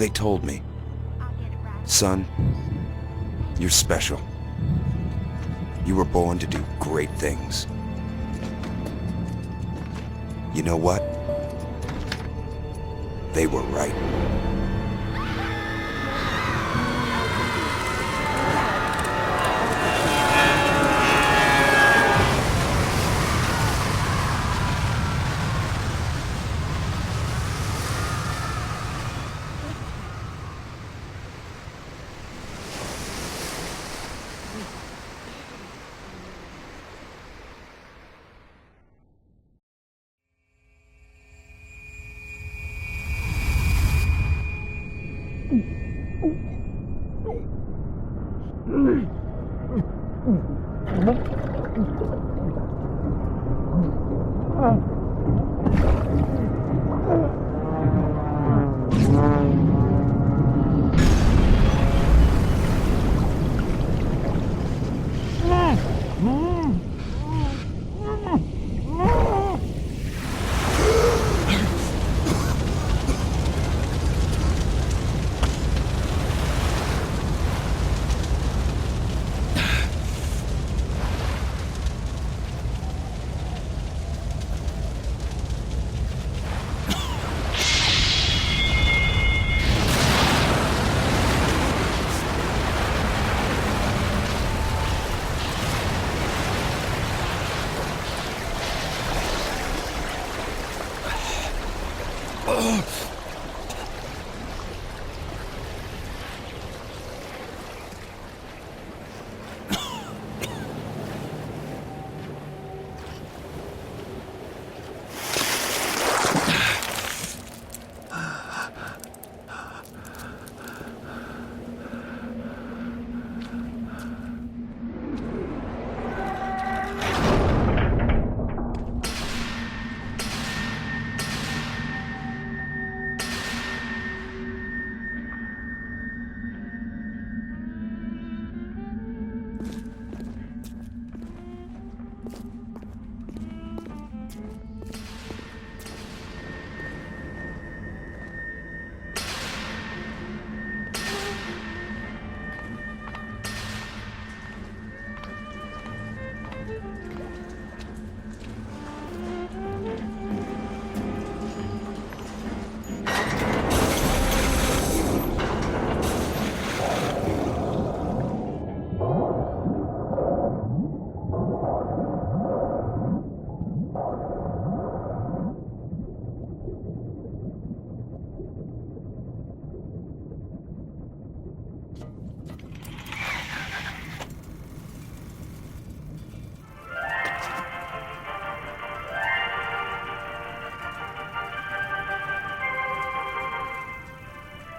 They told me, son, you're special. You were born to do great things. You know what? They were right.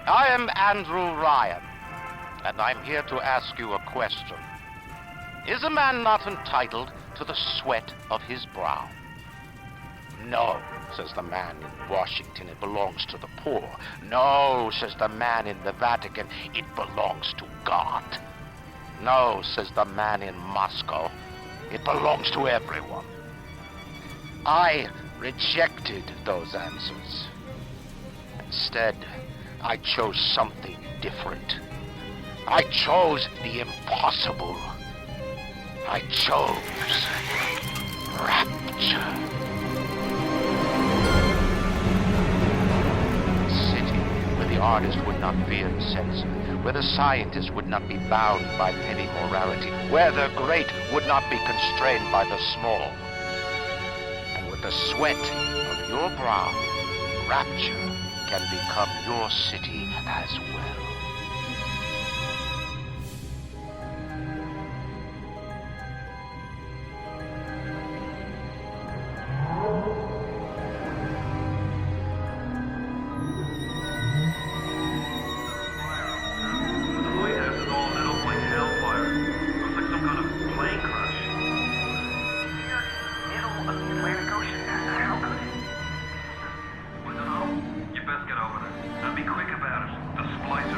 I am Andrew Ryan, and I'm here to ask you a question. Is a man not entitled to the sweat of his brow? No, says the man in Washington, it belongs to the poor. No, says the man in the Vatican, it belongs to God. No, says the man in Moscow, it belongs to everyone. I rejected those answers. Instead, I chose something different. I chose the impossible. I chose rapture. A city where the artist would not fear the censor, where the scientist would not be bound by petty morality, where the great would not be constrained by the small. And with the sweat of your brow, rapture can become your city as well. Be quick about it. The splice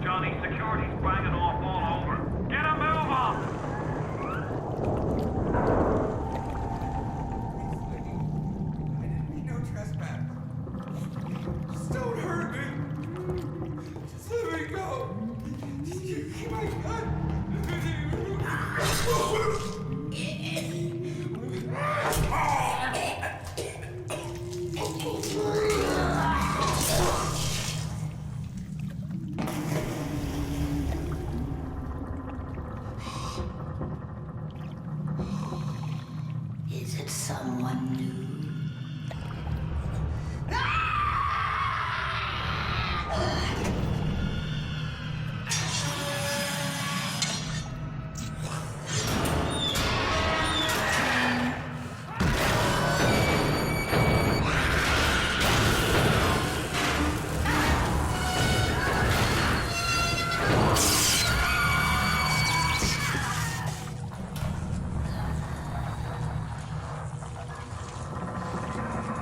Johnny, security's banging off all over. Get a move on! No trespass. Just don't hurt me. Just let me go. Just keep my gun. Is it someone new?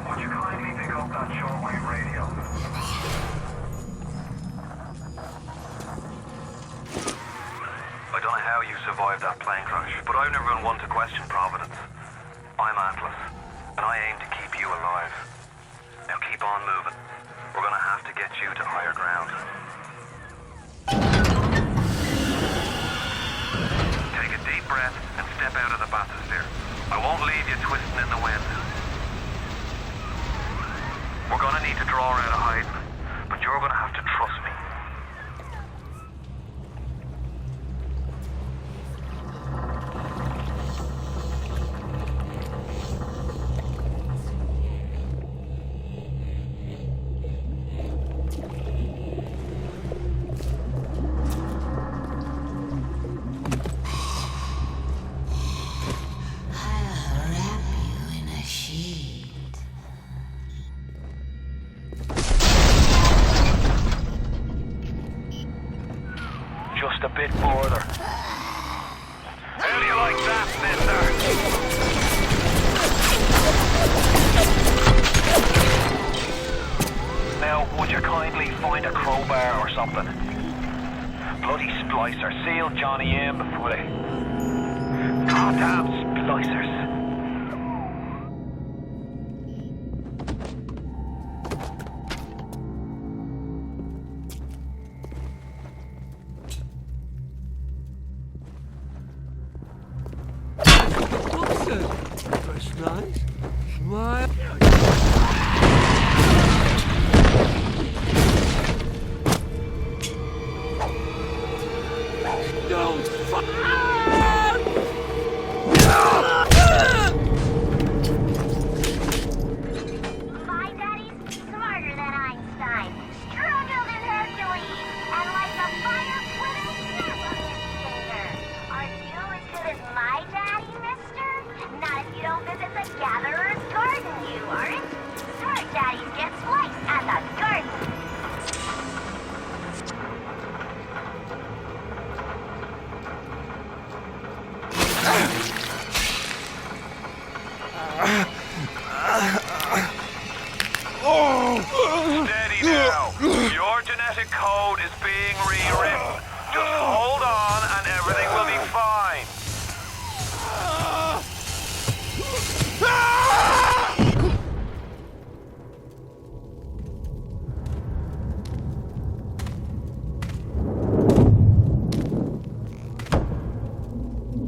Would you kindly pick up that shortwave radio? I don't know how you survived that plane crash, but I've never been one to question Providence. I'm Atlas, and I aim to keep you alive. Now keep on moving. We're gonna have to get you to higher ground. Take a deep breath and step out of the bathysphere. I won't leave you twisting in the wind. We're gonna need to draw out of hiding, but you're gonna have to trust me. I'll wrap you in a sheet. Just a bit further. How do you like that, mister? Now, would you kindly find a crowbar or something? Bloody splicer. Seal Johnny in before they... Goddamn splicers. That's nice. Smile. Don't fuck. My daddy's smarter than Einstein, stronger than Hercules, and like a fire with a snap of his finger. Aren't you as good as my daddy, mister? Not if you don't visit the Gatherer's Garden, you aren't. Smart daddies get sliced at the garden. Steady now. Your genetic code is being rewritten. Just hold on and everything will be fine.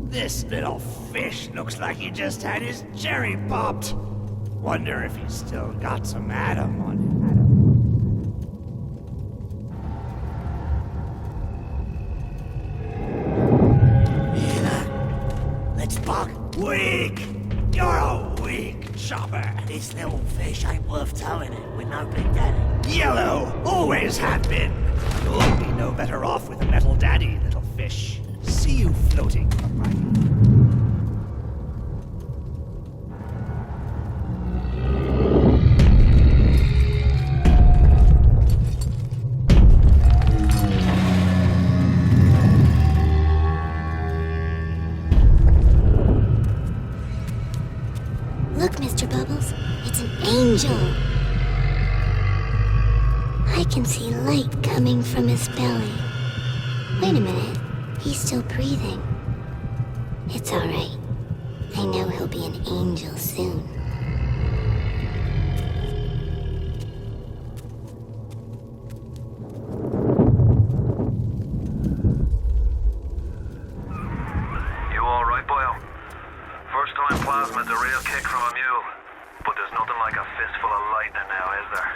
This little fish looks like he just had his cherry popped. Wonder if he's still got some Adam on him. Let's buck. Weak! You're a weak chopper. This little fish ain't worth towing it with no big daddy. Yellow! Always have been. You'll be no better off with a metal daddy, little fish. See you floating upright. Look, Mr. Bubbles, it's an angel. I can see light coming from his belly. Wait a minute. He's still breathing. It's alright. I know he'll be an angel soon. You alright, boyo? First time plasmid's a real kick from a mule. But there's nothing like a fistful of lightning now, is there?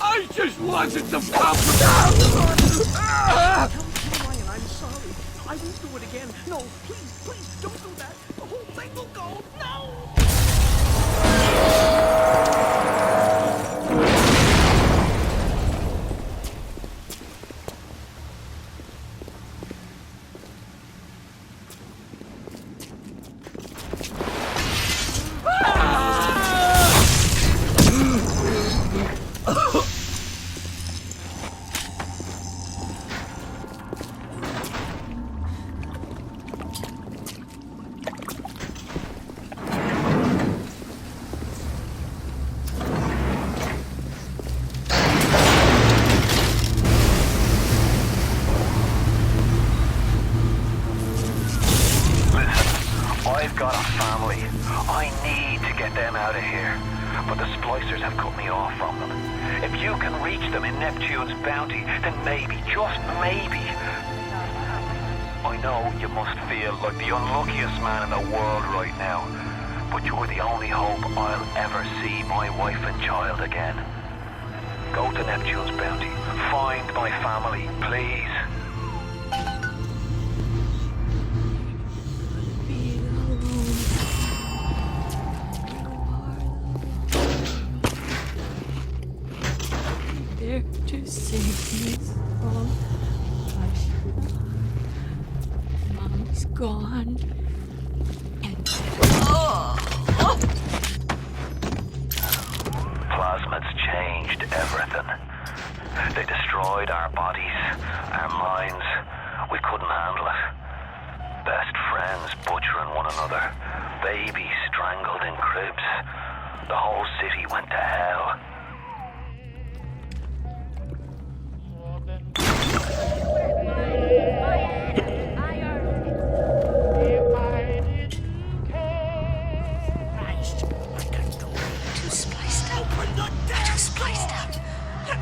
I just wanted some comfort. Tell Ryan I'm sorry. I won't do it again. No, please, don't do that. The whole thing will go. No! I've got a family. I need to get them out of here. But the splicers have cut me off from them. If you can reach them in Neptune's bounty, then maybe, just maybe. I know you must feel like the unluckiest man in the world right now. But you're the only hope I'll ever see my wife and child again. Go to Neptune's bounty. Find my family, please. There to save me from Bioshock. Mom's gone. And Plasmid's changed everything. They destroyed our bodies, our minds. We couldn't handle it. Best friends butchering one another. Babies strangled in cribs. The whole city went to hell.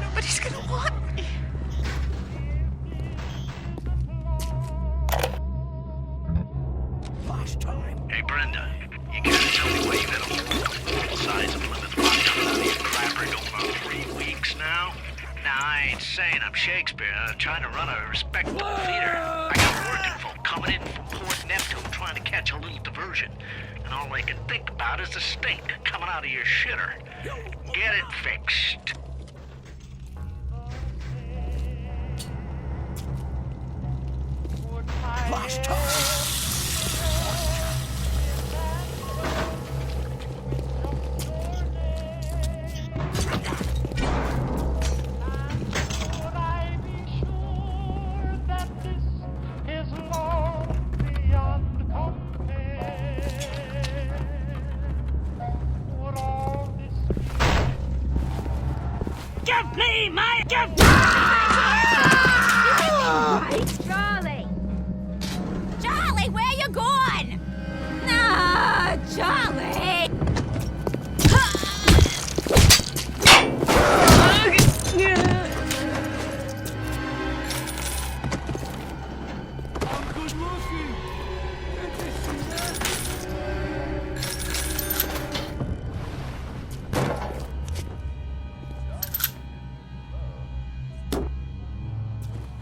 Nobody's gonna want me. Last time. Hey, Brenda, you gotta tell me why you've had a whole size of Plymouth Rock coming out of your crapper going on 3 weeks now? Nah, I ain't saying I'm Shakespeare. I'm trying to run a respectable theater. I got working folk coming in from Port Neptune trying to catch a little diversion. And all I can think about is the stink coming out of your shitter. Get it fixed. Last time. Give me my... Give... Charlie! Charlie, where you going? Nah, Charlie!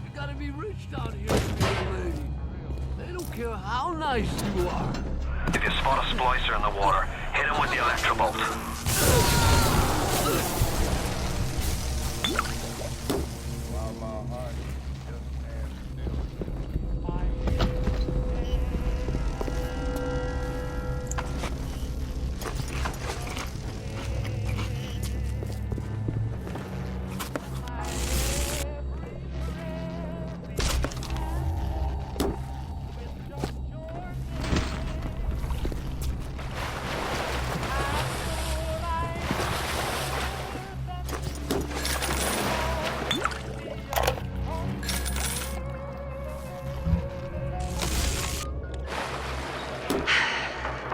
You gotta be rich down here, lady. They don't care how nice you are. If you spot a splicer in the water, hit him with the electrobolt.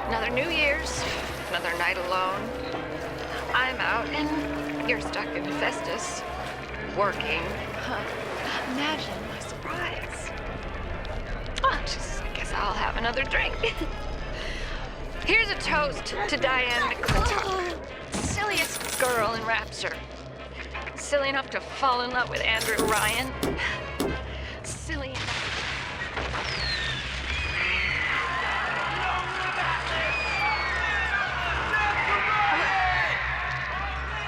Another New Year's, another night alone. I'm out and you're stuck in Festus, working. Huh. Imagine my surprise. Oh, I guess I'll have another drink. Here's a toast to Diane McClintock, silliest girl in Rapture. Silly enough to fall in love with Andrew Ryan. Silly enough.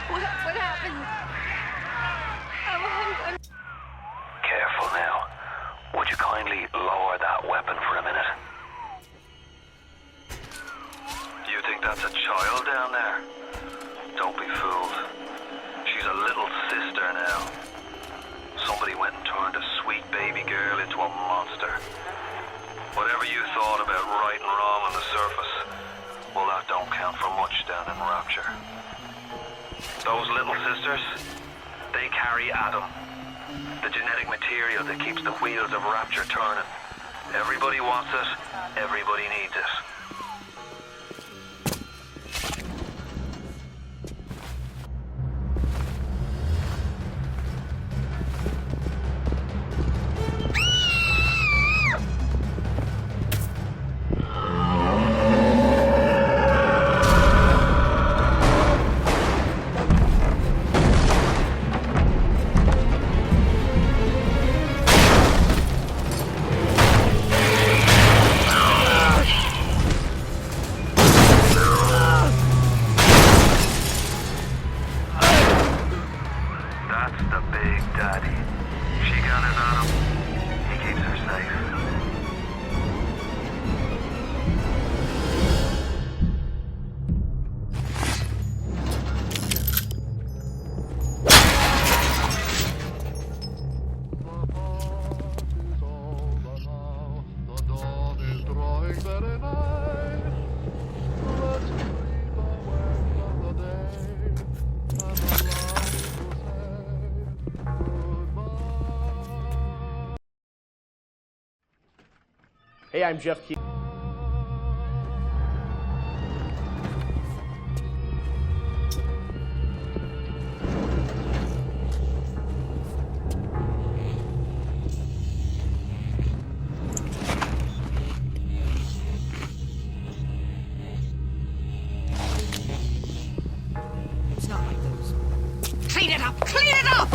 What happened? I'm Careful now. Would you kindly lower that weapon for a minute? You think that's a child down there? Don't be fooled. She's a little sister now. Somebody went and turned a sweet baby girl into a monster. Whatever you thought about right and wrong on the surface, well, that don't count for much down in Rapture. Those little sisters, they carry Adam, the genetic material that keeps the wheels of Rapture turning. Everybody wants it, everybody needs it. That's the big daddy. She got his Adam. He keeps her safe. Hey, I'm Jeff Key. It's not like those. Clean it up! Clean it up!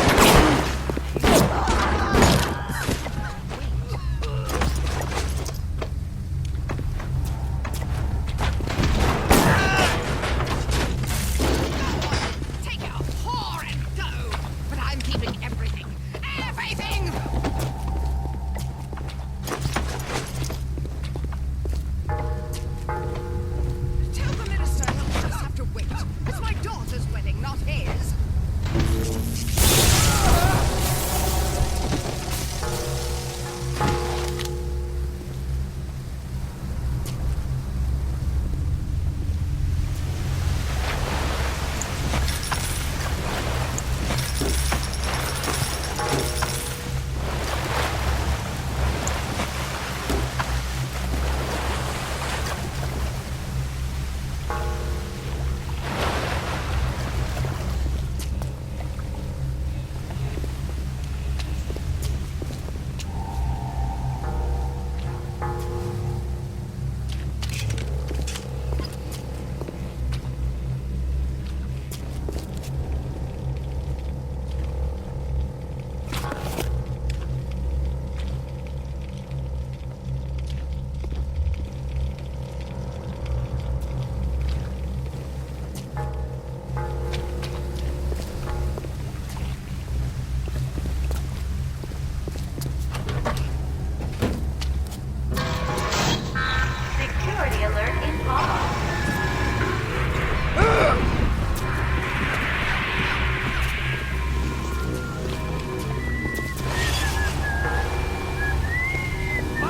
I'm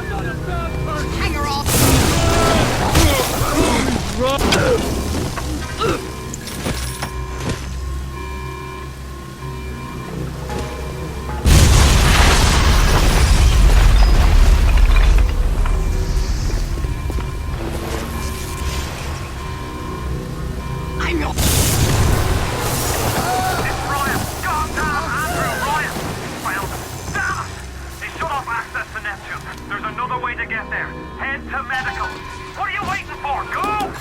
not a bad person. Hang her off! I'm not. It's Ryan! Goddamn Andrew Ryan! Well, damn it! He shut off access to Neptune. There's another way to get there. Head to medical. What are you waiting for? Go!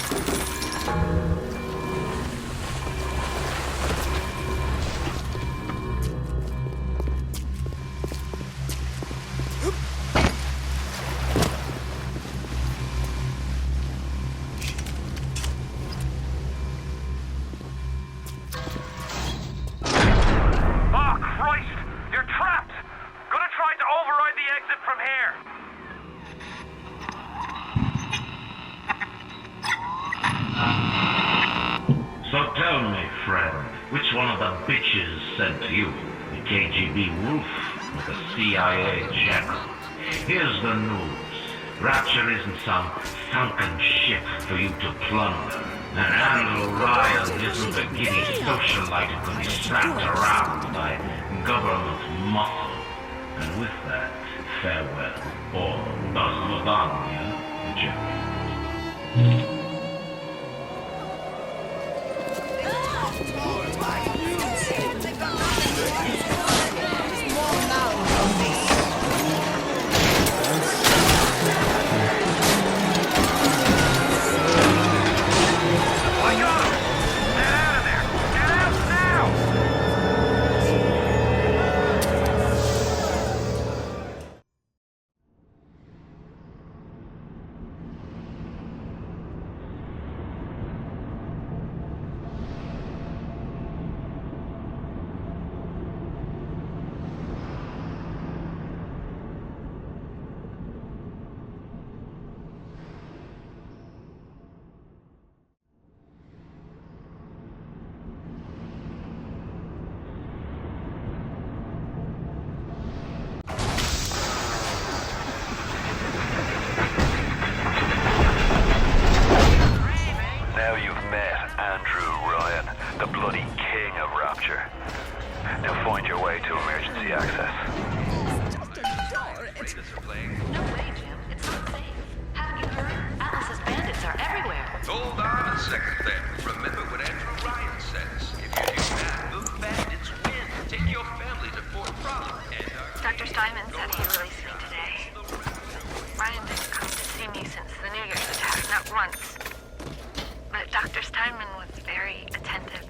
Oh, Christ! You're trapped! Gonna try to override the exit from here. So tell me, friend, which one of the bitches sent you? The KGB roof or the CIA jackal? Here's the news. Rapture isn't some sunken ship for you to plunder. And Andrew Ryan isn't a giddy socialite who can be slapped around by government muscle. And with that, farewell. Or до свидания, Jerry. I got him! Get out of there! Get out now! Now you've met Andrew Ryan, the bloody king of Rapture. Now find your way to emergency access. No way, Jim. It's not safe. Haven't you heard? Atlas's bandits are everywhere. Hold on a second then. Remember what Andrew Ryan says. If you do that, the bandits win. Take your family to Fort Frolic and Dr. Steinman said he'd release me today. Ryan didn't come to see me since the New Year's attack, not once. But Dr. Steinman was very attentive.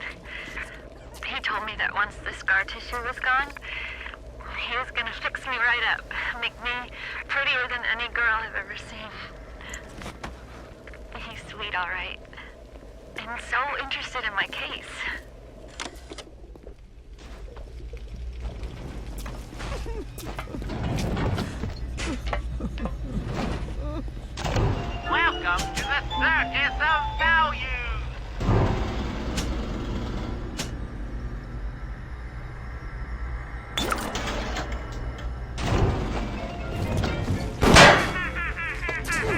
He told me that once the scar tissue was gone, he was gonna fix me right up, make me prettier than any girl I've ever seen. He's sweet, all right. And so interested in my case. Welcome to the Circus of Value!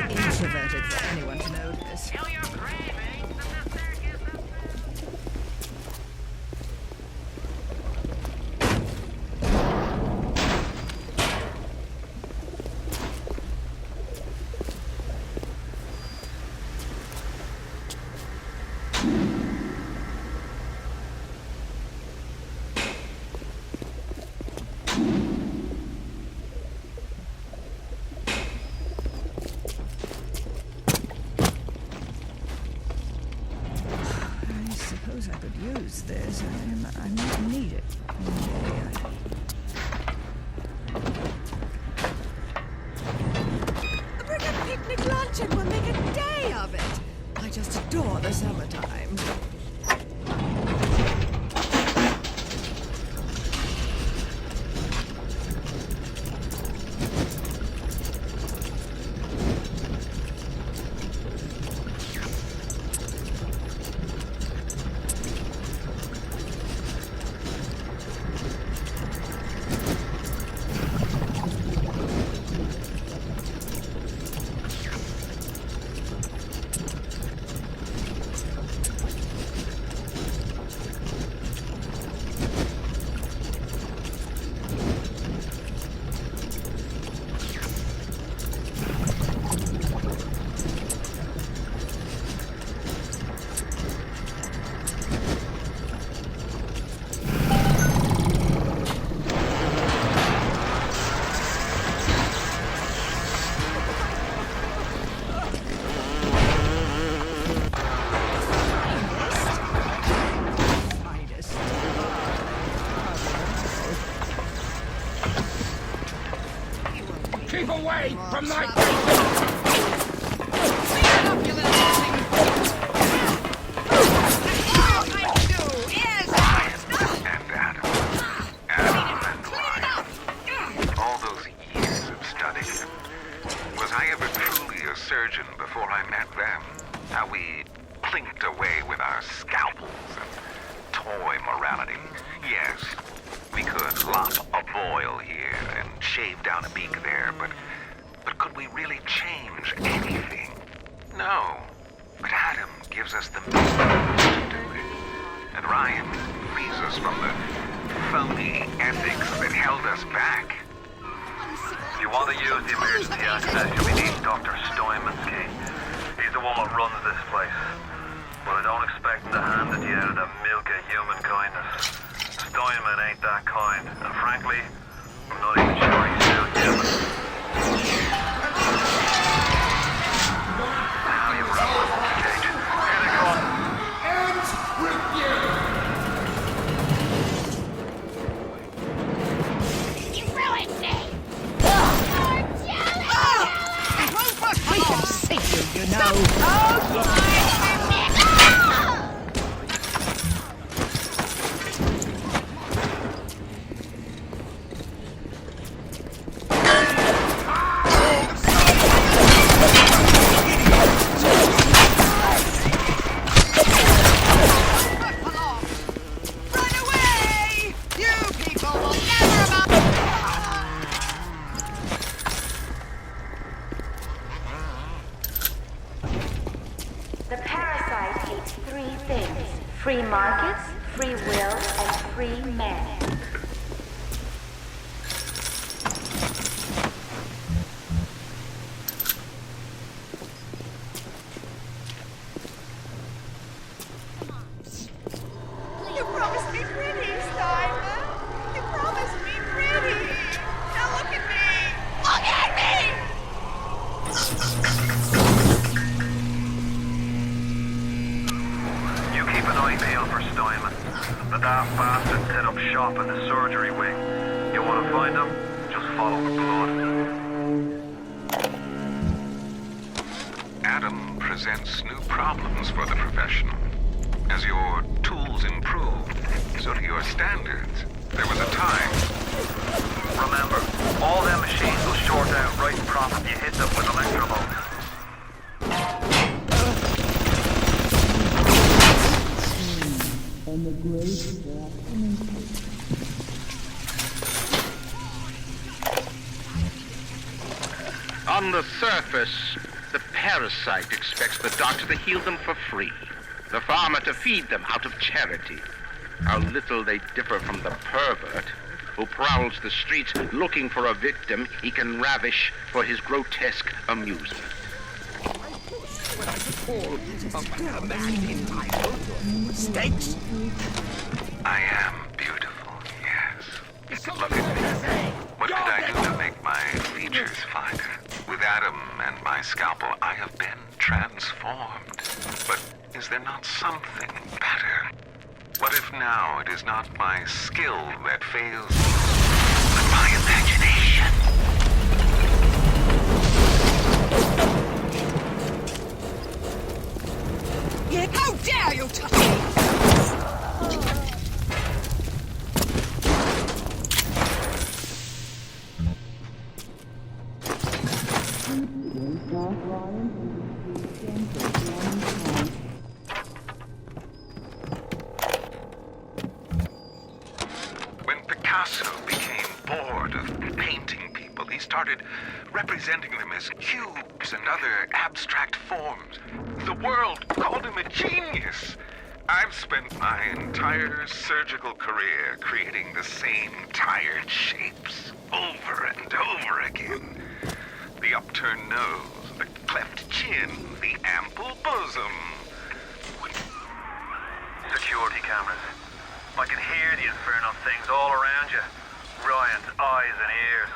Introverted for anyone to notice. Feel your cravings in the Circus of I could use this. I might need it. Bring a picnic lunch and we'll make a day of it. I just adore the summertime. away from my... And Adam. Adam and Ryan. All those years of studying. Was I ever truly a surgeon before I met them? How we plinked away with our scalpels and toy morality. Yes, we could lop a boil here and shave down a beak there, but could we really change anything? No. But Adam gives us the means to do it. And Ryan frees us from the phony ethics that held us back. If you want to use the emergency access, you'll be needing Dr. Steinman's key. He's the one that runs this place. But I don't expect him to hand it to you out of the milk of human kindness. Steinman ain't that kind, and frankly, I'm not even sure he's still human. Now you wrap up the cage. Here they come. Ends with you! You ruined me! We can see you know. The parasite eats three things: free markets, free will, and free men. You promised me pretty, Steinman. You promised me pretty. Now look at me. Look at me! You keep an eye peeled for Steinman. The daft bastard set up shop in the surgery wing. You want to find him? Just follow the blood. Adam presents new problems for the professional. As your tools improve, so do your standards. There was a time. Remember, all them machines will short out right and proper if you hit them with electrovolts. On the surface, the parasite expects the doctor to heal them for free, the farmer to feed them out of charity. How little they differ from the pervert who prowls the streets looking for a victim he can ravish for his grotesque amusement. Mistakes? I am beautiful, yes. Look at me. What did I do to make my features finer? With Adam and my scalpel, I have been transformed. But is there not something better? What if now it is not my skill that fails me, but my imagination? Yeah, how dare you touch me! When Picasso became bored of painting people, he started representing them as cubes and other abstract forms. The world called him a genius. I've spent my entire surgical career creating the same tired shapes over and over again. The upturned nose, the cleft chin, the ample bosom. Security cameras. I can hear the infernal things all around you. Ryan's eyes and ears.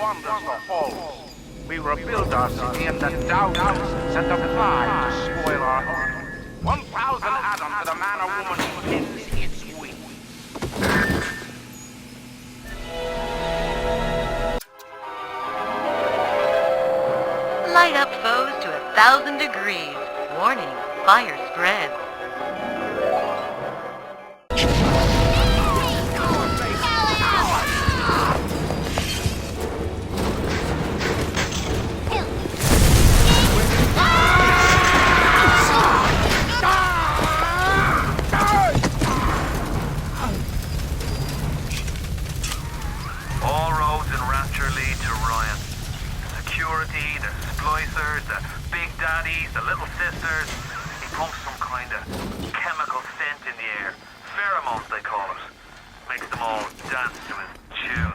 wanders the halls. We rebuild our city and the doubters set the fly to spoil our home. 1,000 atoms to the man or woman who pins its wing. Light up foes to 1,000 degrees. Warning, fire spreads. All roads in Rapture lead to Ryan. Security, the splicers, the big daddies, the little sisters. He pumps some kind of chemical scent in the air. Pheromones, they call it. Makes them all dance to his tune.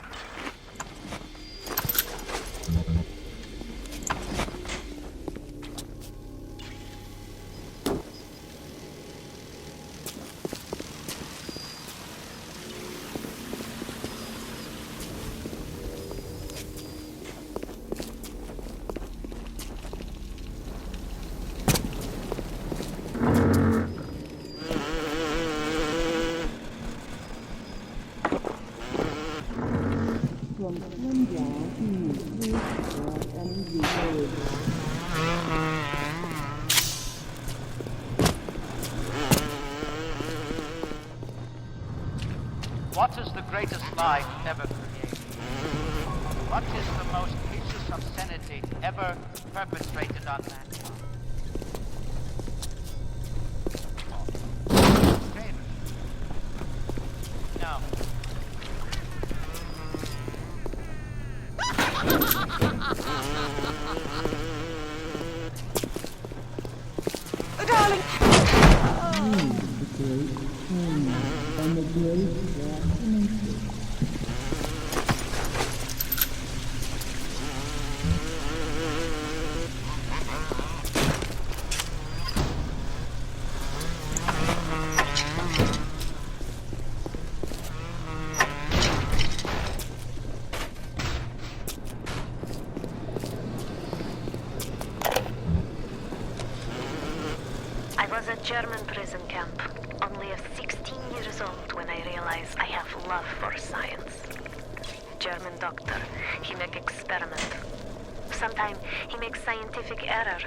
What is the greatest life ever created? What is the most vicious obscenity ever perpetrated on mankind? No. Darling! I was at German prison camp, only 16 years old when I realized I have love for science. German doctor, he make experiment. Sometimes he makes scientific error.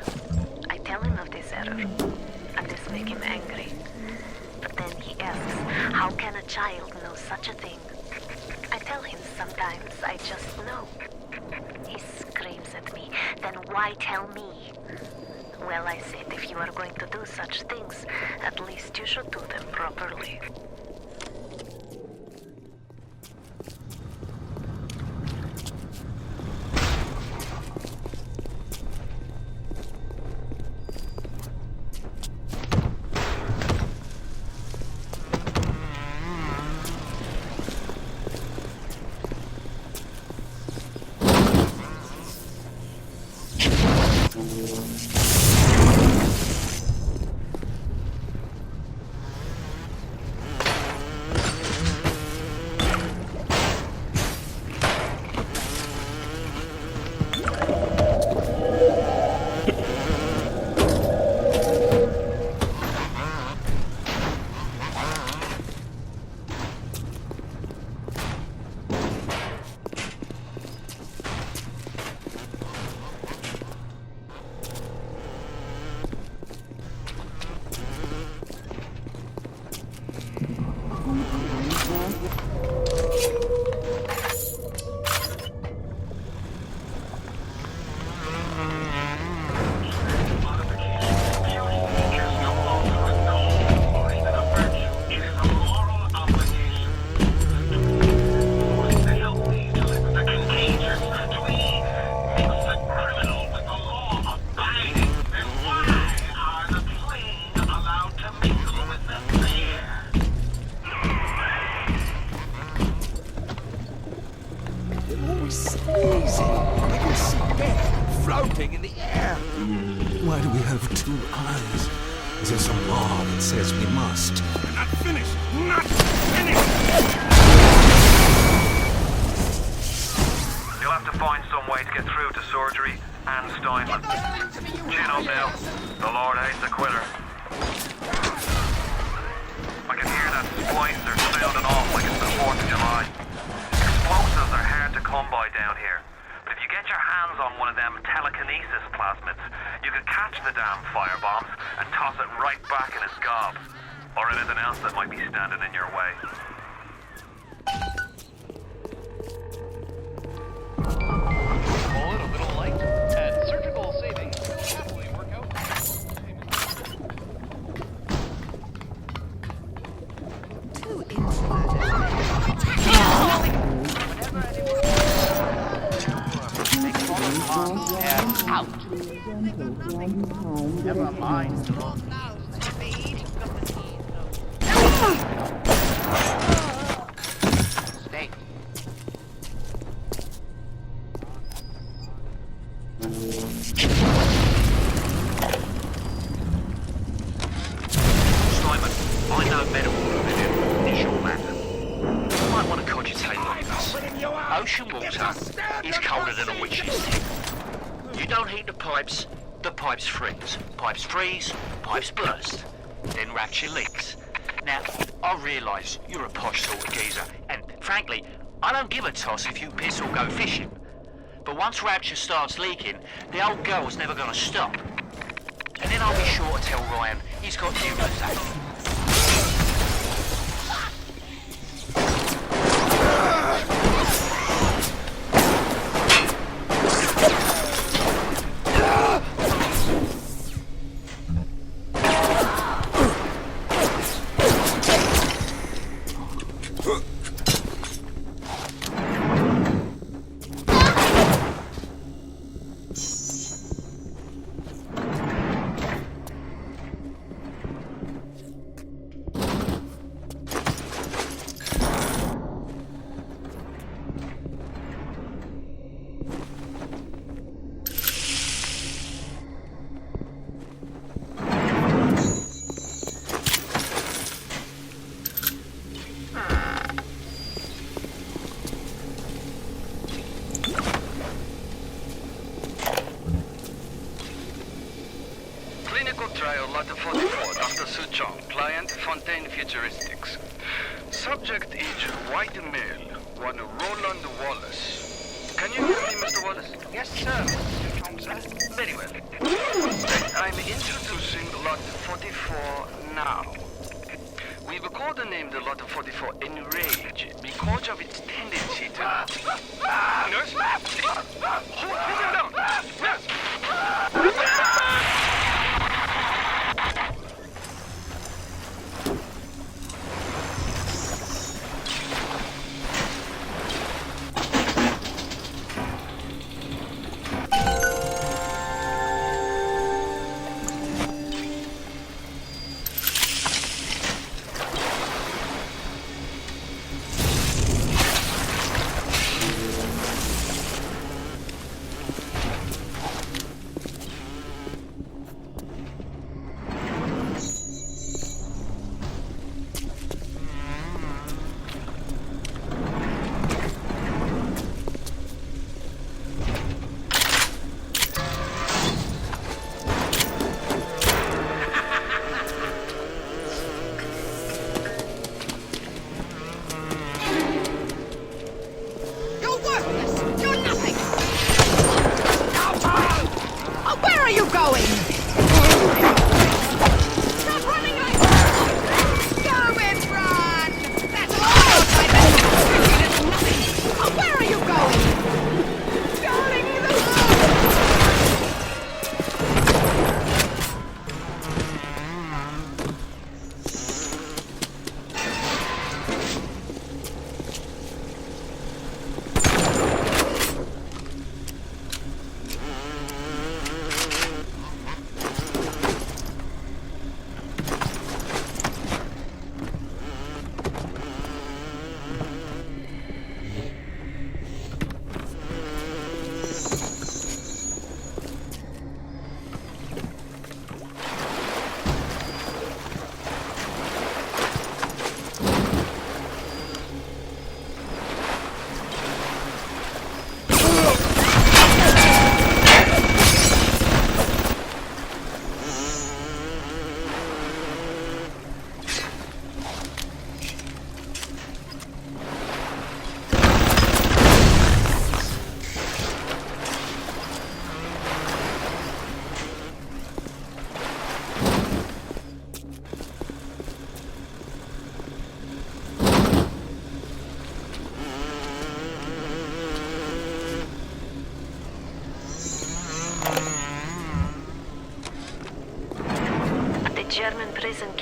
I tell him of this error, and this make him angry. But then he asks, how can a child know such a thing? I tell him sometimes I just know. He screams at me, then why tell me? Well, I said, if you are going to do such things, at least you should do them properly. floating in the air. Why do we have two eyes? Is there some law that says we must? We're not finished! Not finished! You'll have to find some way to get through to surgery and Steinman. Chin up now. The Lord hates a quitter. I can hear that splicer sounding off like it's the 4th of July. Explosives are hard to come by down here. But if you get your hands on one of them telekinesis plasmids, you can catch the damn firebombs and toss it right back in its gob. Or anything else that might be standing in your way. Call it a little light, and surgical savings will happily work out. Too introverted. Never mind. Stay. Simon, I know medical review is your matter. You might want to cogitate like this. Ocean water is colder than a witch's tip. You don't heat the pipes freeze. Pipes freeze, pipes burst. Then Rapture leaks. Now, I realise you're a posh sort of geezer, and frankly, I don't give a toss if you piss or go fishing. But once Rapture starts leaking, the old girl's never gonna stop. And then I'll be sure to tell Ryan he's got you to thank. Trial Lot 44, Dr. Suchong, client Fontaine Futuristics. Subject is white male, one Roland Wallace. Can you hear me, Mr. Wallace? Yes, sir, Mr. Suchong, sir. Very well. I'm introducing Lot 44 now. We've codenamed Lot 44 Enrage because of its tendency to... Nurse? Hold him down! Nurse!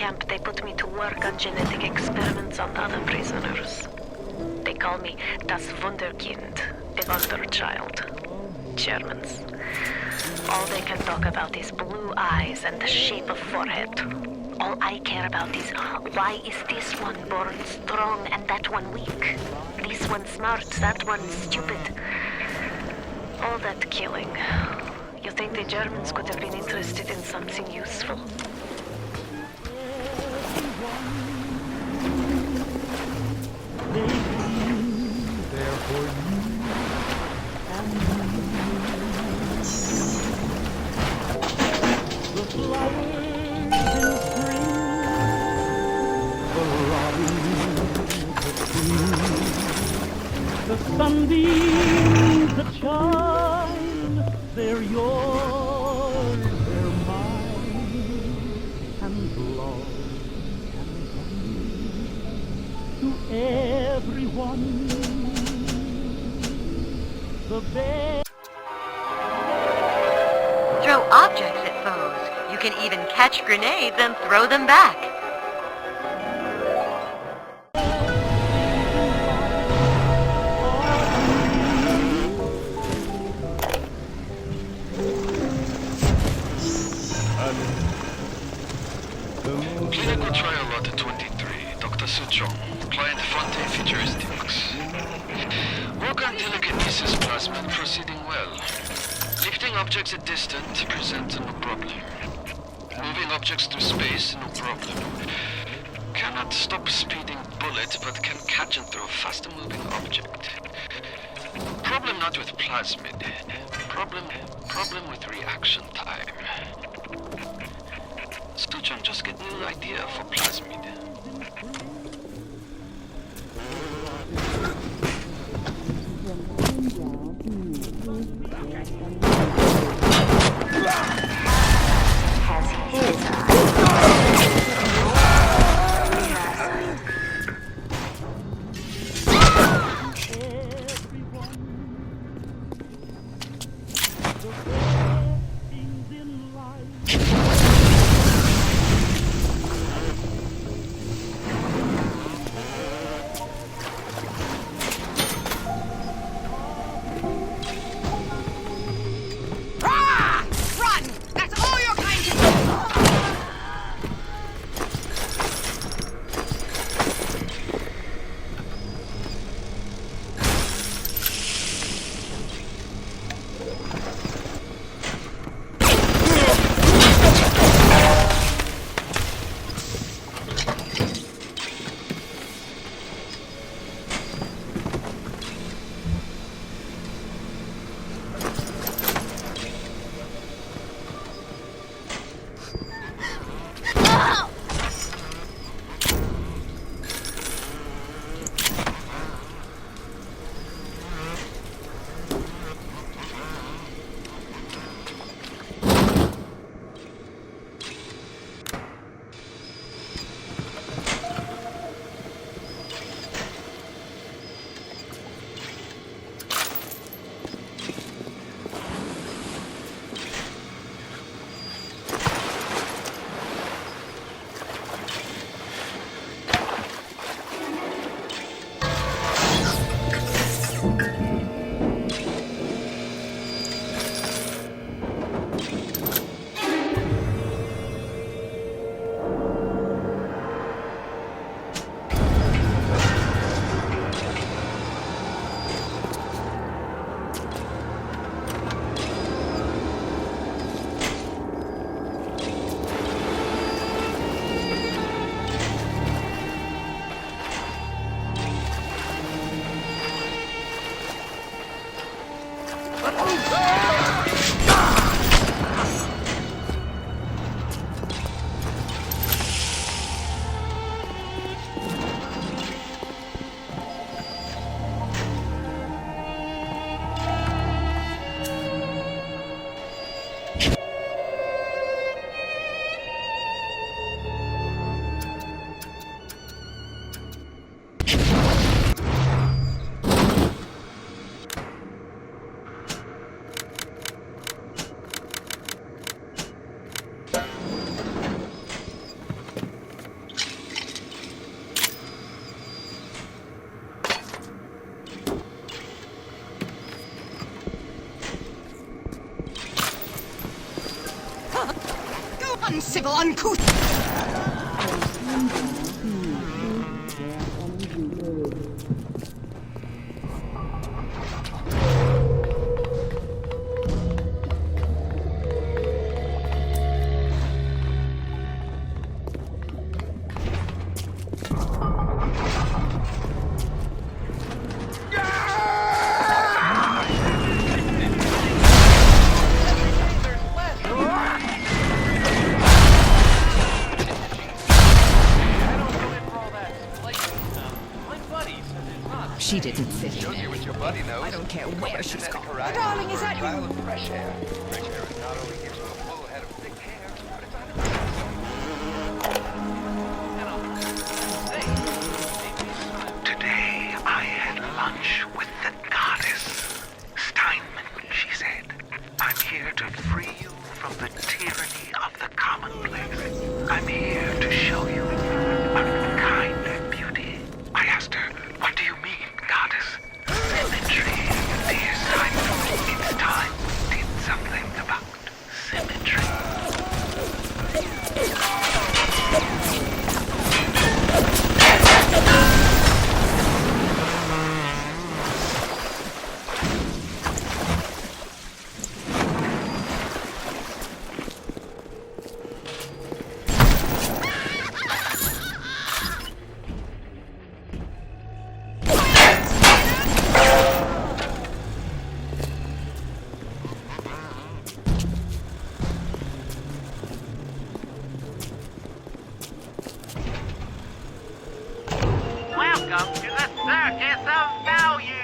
camp, they put me to work on genetic experiments on other prisoners. They call me Das Wunderkind, the Wonder Child. Germans. All they can talk about is blue eyes and the shape of forehead. All I care about is why is this one born strong and that one weak? This one smart, that one stupid. All that killing. You think the Germans could have been interested in something useful? The sunbeams that shine, they're yours, they're mine, and love to everyone. The best. Throw objects at foes. You can even catch grenades and throw them back. Clinical trial lot 23, Dr. Suchong, client Fonte Futuristics. Work on telekinesis plasmid proceeding well. Lifting objects at distance presents no problem. Moving objects through space, no problem. Cannot stop speeding bullet, but can catch and throw faster moving object. Problem not with plasmid. Problem with reaction time. Suchong just get new idea for plasmid. uncivil uncouth! She didn't fit in. Shows you what your buddy knows. I don't care where she's gone. Oh, darling, is that you? Trial of fresh air. Fresh air not only gives you a full head of thick hair, but it's Today I had lunch with the goddess. Steinman, she said. I'm here to free you from the tyranny of the commonplace. I'm here to show you unkind beauty. I asked her, what do you mean, goddess? Symmetry. Dear Steinman, it's time did something about symmetry. Welcome to the Circus of Value!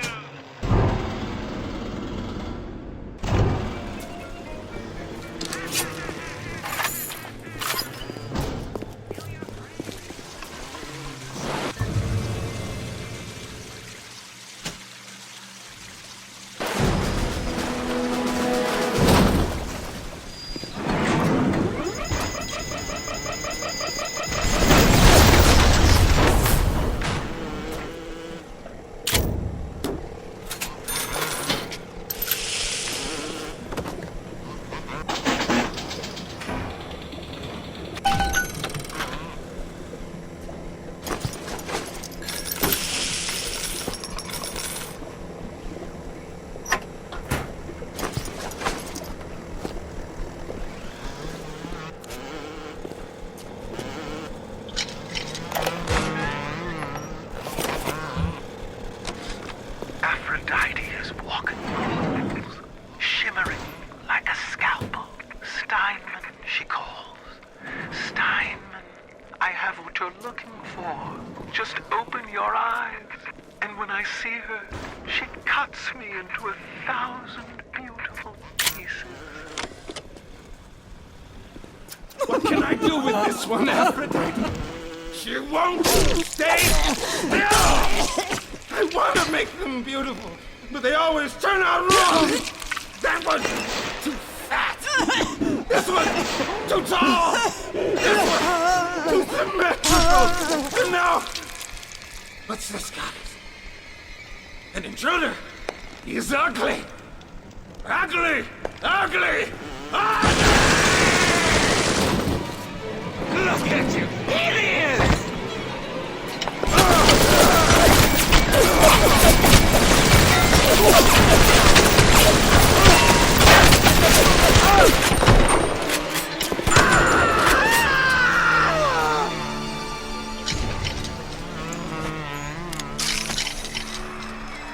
Aphrodite is walking the walls, shimmering like a scalpel. Steinman, she calls. Steinman, I have what you're looking for. Just open your eyes. And when I see her, she cuts me into 1,000 beautiful pieces. What can I do with this one, Aphrodite? She won't stay still! I want to make them beautiful, but they always turn out wrong! That one's too fat! This one's too tall! This one's too symmetrical! And now, what's this, goddess? An intruder! He's ugly! Ugly! Ugly! Ugly! Look at you! Hideous!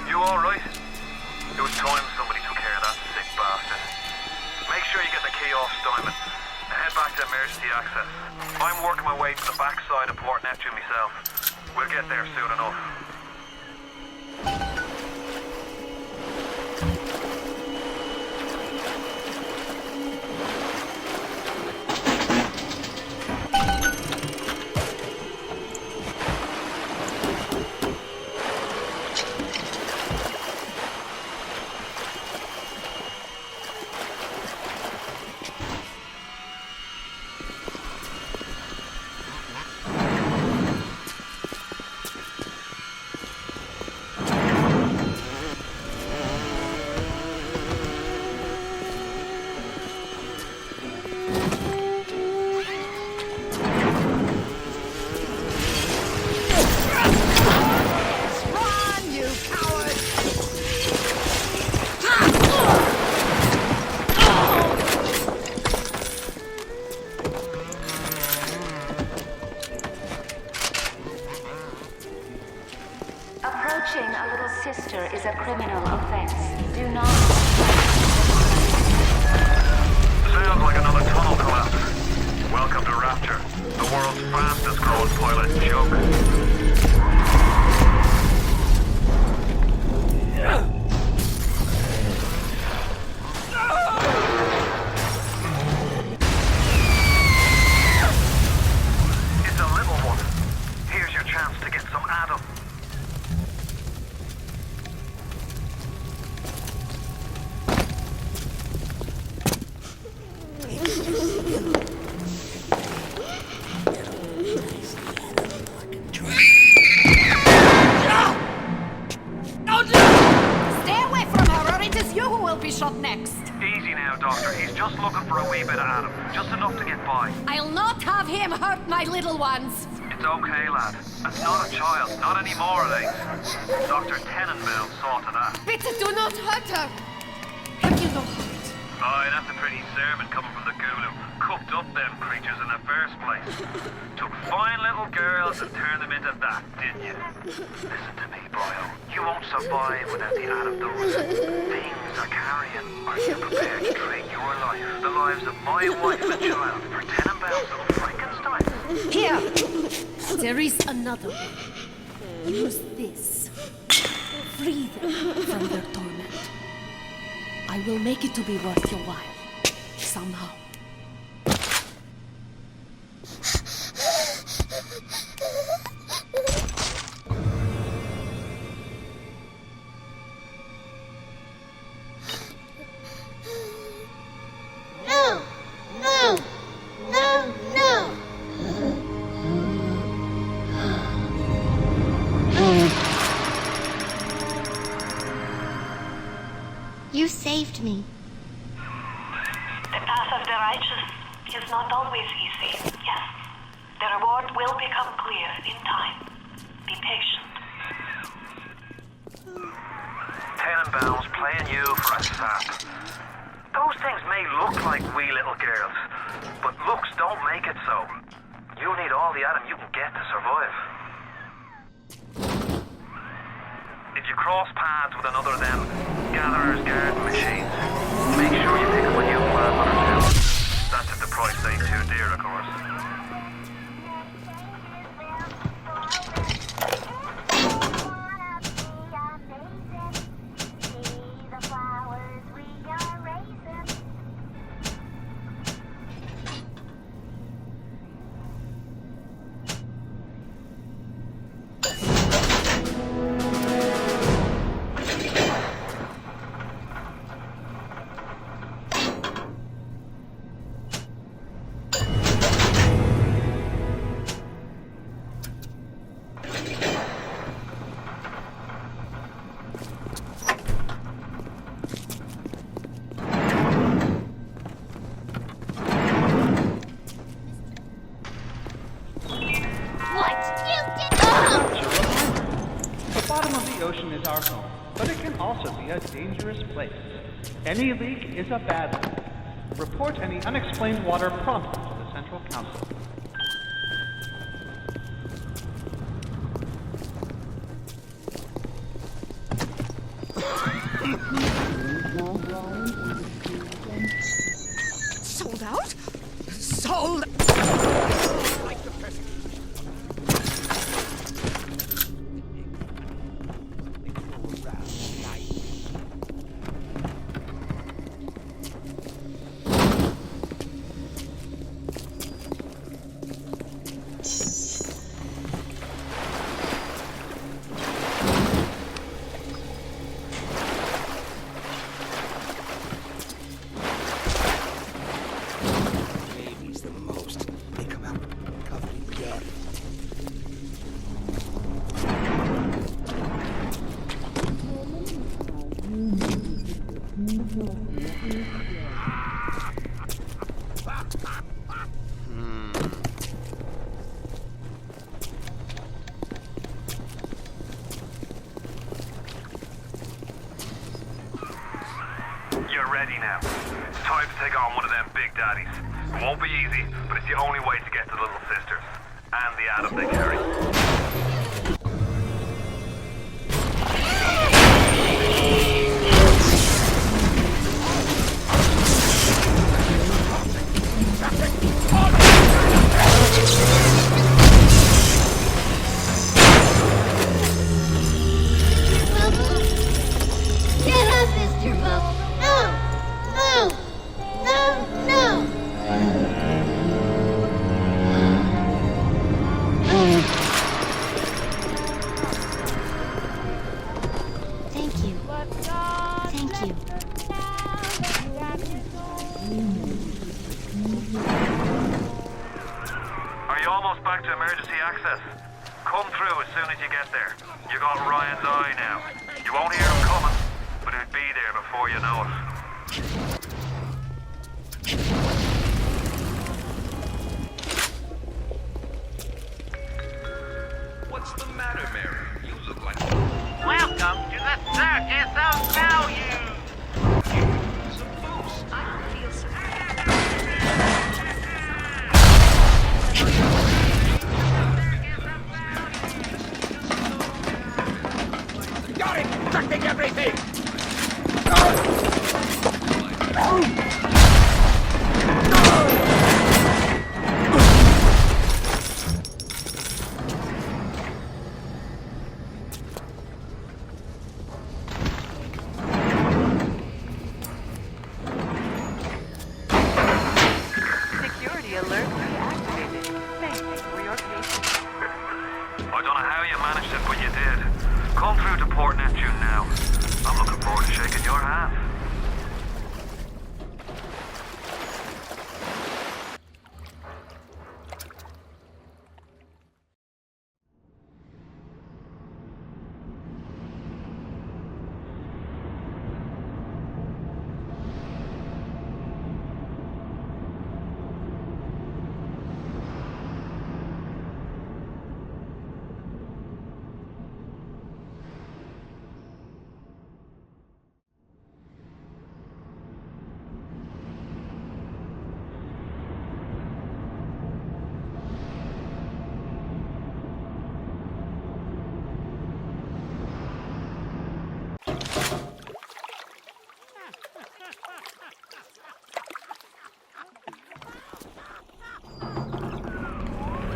You alright? It was time somebody took care of that sick bastard. Make sure you get the key off Steinman and head back to emergency access. I'm working my way to the backside of Port Neptune myself. We'll get there soon enough. Touching a little sister is a criminal offense. Do not. Sounds like another tunnel collapse. Welcome to Rapture, the world's fastest growing pilot joke. It's a little one. Here's your chance to get some Adam. Stay away from her, or it is you who will be shot next. Easy now, Doctor. He's just looking for a wee bit of Adam. Just enough to get by. I'll not have him hurt my little ones. It's okay, lad. It's not a child. Not anymore, it ain't. Dr. Tenenbaum saw to that. Bitte, do not hurt her. Have you no heart? Aye, that's a pretty sermon coming from the ghoul who cooked up them creatures in the first place. Took fine little girls and turned them into that, didn't you? Listen to me, boyo. You won't survive without the Adam those things are carrying. Are you prepared to trade your life, the lives of my wife and child, for Tenenbaum's little Frankenstein? Here! There is another one. Use this. Free them from their torment. I will make it to be worth your while. Somehow. No! No! No! No! You saved me. The path of the righteous is not always easy, yes. The reward will become clear in time. Be patient. Tenenbaum's playing you for a sap. Those things may look like wee little girls, but looks don't make it so. You'll need all the Adam you can get to survive. If you cross paths with another of them gatherers garden machines, make sure you pick up a new grandmother too. That's if the price ain't too dear, of course. Is our home, but it can also be a dangerous place. Any leak is a bad leak. Report any unexplained water promptly to the Central Council. Sold out? Sold. You're ready now. It's time to take on one of them big daddies. It won't be easy, but it's the only way to get to the little sisters. And the Adam they carry. Come through as soon as you get there. You got Ryan's eye now. You won't hear him coming, but he'll be there before you know it. What's the matter, Mary? You look like... Welcome to the Circus of Value! Some boost. I don't feel so Got it! Protecting everything! Security alert reactivated. Thank you for your patience. I don't know how you managed it, but you did. Come through to Port Neptune now. I'm looking forward to shaking your hand.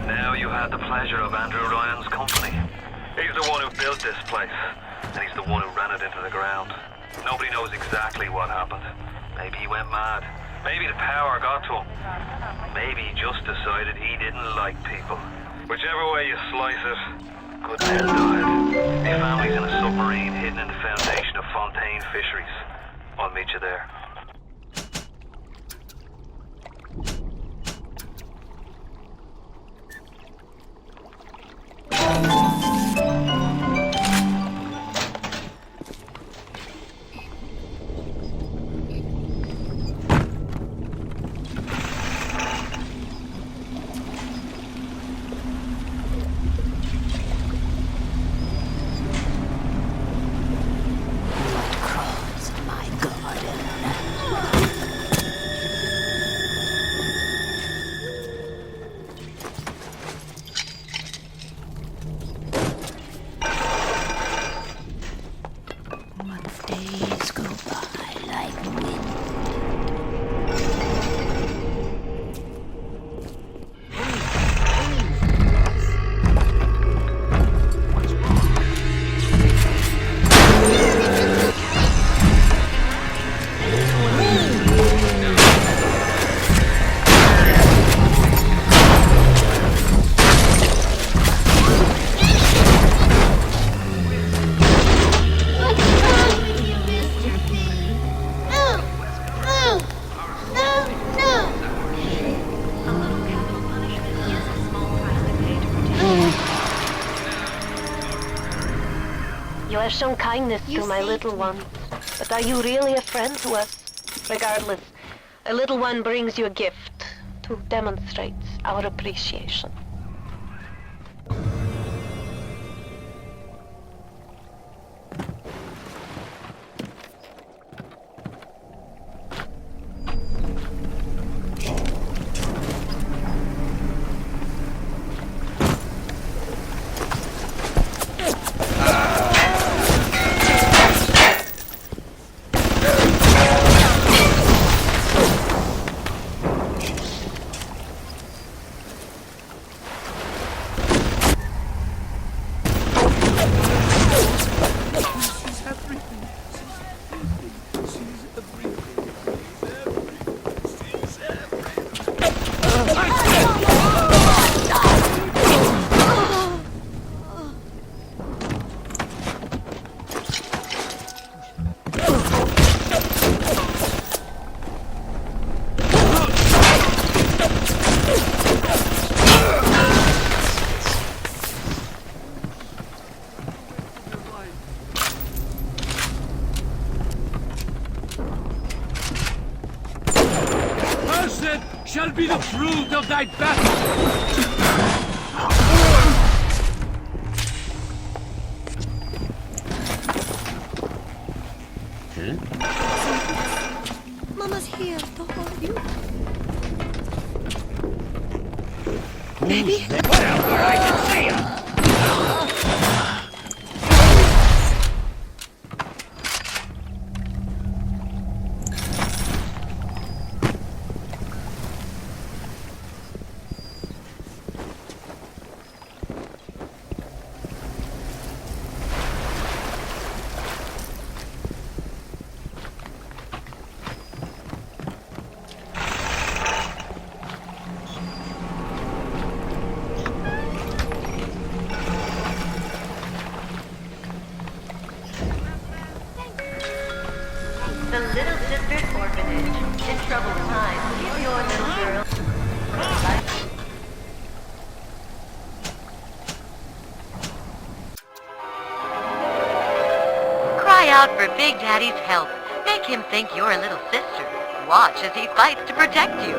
Now you had the pleasure of Andrew Ryan's company. He's the one who built this place, and he's the one who ran it into the ground. Nobody knows exactly what happened. Maybe he went mad. Maybe the power got to him. Maybe he just decided he didn't like people. Whichever way you slice it, good men died. The family's in a submarine hidden in the foundation of Fontaine Fisheries. I'll meet you there. Days go by like wind. You have shown kindness to my little one, but are you really a friend to us? Regardless, a little one brings you a gift to demonstrate our appreciation. be the fruit of thy battle! Mama's here to hold you. Baby? Put out where I can see him! The Little Sisters Orphanage. In troubled times, give your little girl... Cry out for Big Daddy's help. Make him think you're a little sister. Watch as he fights to protect you.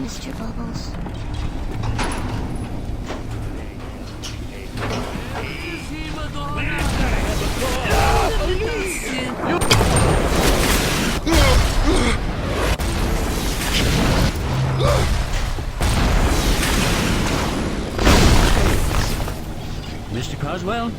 Mr. Bubbles. Mr. Coswell?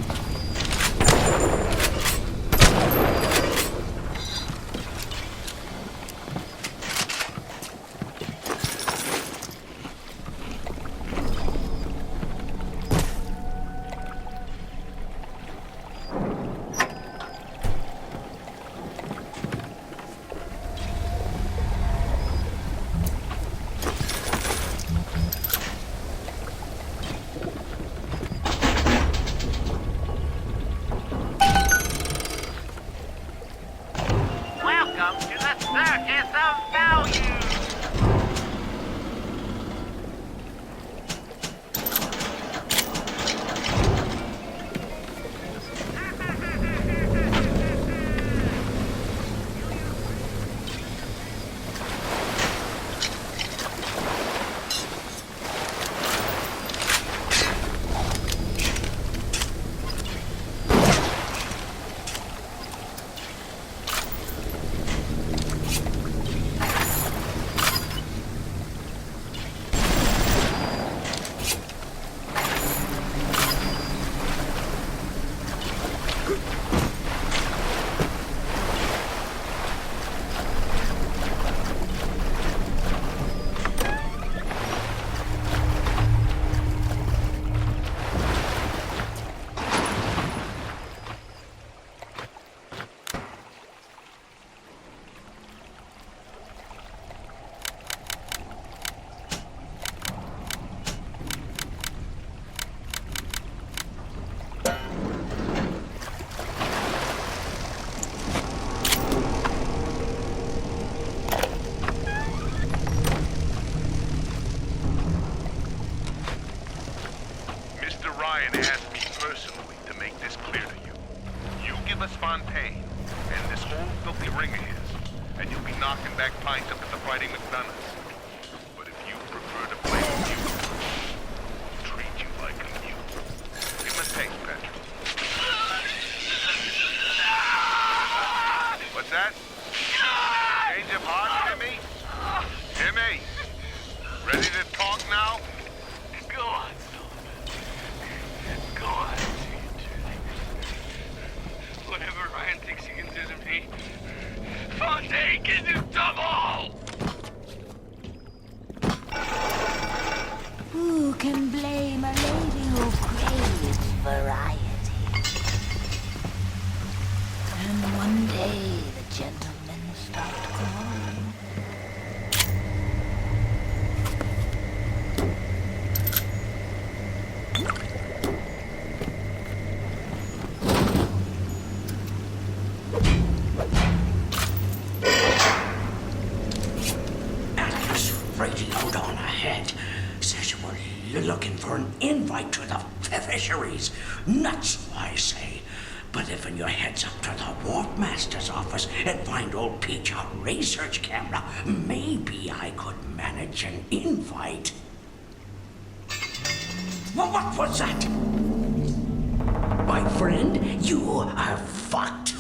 Welcome to the Circus of Value! Ryan asked me personally to make this clear to you. You give us Fontaine, and this whole filthy ring of his, and you'll be knocking back pints up at the Fighting McDonough's. But if you prefer to play a mute, we'll treat you like a mute. Give him a taste, Patrick. What's that? Change of heart, Timmy? Timmy! Ready to talk now? Go on, Sullivan. me. Fontaine, can you double? Who can blame a lady who craves variety? And one day the gentleman stopped calling. Radioed on ahead. Says you were looking for an invite to the fisheries. Nuts, I say. But if your heads up to the Warp Master's office and find old Peach a research camera, maybe I could manage an invite. Well, what was that? My friend, you are fucked.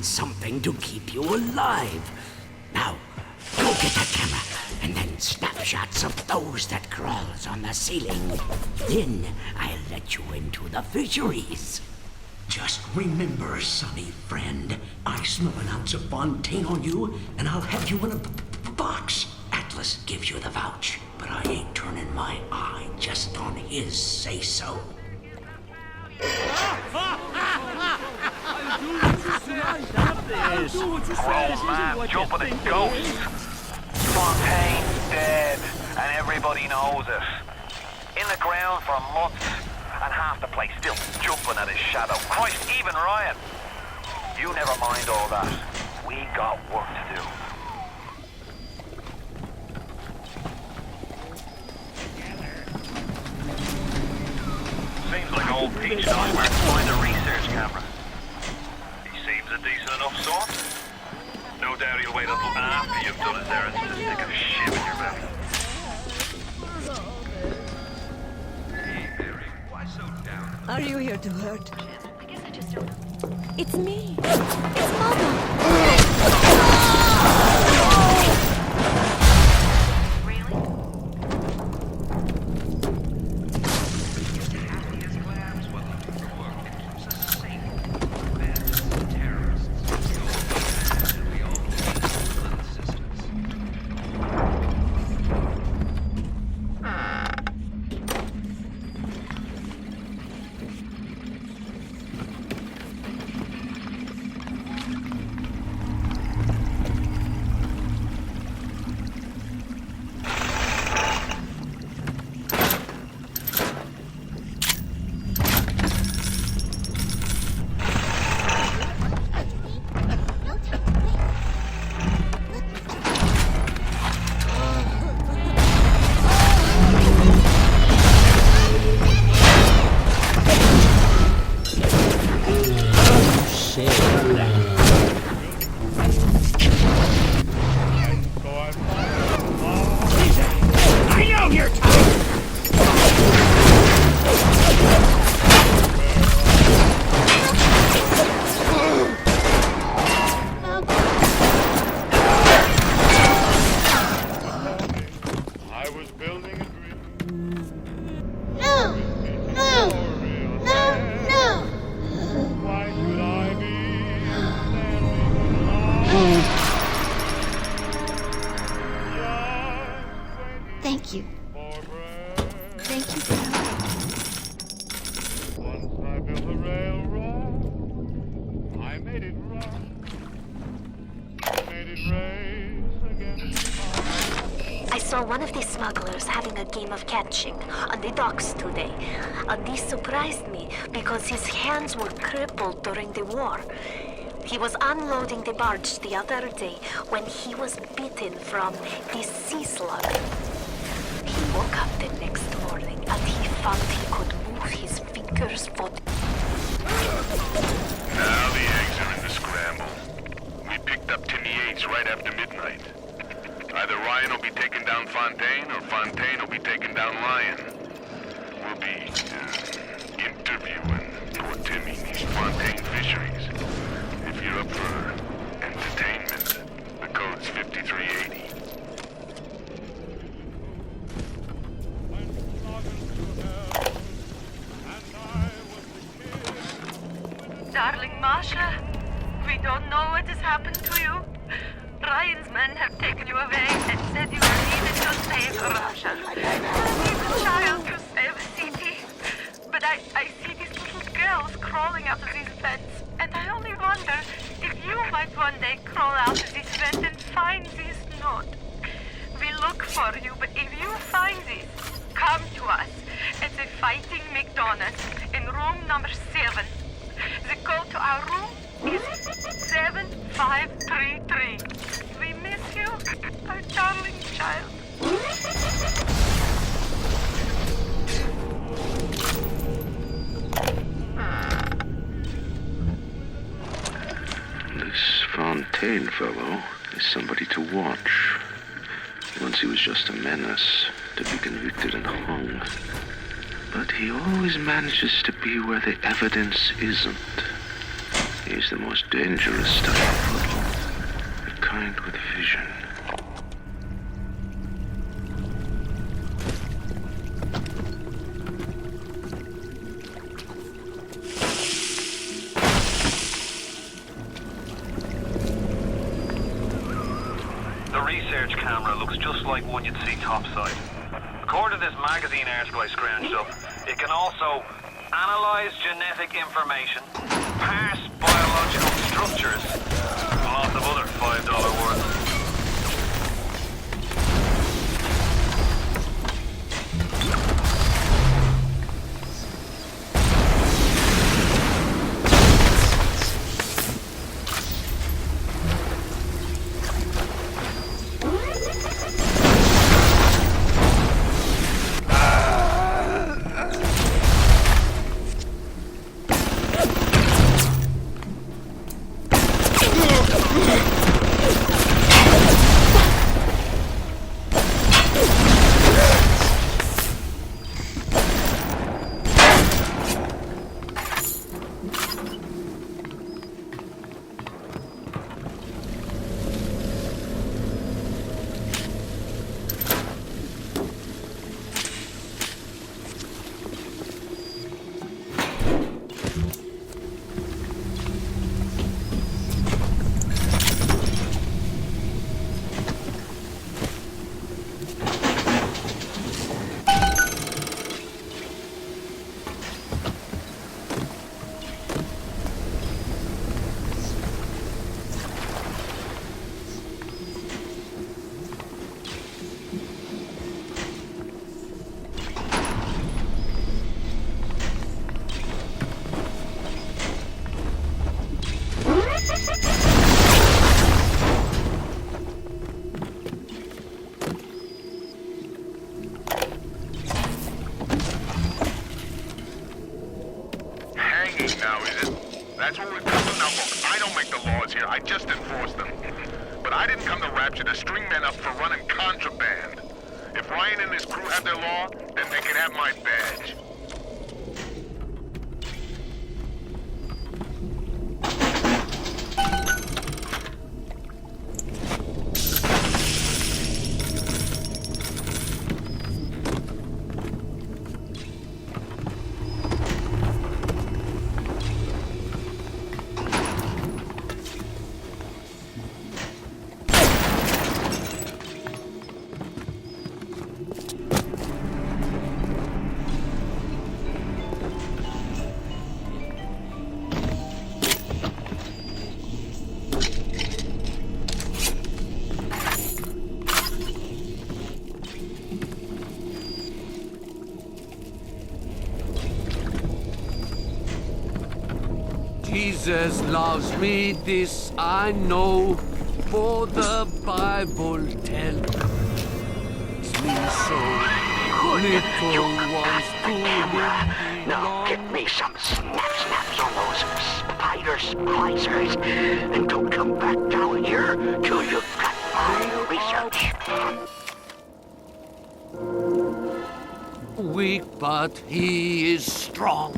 Something to keep you alive. Now, go get that camera, and then snapshots of those that crawls on the ceiling. Then I'll let you into the fisheries. Just remember, sonny friend, I smell an ounce of Fontaine on you, and I'll have you in a box. Atlas gives you the vouch, but I ain't turning my eye just on his say-so. Grown man jumping at ghosts. Fontaine's dead, and everybody knows it. In the ground for months, and half the place still jumping at his shadow. Christ, even Ryan. You never mind all that. We got work to do. Seems like old Peach knows where to find a research camera. Seems a decent enough sort. No doubt he'll wait until after you've done his errands to stick a shiv in your belly. Hey, Mary, why so down? Are you here to hurt? I guess I just don't know. It's me. It's Mama. Thank you. Thank you for Once I built a railroad, I made it run. I saw one of the smugglers having a game of catching on the docks today. And this surprised me because his hands were crippled during the war. He was unloading the barge the other day when he was bitten from the sea slug. He woke up the next morning and he found he could move his fingers for... Now the eggs are in the scramble. We picked up Timmy Yates right after midnight. Either Ryan will be taking down Fontaine, or Fontaine will be taking down Ryan. We'll be interviewing poor Timmy in these Fontaine fisheries. If you're up for entertainment, the code's 5380. Darling Masha, we don't know what has happened to you. Ryan's men have taken you away and said you are needed to save Russia. He's a child to save the city. But I see these little girls crawling out of these vents, and I only wonder if you might one day crawl out of this vent and find this note. We look for you, but if you find this, come to us at the Fighting McDonald's in room number 7. The code to our room is 7533. We miss you, our darling child. This Fontaine fellow is somebody to watch. Once he was just a menace, to be convicted and hung. But he always manages to be where the evidence isn't. He's the most dangerous style of hoodlum. The kind with vision. The research camera looks just like one you'd see topside. According to this magazine article I scrounged up, it can also analyze genetic information, parse biological structures, and lots of other $5 words. Now, is it? That's what we've come to. Now, look, I don't make the laws here. I just enforce them. But I didn't come to Rapture to string men up for running contraband. If Ryan and his crew have their law, then they can have my badge. Jesus loves me, this I know, for the Bible tells me so. Little ones to him Now get me some snaps on those spider splicers, and don't come back down here till you've got my research. Weak, but he is strong.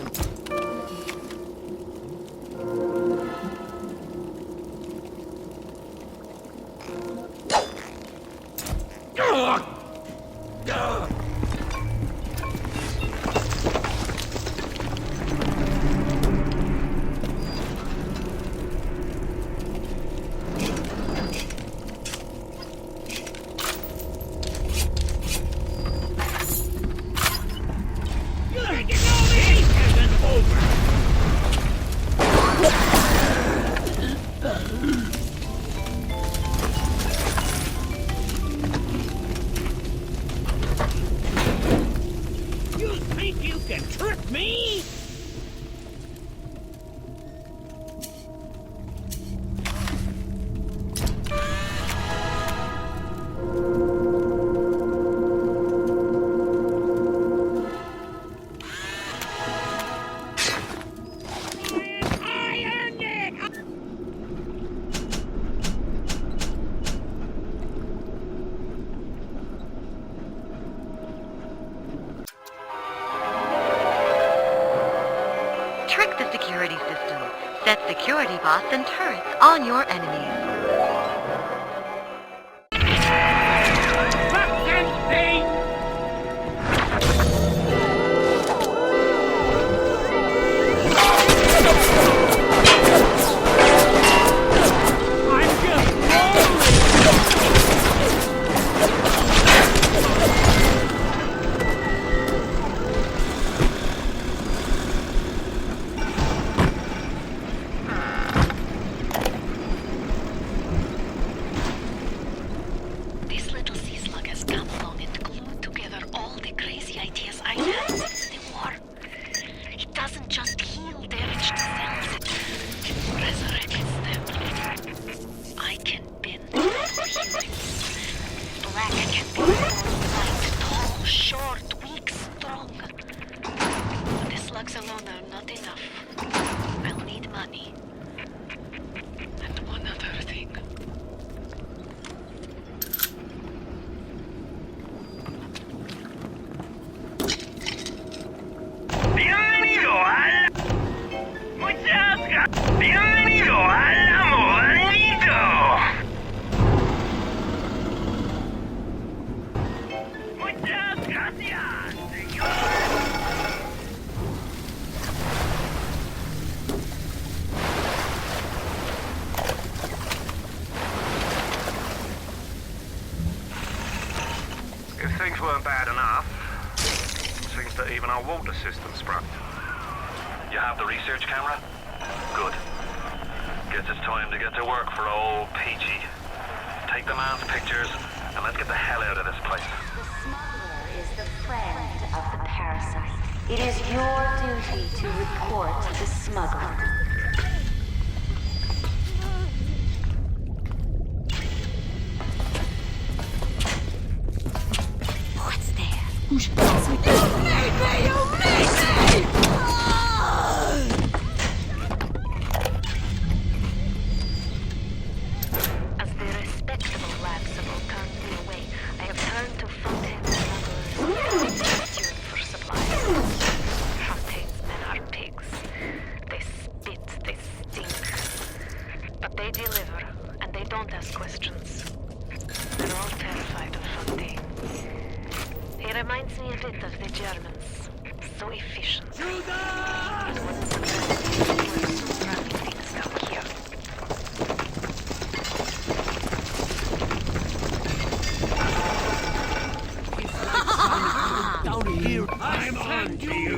Trick the security system. Set security bots and turrets on your enemies. If things weren't bad enough, seems that even our water system's broke. You have the research camera? Good. Guess it's time to get to work for old Peachy. Take the man's pictures, and let's get the hell out of this place. The smuggler is the friend of the parasite. It is your duty to report the smuggler. As the respectable lab support turns me away, I have turned to Fontaine's smugglers for supplies. Fontaine's men are pigs. They spit, they stink. But they deliver, and they don't ask questions. They're all terrified of Fontaine. He reminds me a bit of the Germans. So efficient. It wasn't surprising they were so running things down here. Down here, I'm on to you.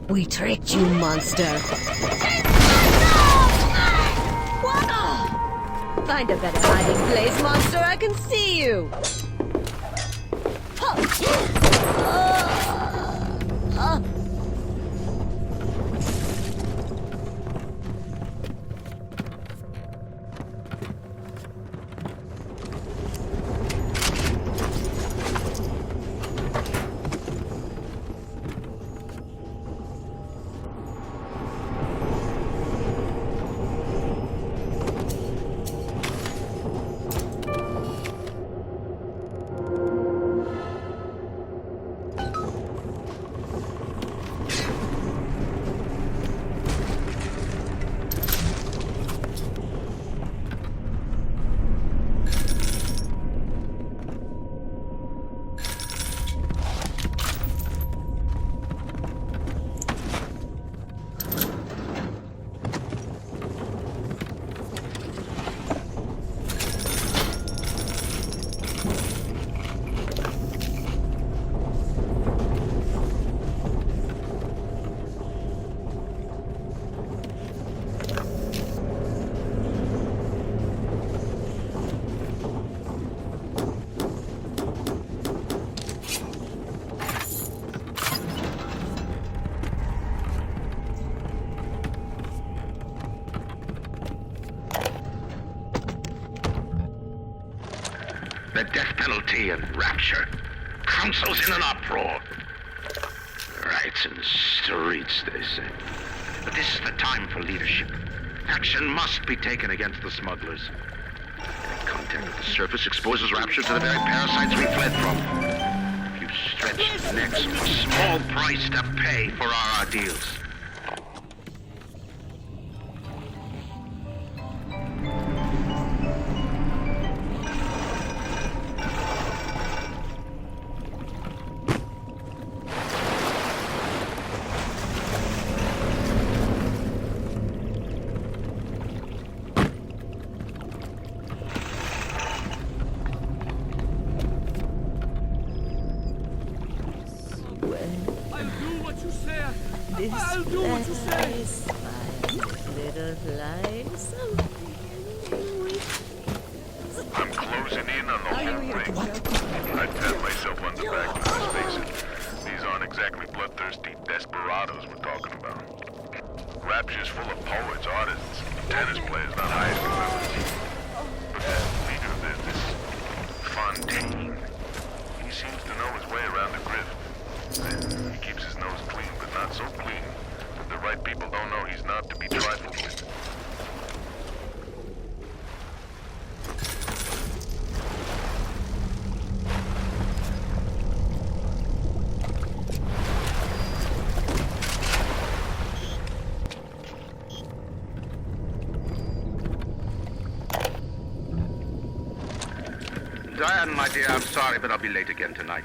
We tricked you, monster. find a better hiding place, monster. I can see you. The death penalty and rapture. Council's in an uproar. Riots in the streets, they say. But this is the time for leadership. Action must be taken against the smugglers. Contact with the surface exposes rapture to the very parasites we fled from. If you stretch necks, a small price to pay for our ideals. I'll do what you say. Little flies. I'm closing in on the whole thing. I'd pat myself on the back, let's face it. These aren't exactly bloodthirsty desperados we're talking about. Rapture's full of poets, artists, tennis players, not highest ability. But that leader of theirs, this Fontaine, he seems to know his way around the grift. He keeps his nose clean, but not so clean that the right people don't know he's not to be trifled with. Diane, my dear, I'm sorry, but I'll be late again tonight.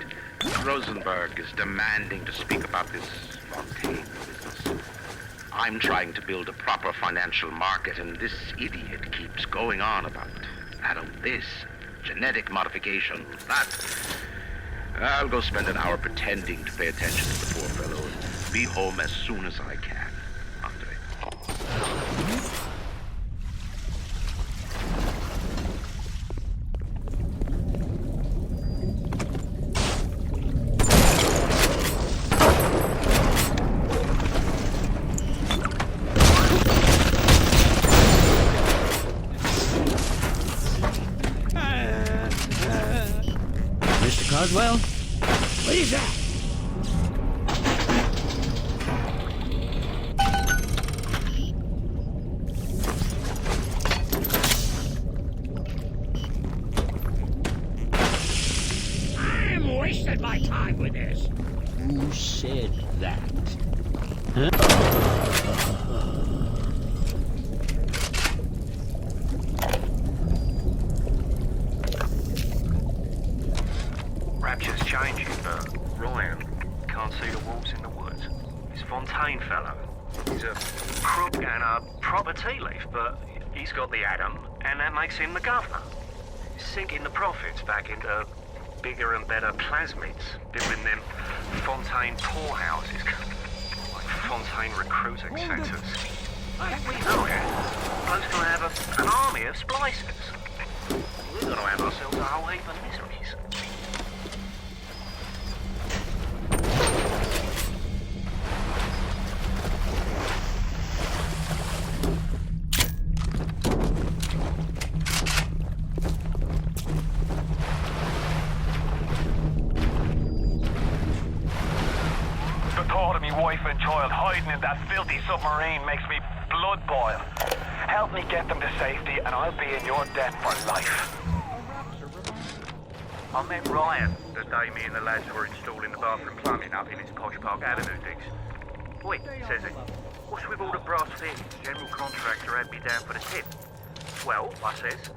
Rosenberg is demanding to speak about this Fontaine business. I'm trying to build a proper financial market, and this idiot keeps going on about Adam this, genetic modification, that. I'll go spend an hour pretending to pay attention to the poor fellow and be home as soon as I can. Coswell? What is that? I'm wasting my time with this. Who said that? Huh? Rapture's changing, but Ryan can't see the wolves in the woods. This Fontaine fellow, he's a crook and a proper tea leaf, but he's got the atom, and that makes him the governor. He's sinking the profits back into bigger and better plasmids, building them Fontaine poorhouses, like Fontaine recruiting centres. We know it. Bloke's gonna have an army of splicers. we're going to have ourselves a whole heap of miseries. The thought of me wife and child hiding in that filthy submarine makes me blood boil. Help me get them to safety and I'll be in your debt for life. I met Ryan the day me and the lads were installing the bathroom plumbing up in his Posh Park Avenue digs. Wait, says he, what's with all the brass fittings? General contractor had me down for the tip. Well, I says,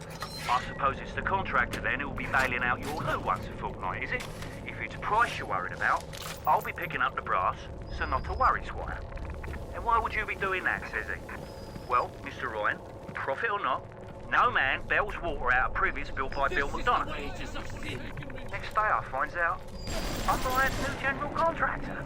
I suppose it's the contractor then who'll be bailing out your loot once a fortnight, is it? If it's price you're worried about, I'll be picking up the brass, so not to worry, Squire. And why would you be doing that, says he? Well, Mr. Ryan, profit or not, no man bails water out of privies built by Bill McDonough. Next day I finds out I'm Ryan's new general contractor.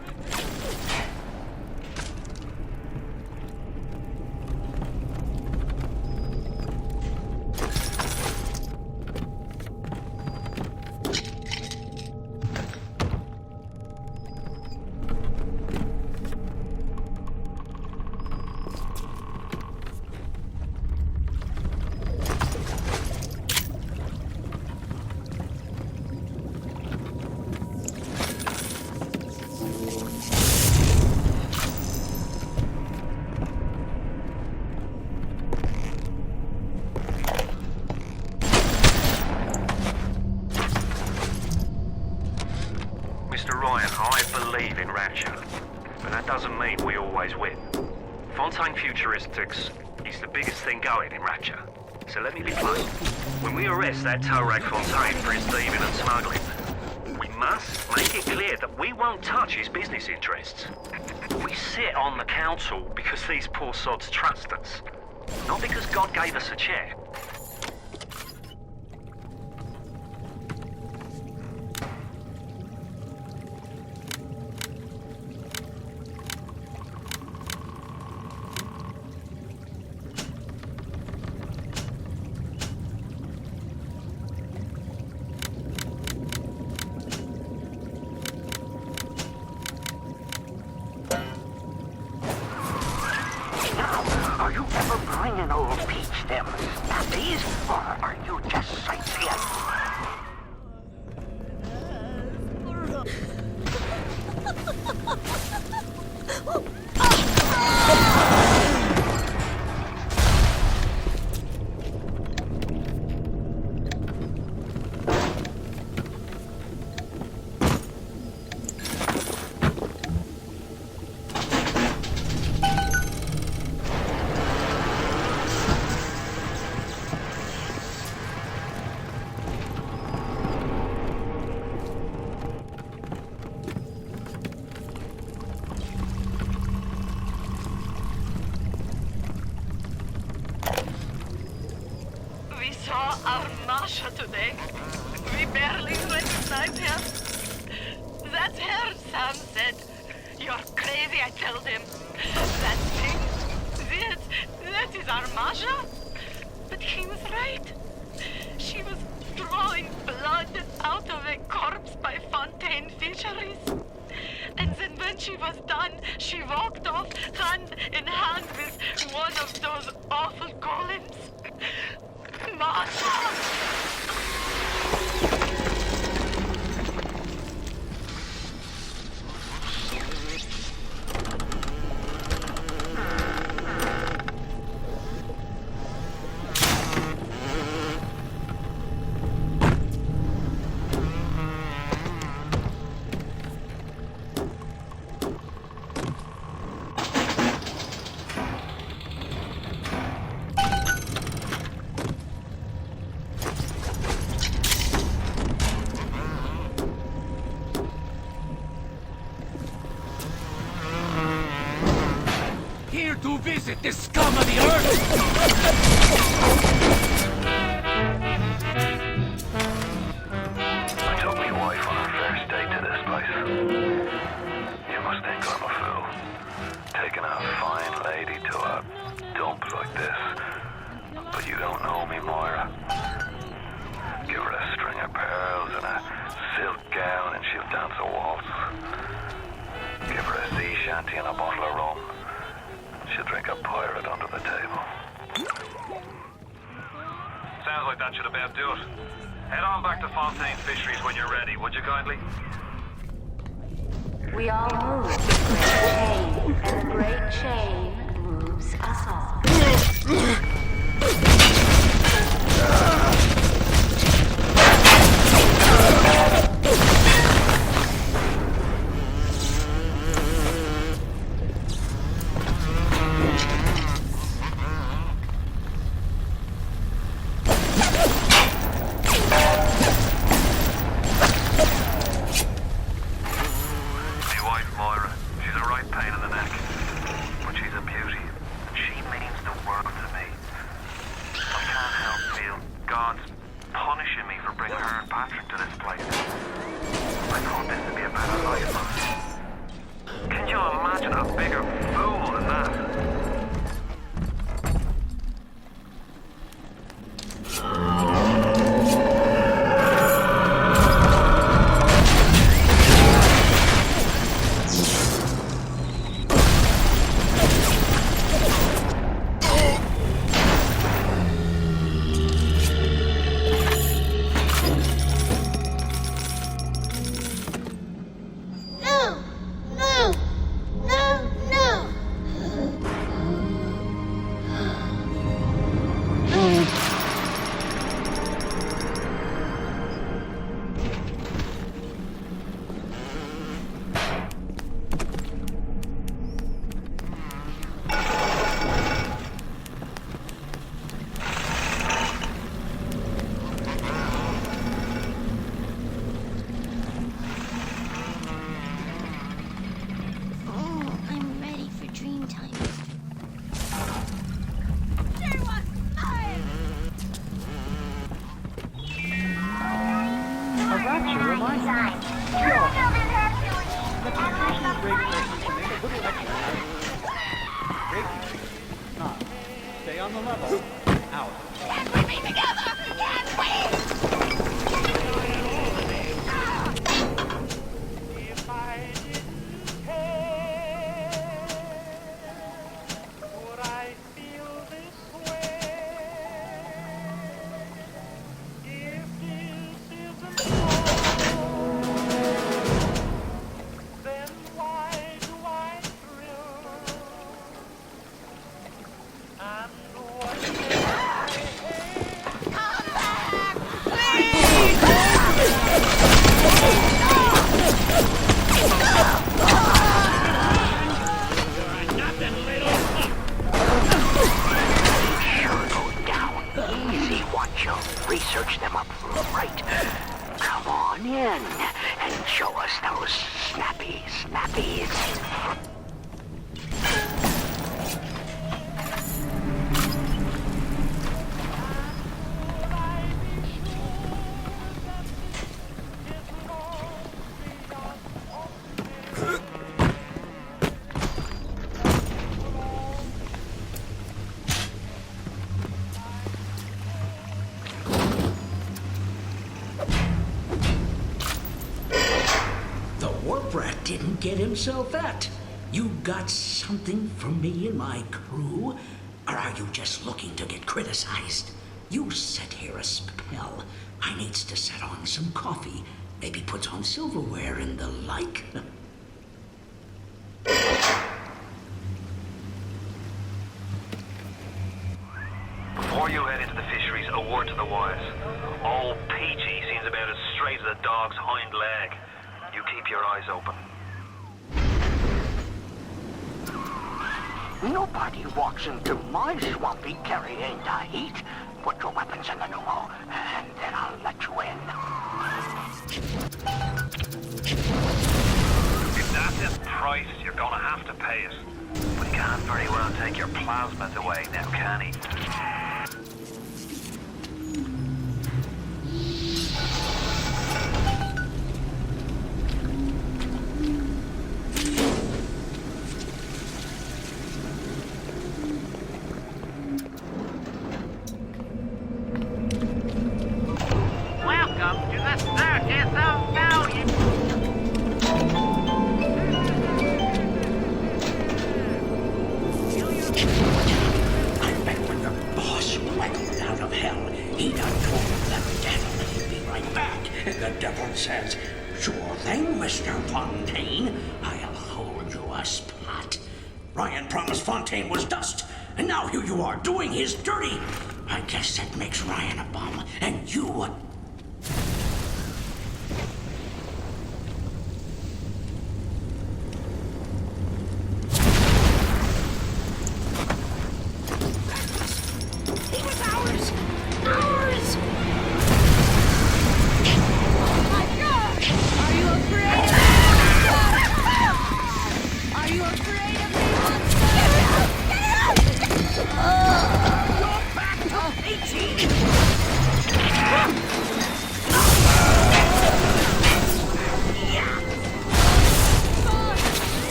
Futuristics is the biggest thing going in Ratchet. So let me be plain. When we arrest that Torag Fontaine for his thieving and smuggling, we must make it clear that we won't touch his business interests. We sit on the council because these poor sods trust us, not because God gave us a chair. Today. We barely recognized him. That's her, Sam said. You're crazy, I told him. That thing, that is our Masha. But he was right. She was drawing blood out of a corpse by Fontaine Fisheries. And then when she was done, she walked off hand in hand with one of those awful golems. Masha! To visit the scum of the earth! I took my wife on our first date to this place. You must think I'm a fool. Taking a fine lady to a dump like this. But you don't know me, Moira. and a bottle of rum. She'll drink a pirate under the table. Sounds like that should about do it. Head on back to Fontaine Fisheries when you're ready, would you kindly? We all move the great chain, and the great chain moves us all. Stay on the level. Out. Can't we be together? Can't we? If I didn't care, would I feel this way? If this isn't love, then why do I thrill? And what come back, please! Sure go down easy, watch you. Research them up right. Come on in and show us those snappies. The warp rat didn't get himself at. You got something from me and my crew? Or are you just looking to get criticized? You set here a spell. I needs to set on some coffee. Maybe put on silverware and the like. Before you head into the fisheries, a word to the wise. Old Peachy seems about as straight as a dog's hind leg. You keep your eyes open. Nobody walks into my swampy carrying the heat. Put your weapons in the pneumo, and then I'll let you in. If that's his price, you're gonna have to pay it. But he can't very well take your plasmids away now, can he? Welcome to the Circus of Value. Fontaine. I'll hold you a spot. Ryan promised Fontaine was dust, and now here you are doing his dirty. I guess that makes Ryan a bum, and you a... He was ours! Ours! Are you afraid of me, monster? You're back to 18!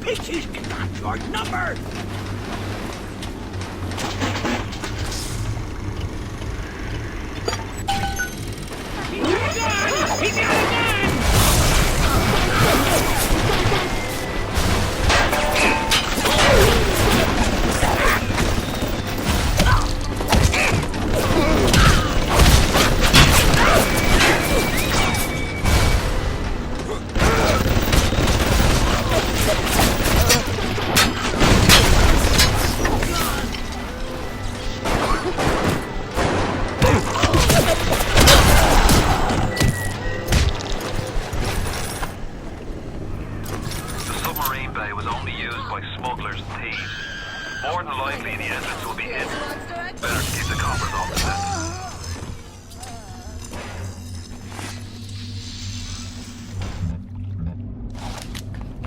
Peaches got your number! The submarine bay was only used by smugglers and thieves. More than likely, the entrance will be hidden. Better keep the coppers off the set.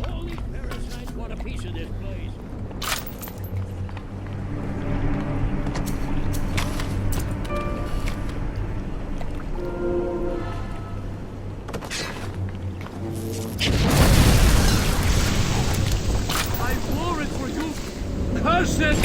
All these parasites want a piece of this place. I wore it for you. Curse it!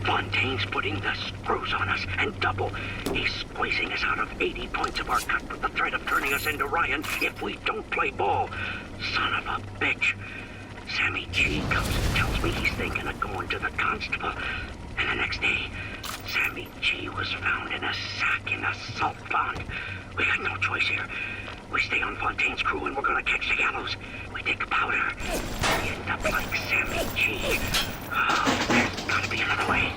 Fontaine's putting the screws on us, and double. He's squeezing us out of 80 points of our cut with the threat of turning us into Ryan if we don't play ball. Son of a bitch. G comes and tells me he's thinking of going to the constable. And the next day, Sammy G was found in a sack in a salt pond. We got no choice here. We stay on Fontaine's crew and we're gonna catch the gallows. We take powder. We end up like Sammy G. Oh, there's gotta be another way.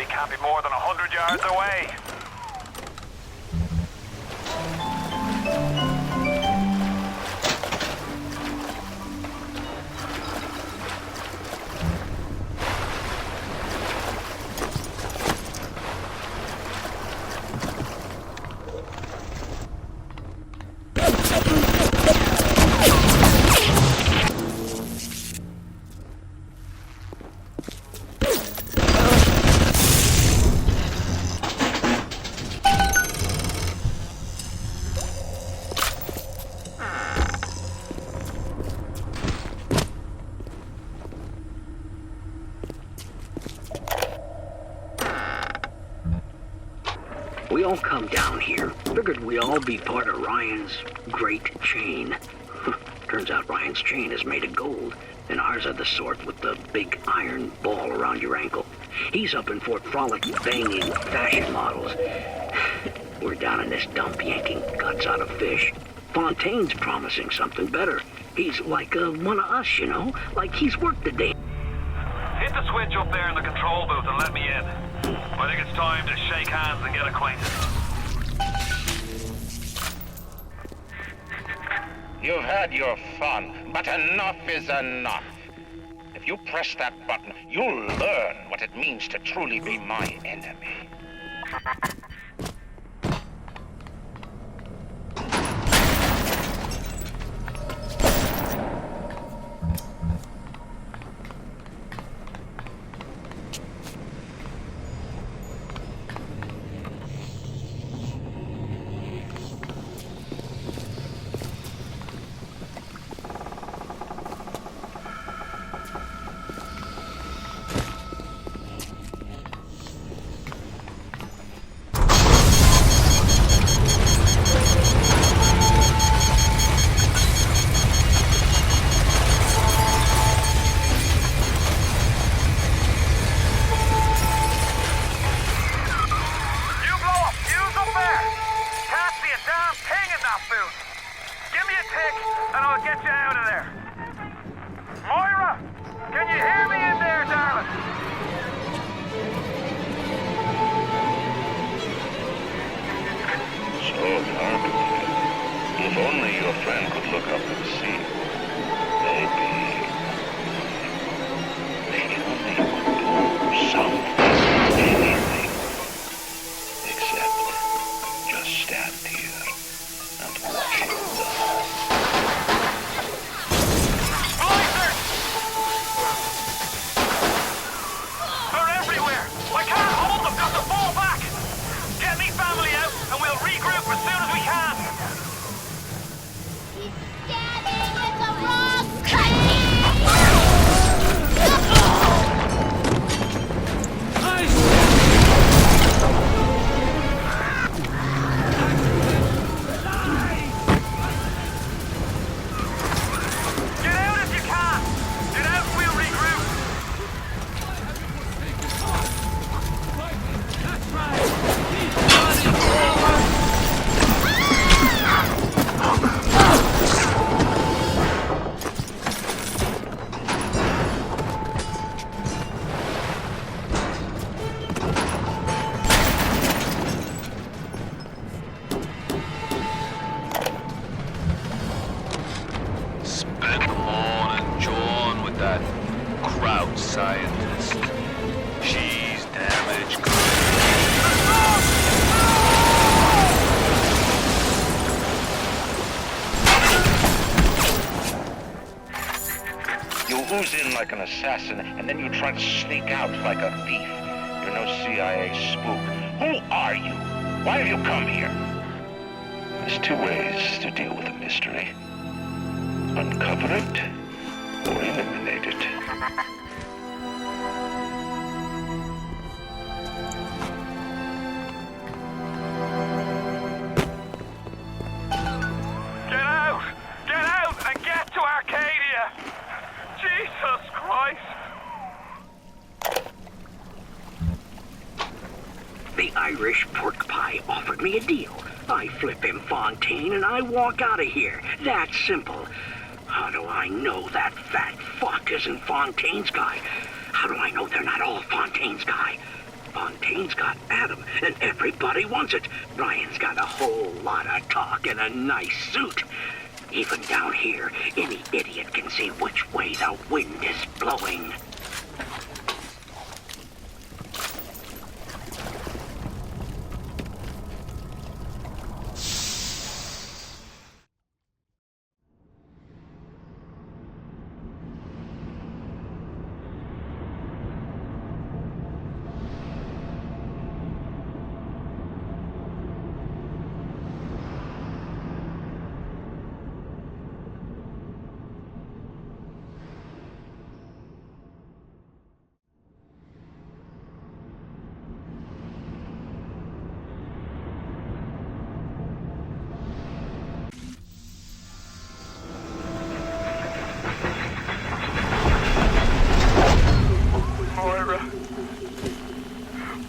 Can't be more than 100 yards away. We all come down here. Figured we all be part of Ryan's great chain. Turns out Ryan's chain is made of gold, and ours are the sort with the big iron ball around your ankle. He's up in Fort Frolic banging fashion models. We're down in this dump yanking guts out of fish. Fontaine's promising something better. He's like one of us, you know? Like he's worked the day. Hit the switch up there in the control booth and let me in. I think it's time to shake hands and get acquainted. You've had your fun, but enough is enough. If you press that button, you'll learn what it means to truly be my enemy. Something. assassin, and then you try to sneak out like a thief. You're no CIA spook. Who are you? Why have you come here? There's two ways to deal with a mystery. Uncover it, or eliminate it. Get out! Get out and get to Arcadia! Jesus Christ! The Irish pork pie offered me a deal. I flip him Fontaine and I walk out of here. That simple. How do I know that fat fuck isn't Fontaine's guy? How do I know they're not all Fontaine's guy? Fontaine's got Adam, and everybody wants it. Ryan's got a whole lot of talk and a nice suit. Even down here, any idiot can see which way the wind is blowing.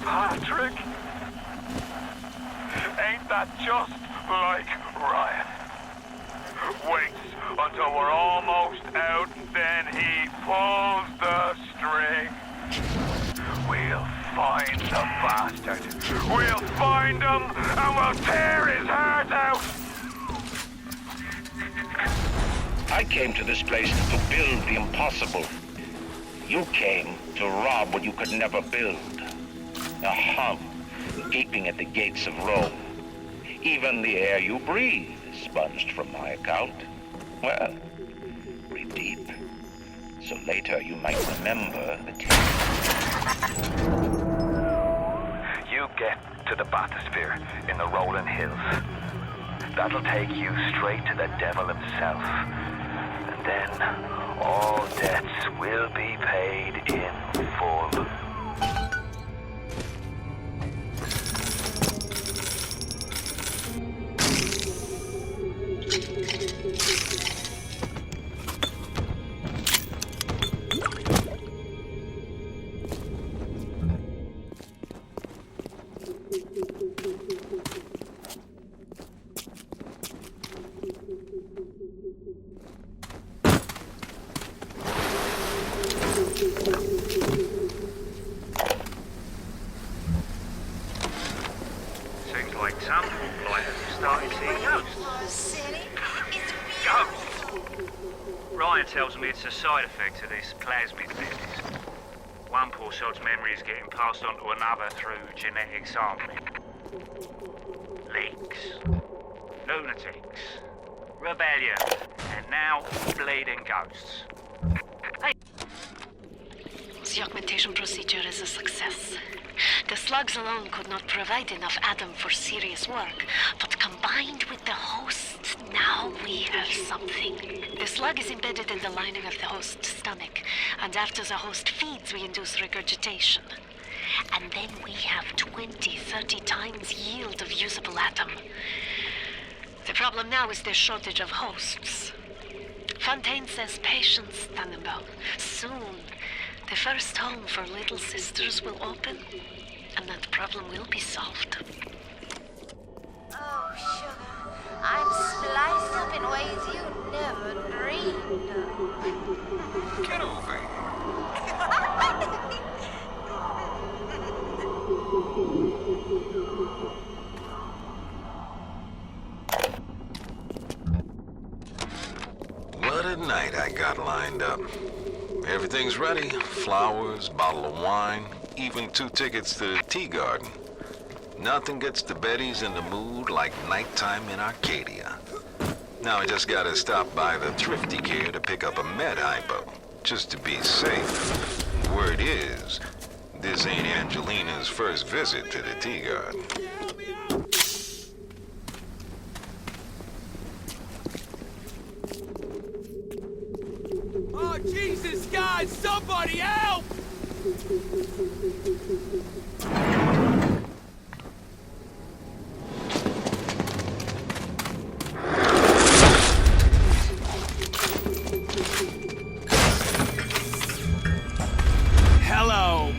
Patrick! Ain't that just like Ryan? Waits until we're almost out, then he pulls the string. We'll find the bastard. We'll find him and we'll tear his heart out. I came to this place to build the impossible. You came to rob what you could never build. A hum gaping at the gates of Rome. Even the air you breathe is sponged from my account. Well, breathe deep, so later you might remember the tale. You get to the bathysphere in the rolling hills. That'll take you straight to the devil himself. And then all debts will be paid in full. Seems like some fighters have started seeing ghosts. Ghosts! Ryan tells me it's a side effect of this plasmid business. One poor sod's memory is getting passed on to another through genetic sampling. Leaks. Lunatics. Rebellion. And now, bleeding ghosts. The augmentation procedure is a success. The slugs alone could not provide enough Adam for serious work, but combined with the host, now we have something. The slug is embedded in the lining of the host's stomach, and after the host feeds, we induce regurgitation. And then we have 20-30 times yield of usable Adam. The problem now is the shortage of hosts. Fontaine says patience, Tannenbaum. Soon, the first home for little sisters will open, and that problem will be solved. Oh, sugar, I'm spliced up in ways you never dreamed of. Get over here. What a night I got lined up. Everything's ready. Flowers, bottle of wine, even 2 tickets to the tea garden. Nothing gets the Bettys in the mood like nighttime in Arcadia. Now I just gotta stop by the Thrifty Care to pick up a med hypo. just to be safe. Word is, this ain't Angelina's first visit to the Tea Garden. Oh, Jesus, guys, somebody help! Hello.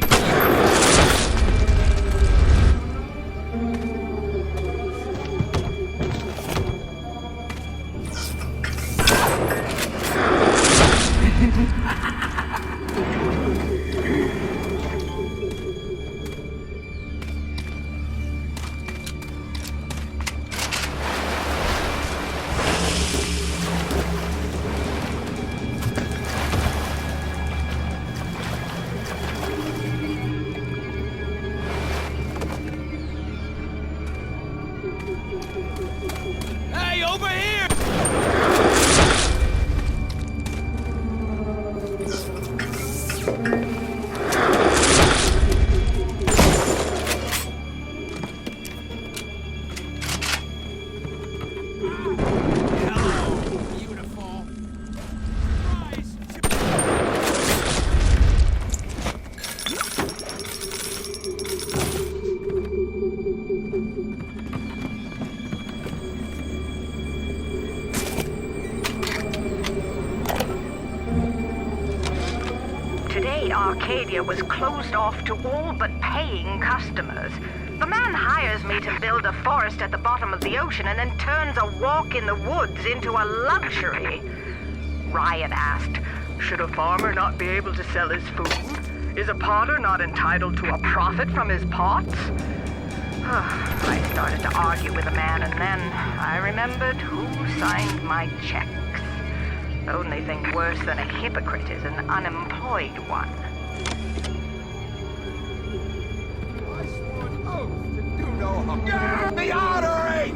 Hey, over here! Today, Arcadia was closed off to all but paying customers. The man hires me to build a forest at the bottom of the ocean and then turns a walk in the woods into a luxury. Ryan asked, should a farmer not be able to sell his food? Is a potter not entitled to a profit from his pots? I started to argue with the man, and then I remembered who signed my checks. The only thing worse than a hypocrite is an unemployed one. Get the artery!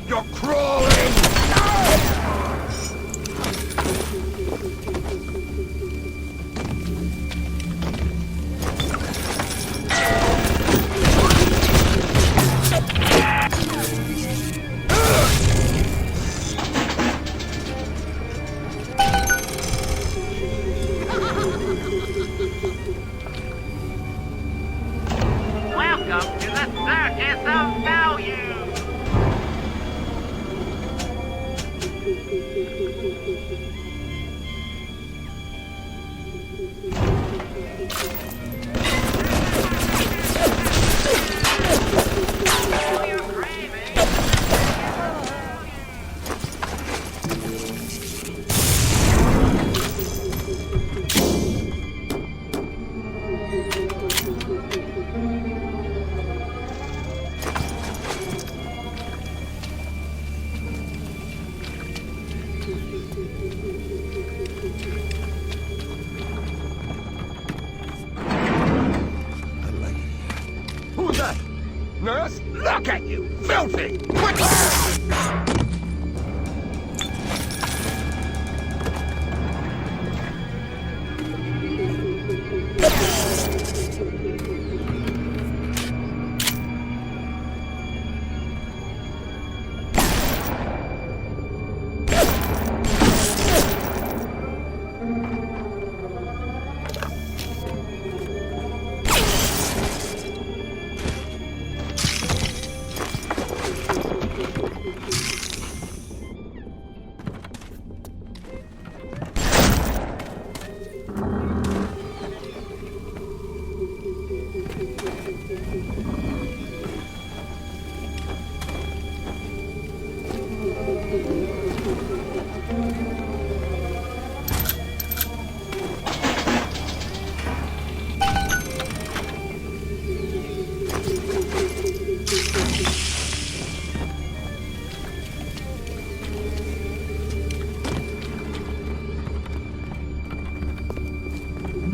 You're crawling! Welcome to the Circus of Value! Who's that? Nurse? Look at you! Filthy! Quick!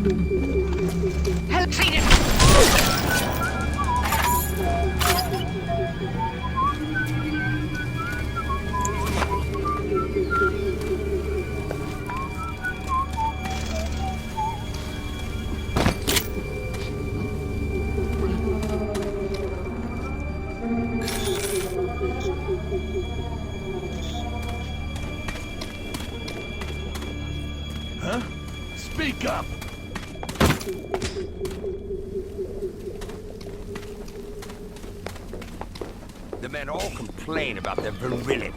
Help, seen it! Huh? Speak up! The men all complain about their virility.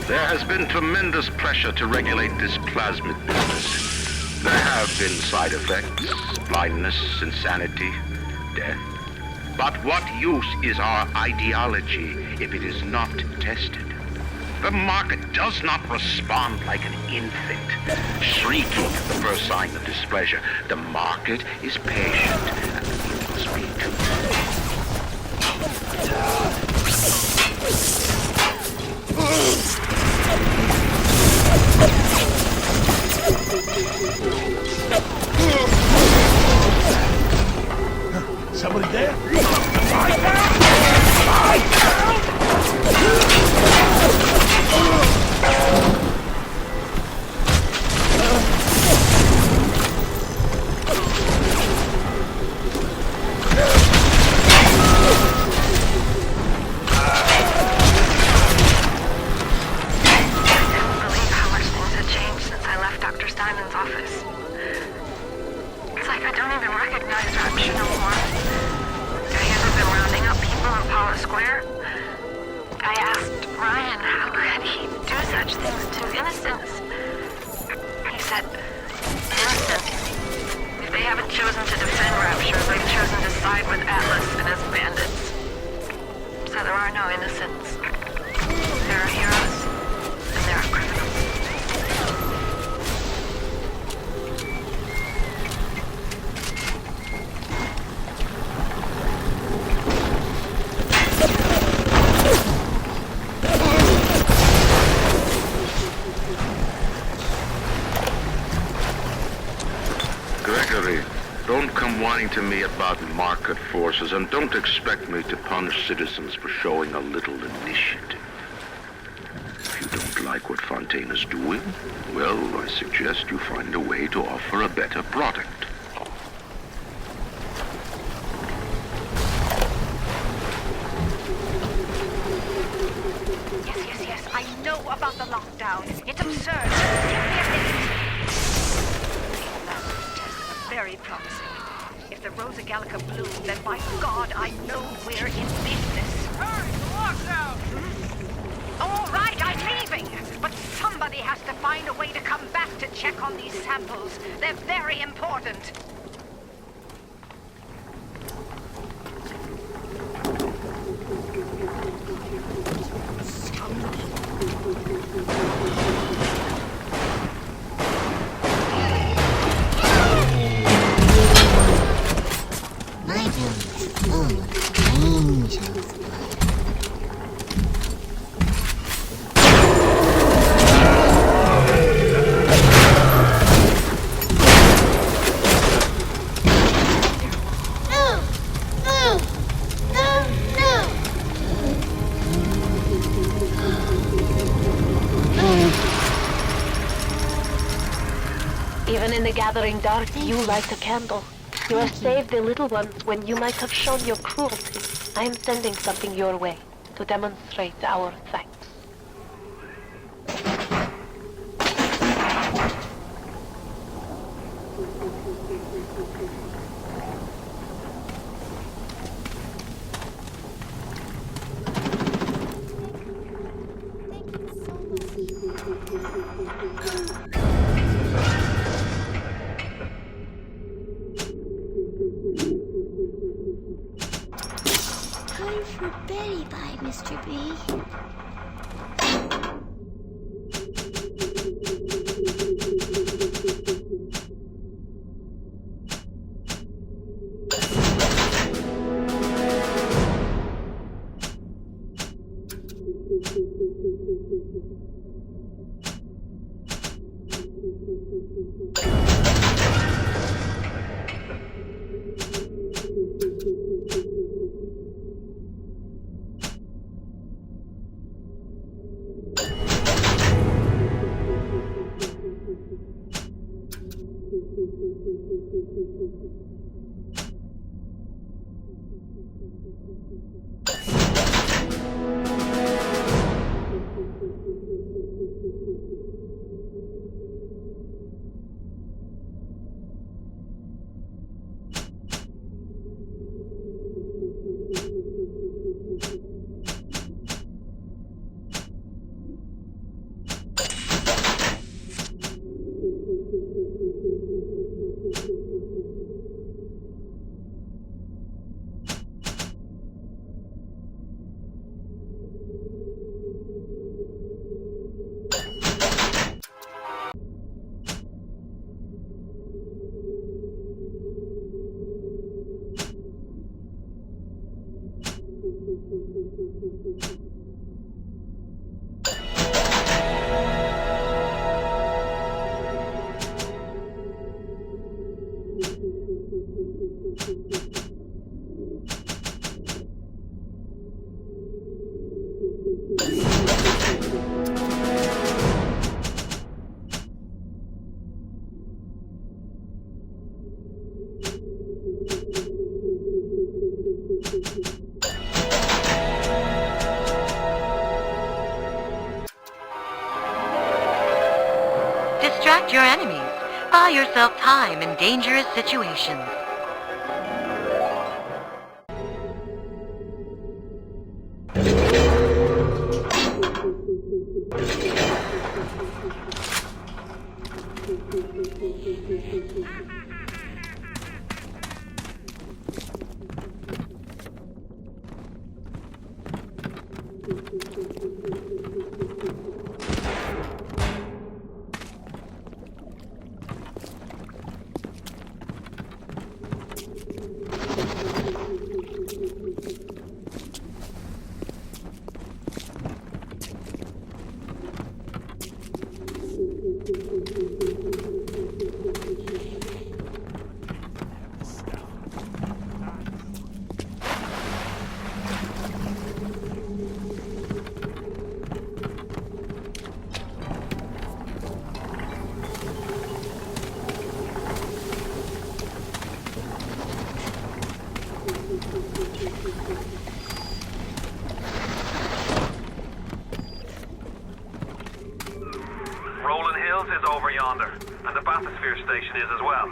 There has been tremendous pressure to regulate this plasmid business. There have been side effects, blindness, insanity, death. But what use is our ideology if it is not tested? The market does not respond like an infant, shrieking at the first sign of displeasure. The market is patient, and the people speak. Somebody there? Lie down! Lie down! Don't come whining to me about market forces, and don't expect me to punish citizens for showing a little initiative. If you don't like what Fontaine is doing, well, I suggest you find a way to offer a better product. Yes, I know about the lockdown. It's absurd. Very promising. If the Rosa Gallica bloom, then by God, I know we're in business. Hurry, the lockdown! All right, I'm leaving. But somebody has to find a way to come back to check on these samples. They're very important. Even in the gathering dark, you light a candle. You have saved the little ones when you might have shown your cruelty. I am sending something your way to demonstrate our thanks. Time for Betty Bye, Mr. B. Distract your enemies. Buy yourself time in dangerous situations. Rolling Hills is over yonder, and the bathysphere station is as well.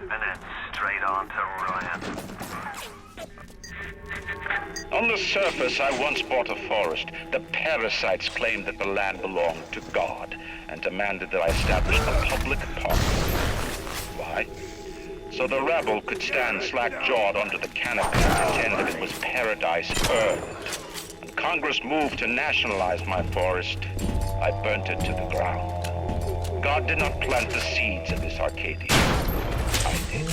And then straight on to Ryan. On the surface, I once bought a forest. The parasites claimed that the land belonged to God and demanded that I establish a public park. Why? So the rabble could stand slack-jawed under the canopy and pretend that it was paradise earned. When Congress moved to nationalize my forest, I burnt it to the ground. God did not plant the seeds of this Arcadia. I did.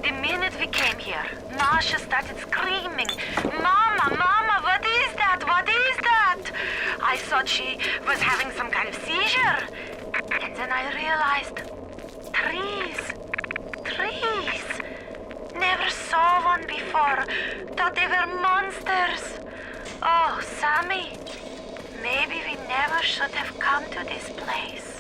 The minute we came here, Masha started screaming, "Mama, Mama, what is that? What is that?" I thought she was having some kind of seizure. And then I realized, trees. Never saw one before. Thought they were monsters. Oh, Sammy, maybe we never should have come to this place.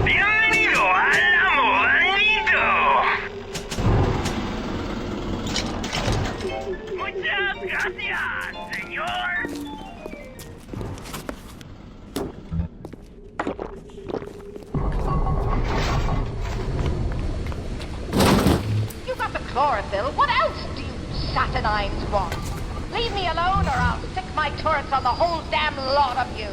Bienvenido al Amoranido. Muchas gracias, señor. You got the chlorophyll. What else do you saturnines want? Leave me alone or I'll stick my turrets on the whole damn lot of you.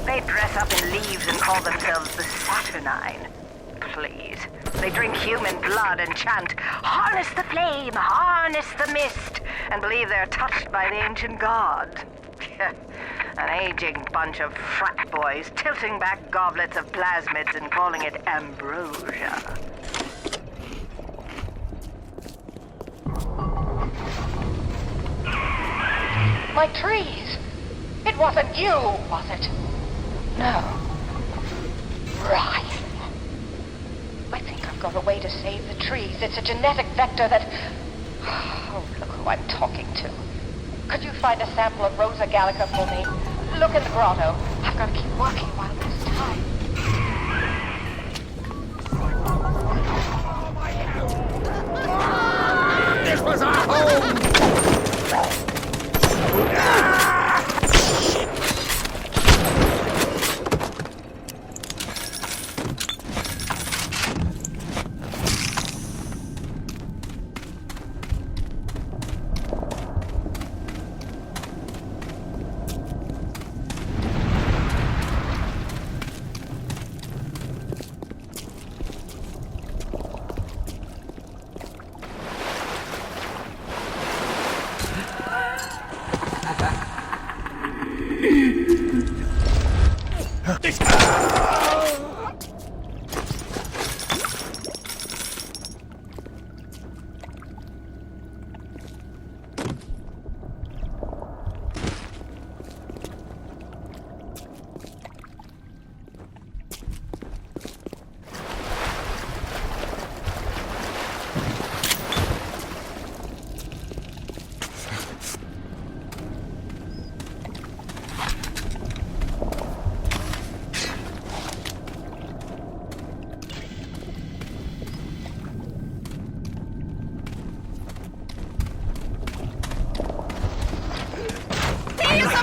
They dress up in leaves and call themselves the Saturnine. Please. They drink human blood and chant, "Harness the flame, harness the mist," and believe they're touched by the ancient god. An aging bunch of frat boys tilting back goblets of plasmids and calling it ambrosia. My trees! It wasn't you, was it? No. Ryan. I think I've got a way to save the trees. It's a genetic vector that... Oh, look who I'm talking to. Could you find a sample of Rosa Gallica for me? Look in the grotto. I've got to keep working while there's time. This was our home!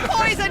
poison!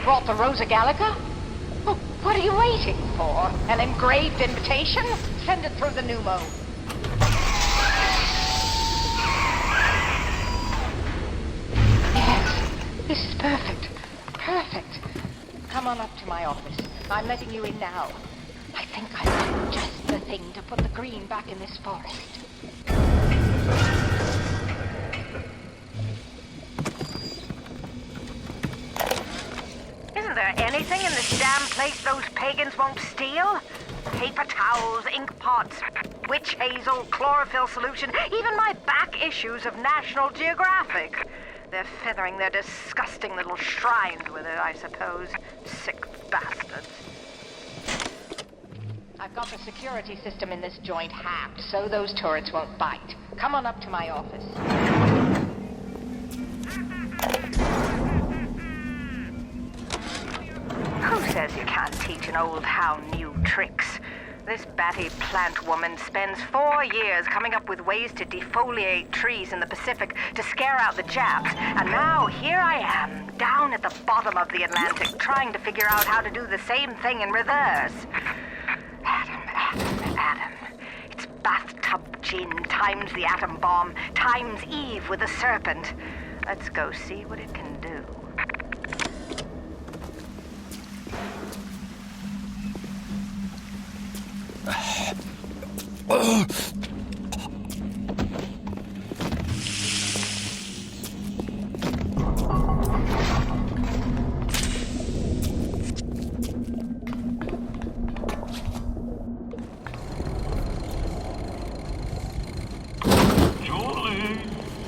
Brought the Rosa Gallica? Oh, what are you waiting for? An engraved invitation? Send it through the pneumo. Yes, this is perfect. Perfect. Come on up to my office. I'm letting you in now. I think I've got just the thing to put the green back in this forest. Isn't there anything in this damn place those pagans won't steal? Paper towels, ink pots, witch hazel, chlorophyll solution, even my back issues of National Geographic. They're feathering their disgusting little shrines with it, I suppose. Sick bastards. I've got the security system in this joint hacked, so those turrets won't bite. Come on up to my office. Who says you can't teach an old hound new tricks? This batty plant woman spends 4 years coming up with ways to defoliate trees in the Pacific to scare out the Japs, and now here I am, down at the bottom of the Atlantic, trying to figure out how to do the same thing in reverse. Adam. It's bathtub gin times the atom bomb times Eve with a serpent. Let's go see what it can do.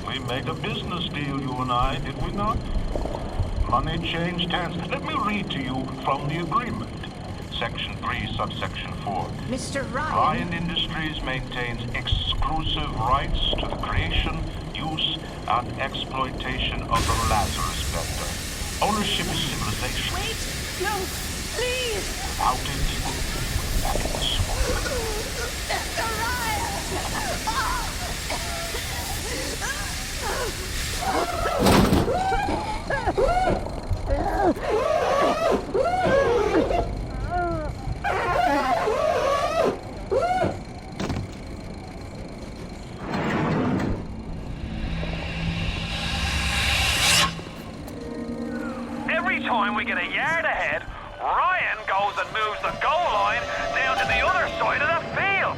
We made a business deal, you and I, did we not? Money changed hands. Let me read to you from the agreement. Section 3, subsection 4. Mr. Ryan. Ryan Industries maintains exclusive rights to the creation, use, and exploitation of the Lazarus Vector. Ownership is civilization. Wait! No! Please! Without it, that is swamp. Mr. Ryan! Every time we get a yard ahead, Ryan goes and moves the goal line down to the other side of the field.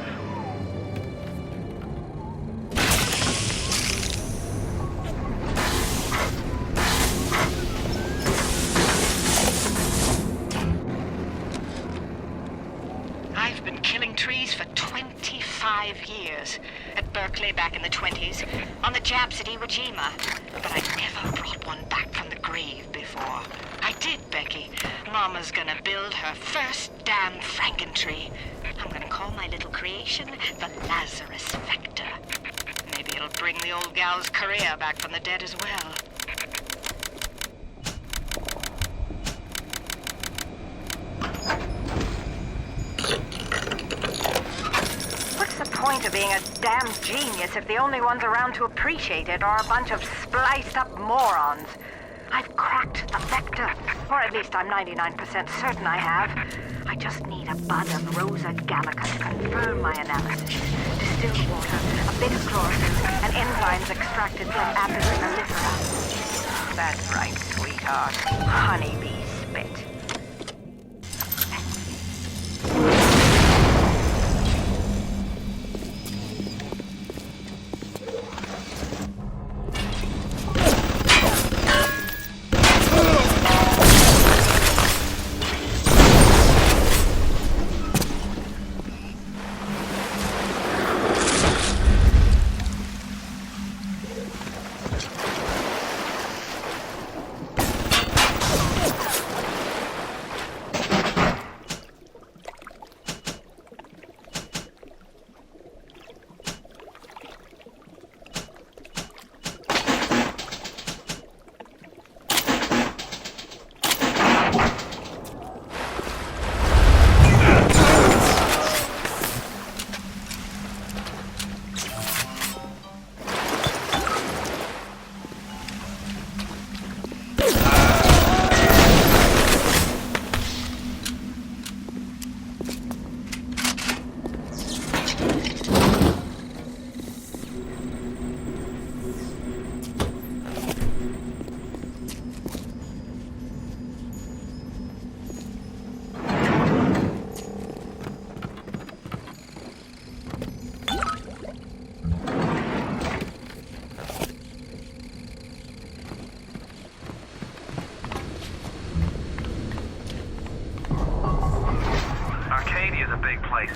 I've been killing trees for 25 years. At Berkeley back in the 20s, on the Jabs at Iwo Jima. But I never brought one back from the grave before. I did, Becky. My Mama's gonna build her first damn Frankentree. I'm gonna call my little creation the Lazarus Vector. Maybe it'll bring the old gal's career back from the dead as well. What's the point of being a damn genius if the only ones around to appreciate it are a bunch of spliced up morons? I've cracked the vector, or at least I'm 99% certain I have. I just need a bud of Rosa Gallica to confirm my analysis. Distilled water, a bit of chlorophyll, and enzymes extracted from apis mellifera. That's right, sweetheart. Honeybee spit.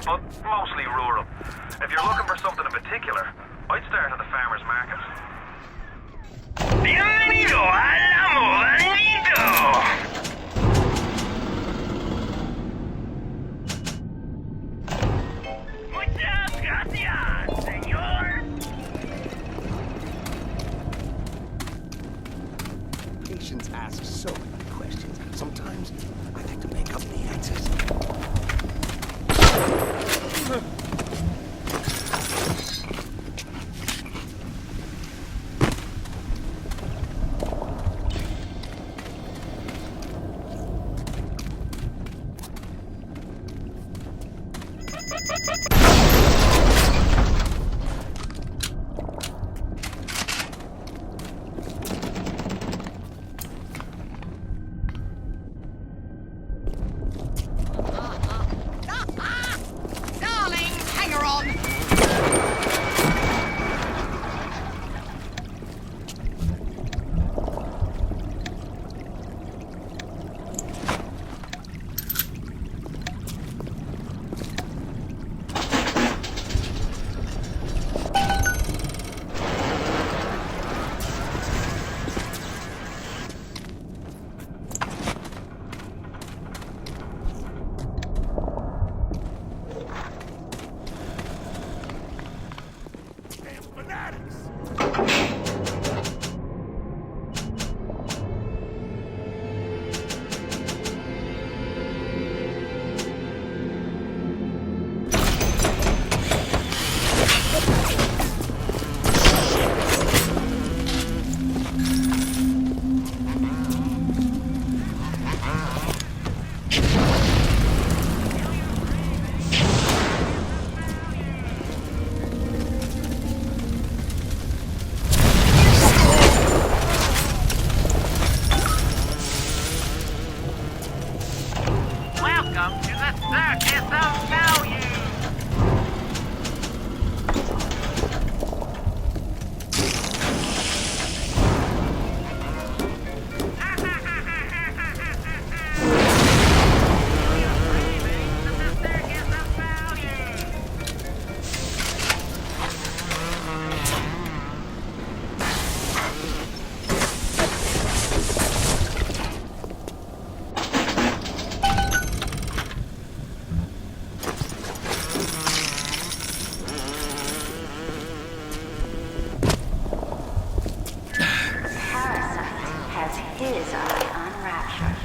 But mostly rural. If you're looking for something in particular, I'd start at the farmer's market. Bienvenido al Amoranito! Muchas gracias, señor! Patients ask so many questions. Sometimes I like to make up the answers.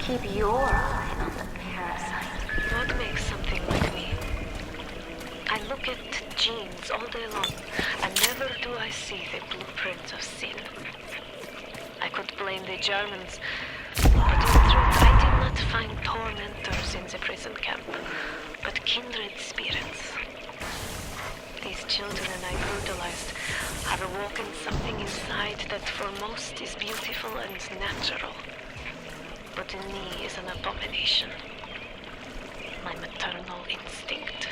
keep your eye on the parasite. What makes something like me? I look at genes all day long, and never do I see the blueprint of sin. I could blame the Germans, but in truth I did not find tormentors in the prison camp, but kindred spirits. These children I brutalized have awoken something inside that for most is beautiful and natural, but in me is an abomination. My maternal instinct.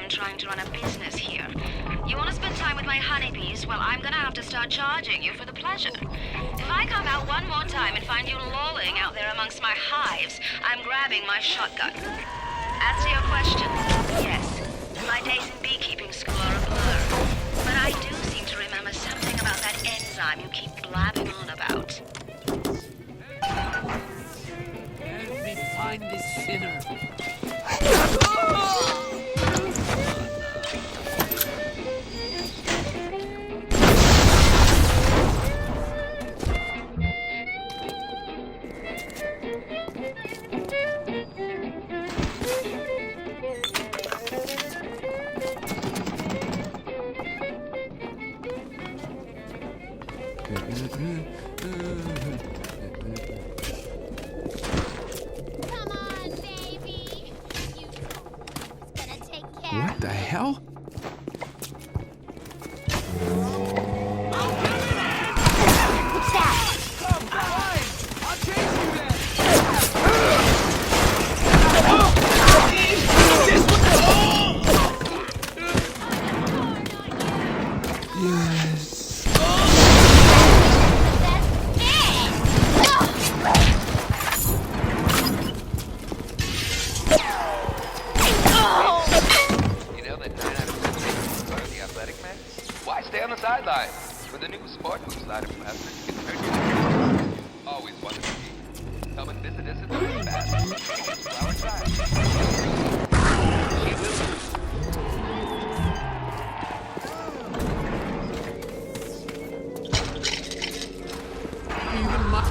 Trying to run a business here. You want to spend time with my honeybees? Well, I'm gonna have to start charging you for the pleasure. If I come out one more time and find you lolling out there amongst my hives, I'm grabbing my shotgun. Answer your question. Yes, my days in beekeeping school are a blur. But I do seem to remember something about that enzyme you keep blabbing on about. Help me find this sinner. What the hell? What's that? I'll chase you then. Yes. Stay on the sidelines for the new sport moves that Remastered can turn you into. Always wanted to be. Come and visit us at the Remastered. Flower side. She will. Even my...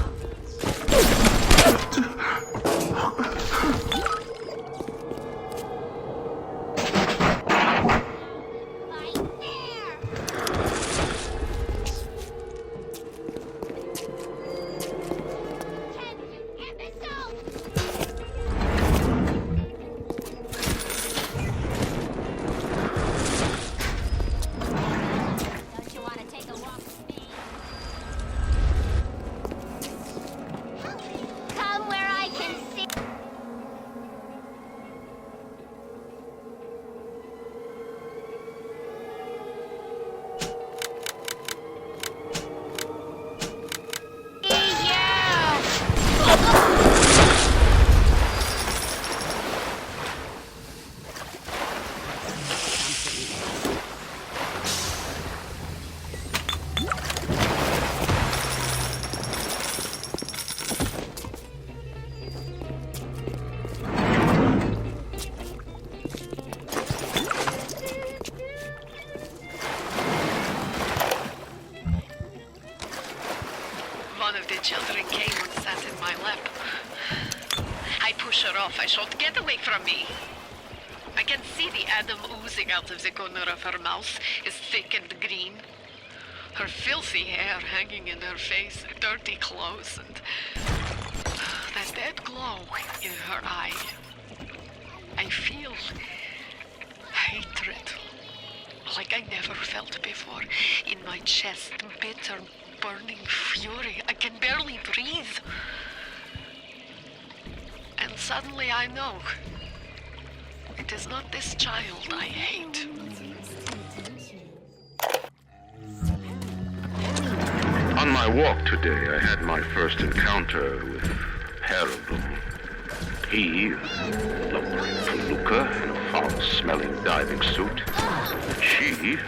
Children came and sat in my lap. I push her off. I shout, "Get away from me!" I can see the Adam oozing out of the corner of her mouth, is thick and green. Her filthy hair hanging in her face, dirty clothes, and that dead glow in her eye. I feel hatred, like I never felt before. In my chest, bitter, burning fury. I can barely breathe. And suddenly I know. It is not this child I hate. On my walk today, I had my first encounter with a pair of them. He, a lumbering felucca in a foul-smelling diving suit. She,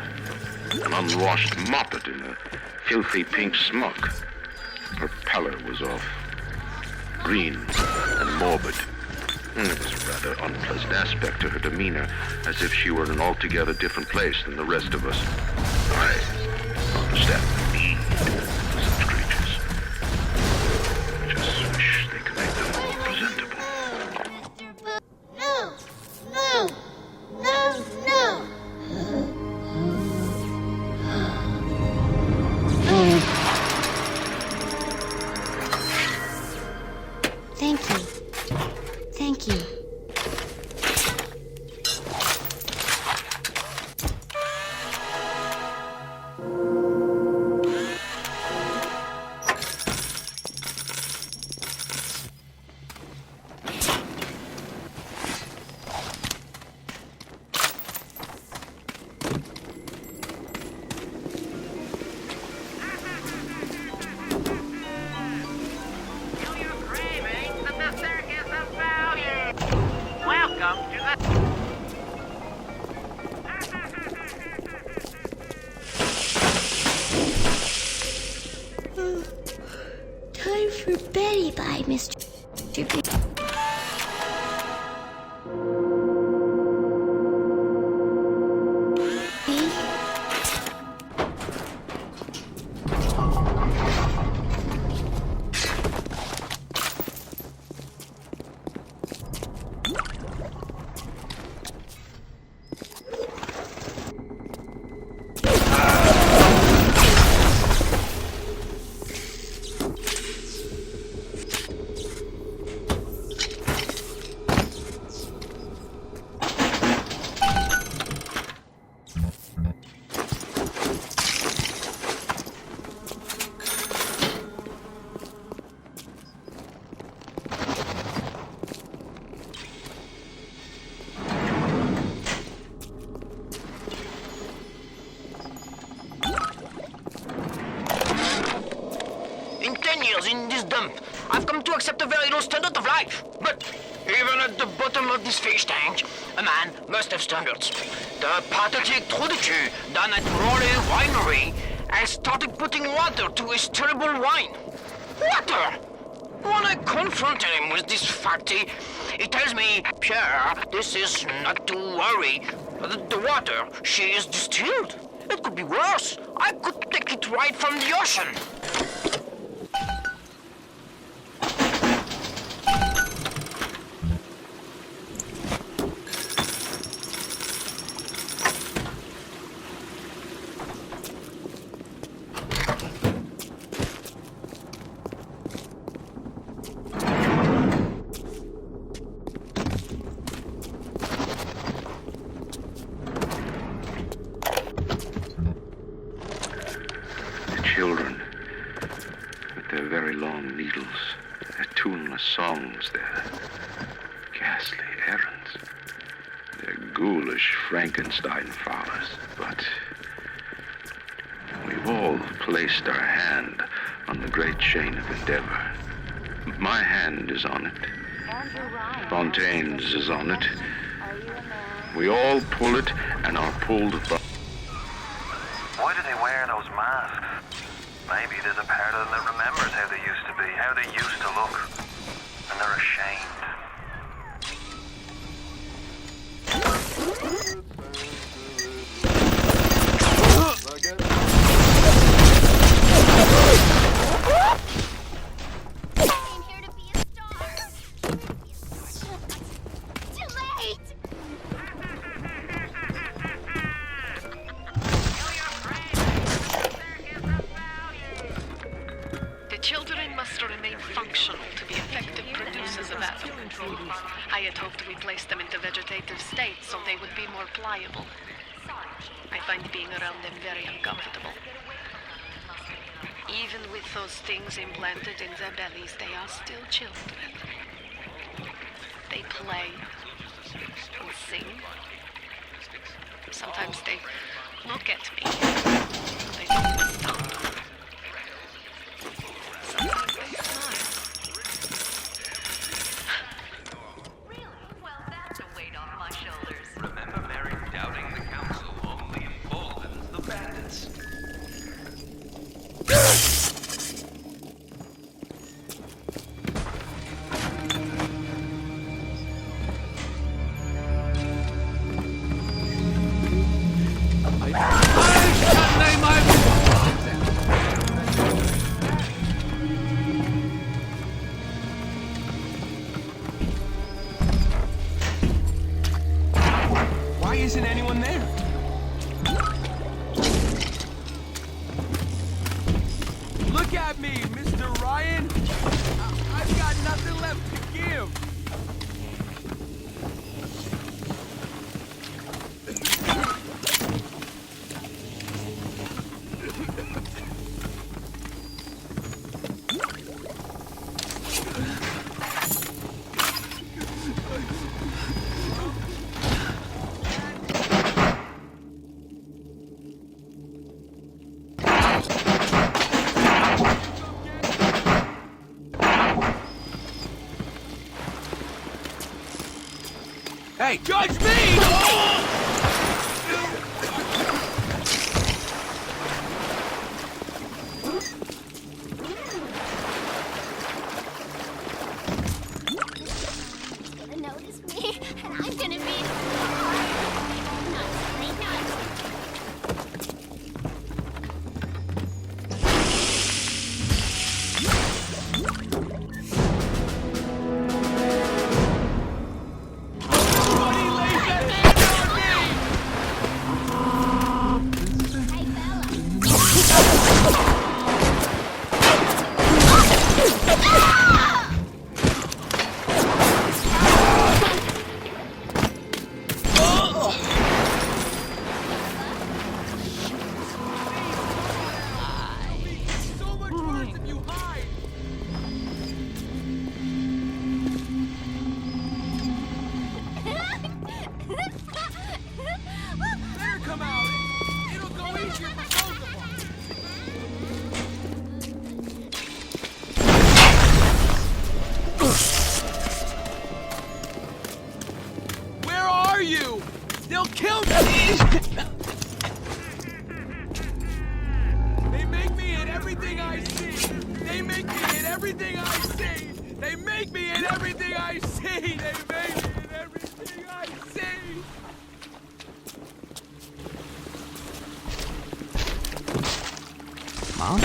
an unwashed moppet in a filthy pink smock. Her pallor was off, green and morbid. There was a rather unpleasant aspect to her demeanor, as if she were in an altogether different place than the rest of us. I understand the need for such creatures. Just wish they could make them more presentable. No! No! No! No! Thank you. Thank you. Time for Betty by Mr. B. In this dump, I've come to accept a very low standard of life. But even at the bottom of this fish tank, a man must have standards. The pathetic Trudeau down at Raleigh Winery has started putting water to his terrible wine. Water! When I confronted him with this fact, he tells me, Pierre, this is not to worry. The water, she is distilled. It could be worse. I could take it right from the ocean. Children, with their very long needles, their tuneless songs, their ghastly errands, their ghoulish Frankenstein flowers. But we've all placed our hand on the great chain of endeavor. My hand is on it. Fontaine's is on it. We all pull it and are pulled by. Why do they wear those masks? Maybe there's a part of them that remembers how they used to be, how they used to look, and they're ashamed. I had hoped we placed them into vegetative states so they would be more pliable. I I find being around them very uncomfortable. Even with those things implanted in their bellies, they are still children. They play and sing. Sometimes they look at me. They don't stop. Sometimes they smile. Well, that's a weight off my shoulders. Remember, Mary, doubting the council only emboldens the bandits. Why isn't anyone there? Look at me, Mr. Ryan. I've got nothing left to give. Hey, judge me! Notice me, and I'm gonna be not silly, not. Where are you? They'll kill me! They make me hit everything I see! They make me hit everything I see! They make me hit everything I see! They make me hit everything I see! Mom?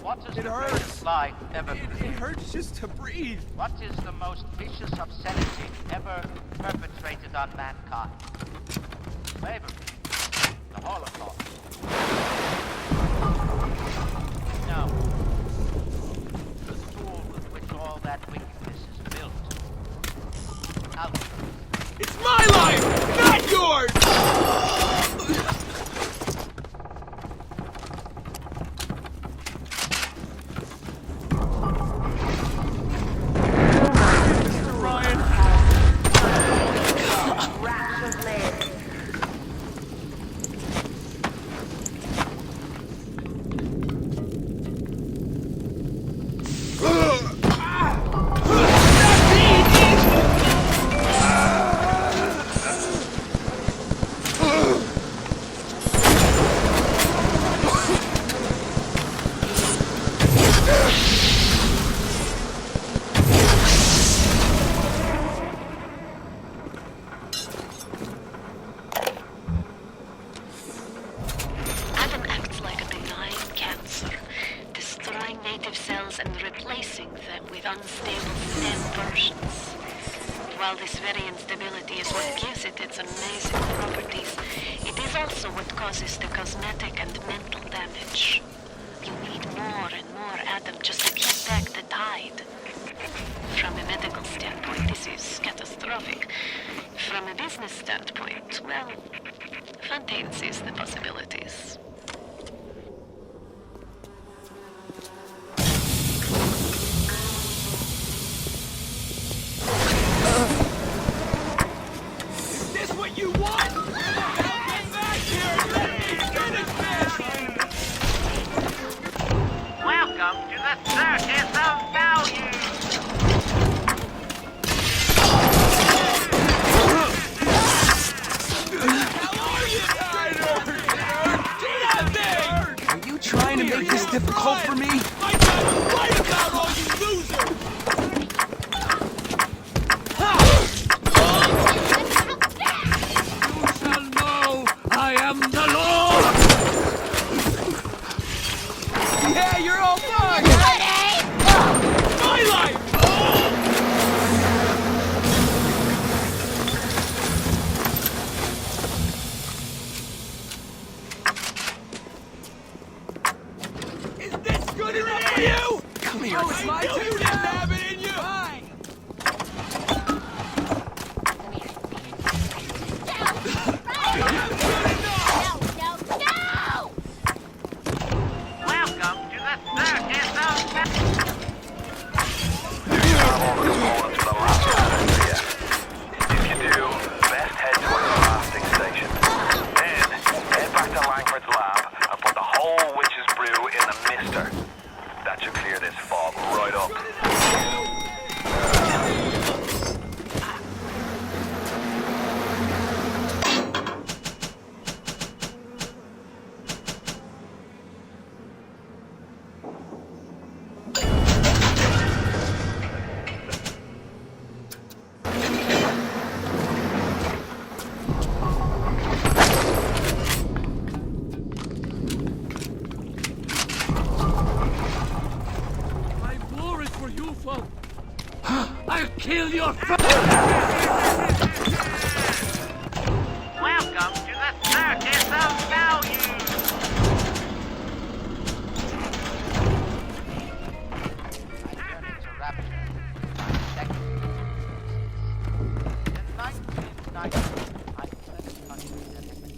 What is It the hurts. greatest lie ever It hurts just to breathe. What is the most vicious obscenity ever perpetrated on mankind? Slavery. The Holocaust. No. The tool with which all that wickedness is built. Alchemy. It's my life, not yours! Mr. Ryan. Rats of lead. Adam acts like a benign cancer, destroying native cells and replacing them with unstable stem versions. While this very instability is what gives it its amazing properties, it is also what causes the cosmetic and mental damage. You need more and more Adam just to keep back the tide. From a medical standpoint, this is catastrophic. From a business standpoint, well, Fontaine sees the possibilities. Is this what you want? Get back here! Let me finish this! Welcome to the Circus of Value! Are you trying to make this difficult for me? I got right about all you losers! You shall know I am the Lord! Yeah, you're all fine! My life! Is this good enough for you? Come here. Oh, it's my turn to have it in you. Fine. Welcome to the Circus of Value! Do you have all the components for the last test yet? If you do, best head to a crafting station. Then, head back to Langford's lab and put the whole witch's brew in the mister. That should clear this fog right up. My war is for you, folk. I'll kill your Welcome to the Circus of Value! It's a rapture. Second. In 1990, I fled the country that had been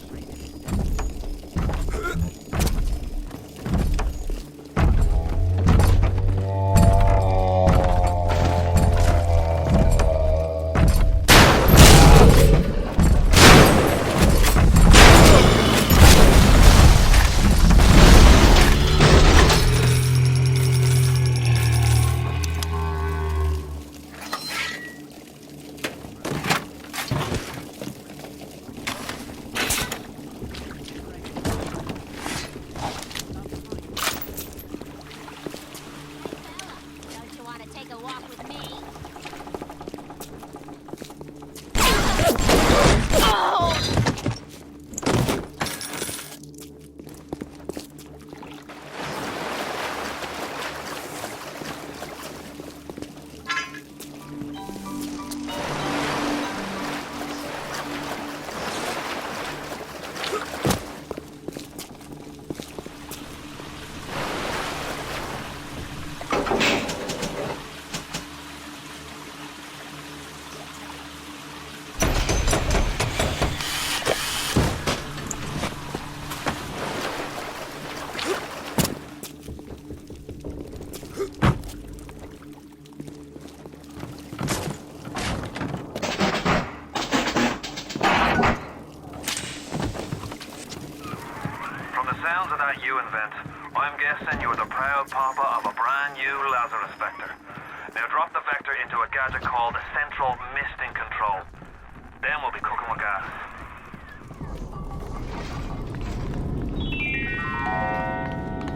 vent. I'm guessing you're the proud papa of a brand new Lazarus Vector. Now drop the Vector into a gadget called the Central Misting Control. Then we'll be cooking with gas.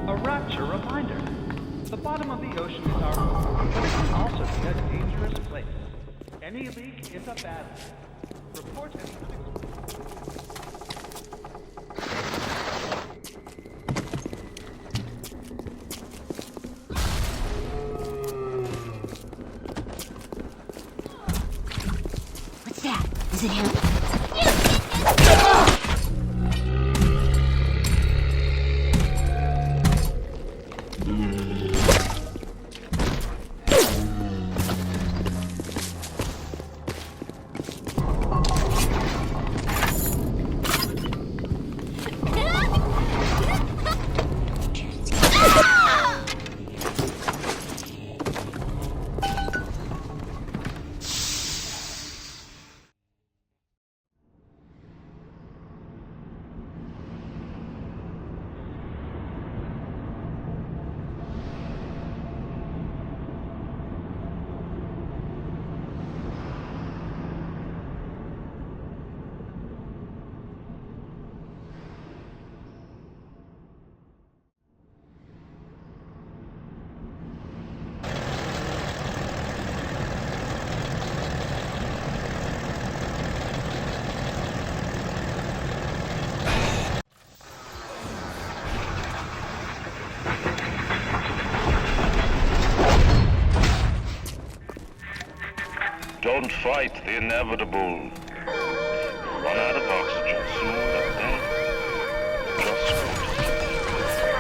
A rapture reminder. The bottom of the ocean is our home, but it can also be a dangerous place. Any leak is a bad thing. Report any What's that? Is it him? Don't fight the inevitable. Run out of oxygen soon, and then just go to sleep.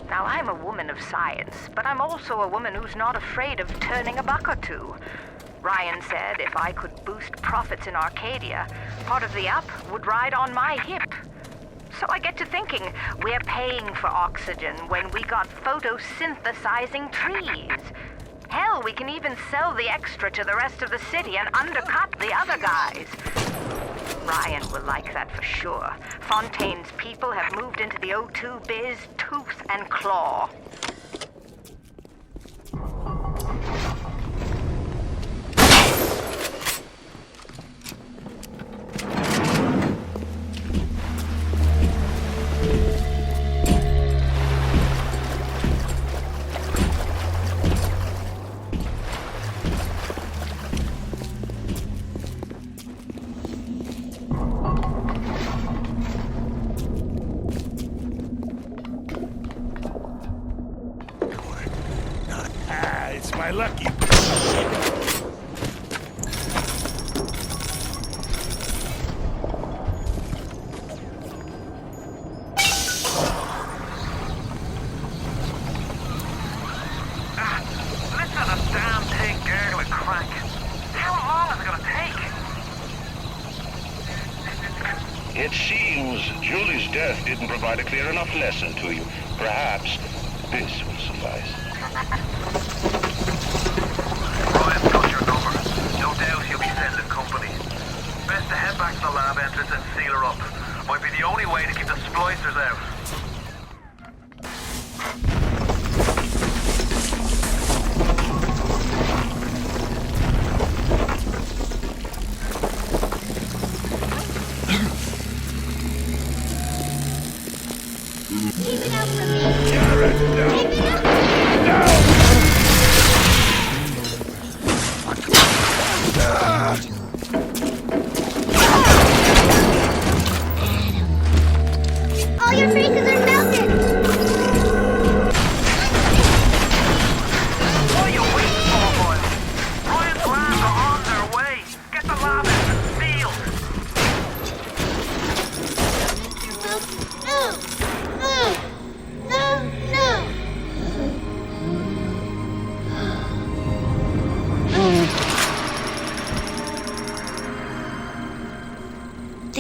Now, I'm a woman of science, but I'm also a woman who's not afraid of turning a buck or two. Ryan said if I could boost profits in Arcadia, part of the app would ride on my hip. So I get to thinking, we're paying for oxygen when we got photosynthesizing trees. Hell, we can even sell the extra to the rest of the city and undercut the other guys. Ryan will like that for sure. Fontaine's people have moved into the O2 biz tooth and claw. It's my lucky. Listen to the damn thing gurgling crank. How long is it gonna take? It seems Julie's death didn't provide a clear enough lesson to you. Perhaps this will suffice. Ryan's got your number. No doubt he'll be sending company. Best to head back to the lab entrance and seal her up. Might be the only way to keep the splicers out. Keep it out from me. Take it out.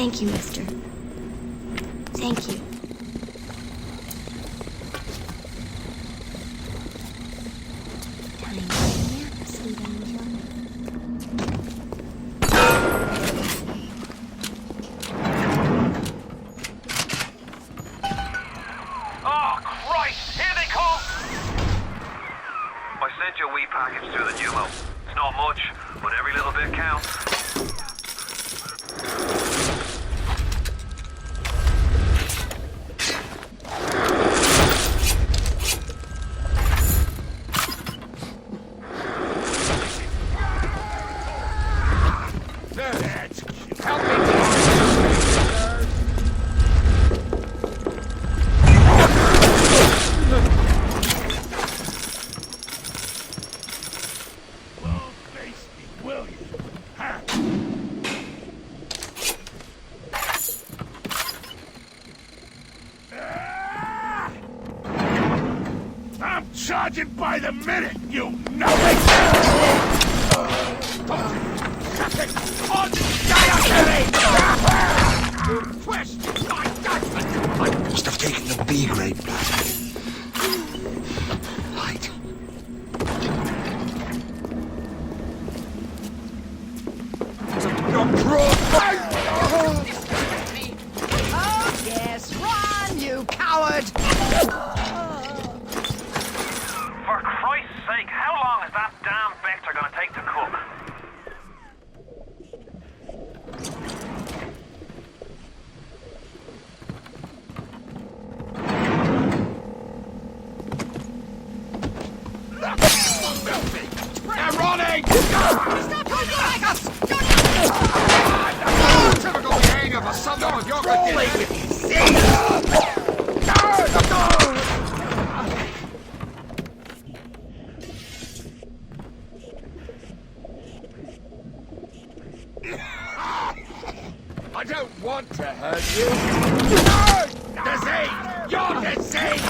Thank you, mister. Thank you. Time to nap, sweet angel. Oh, Christ! Here they come! I sent you a wee package through the pneumo. It's not much, but every little bit counts. I'm charging by the minute, you nothing! Nothing on diary! Question my judgment! Must have taken the B-grade plastic. Light. Oh, yes, run, you coward! For Christ's sake, how long is that damn vector gonna take to cook? I'm running! Stop like us! Typical behavior for someone with your I don't want to hurt you. Disease! You're diseased!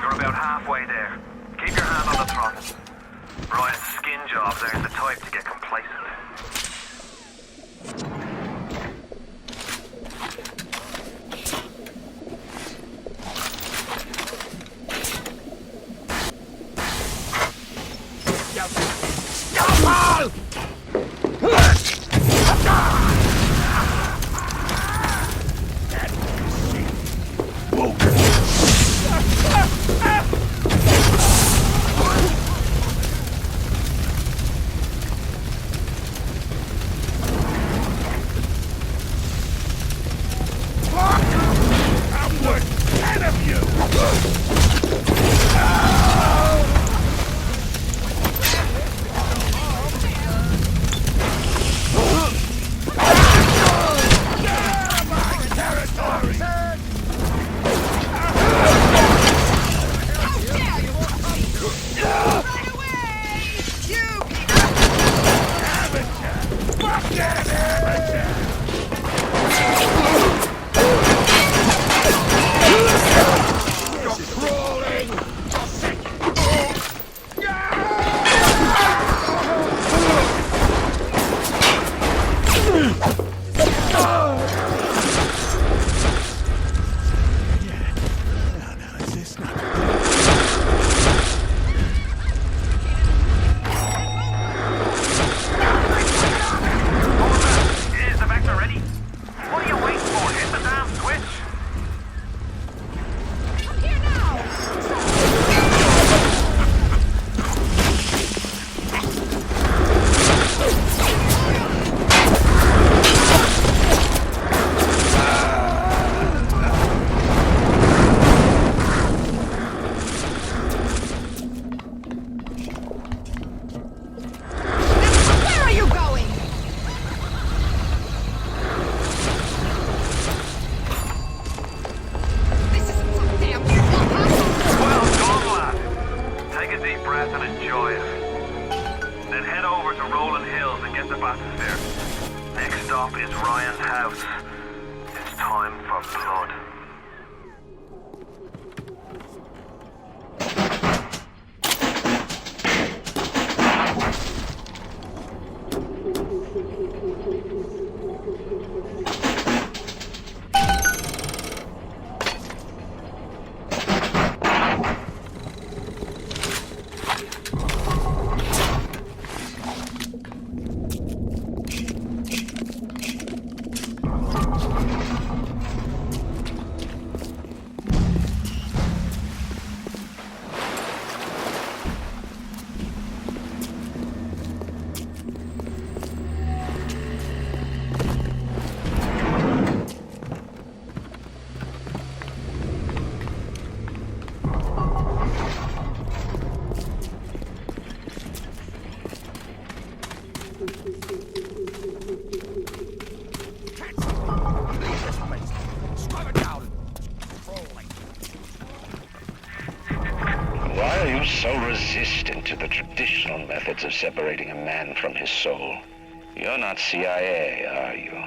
You're about halfway there. Keep your hand on the throttle. Ryan's skin jobs aren't the type to get complacent. Why are you so resistant to the traditional methods of separating a man from his soul? You're not CIA, are you?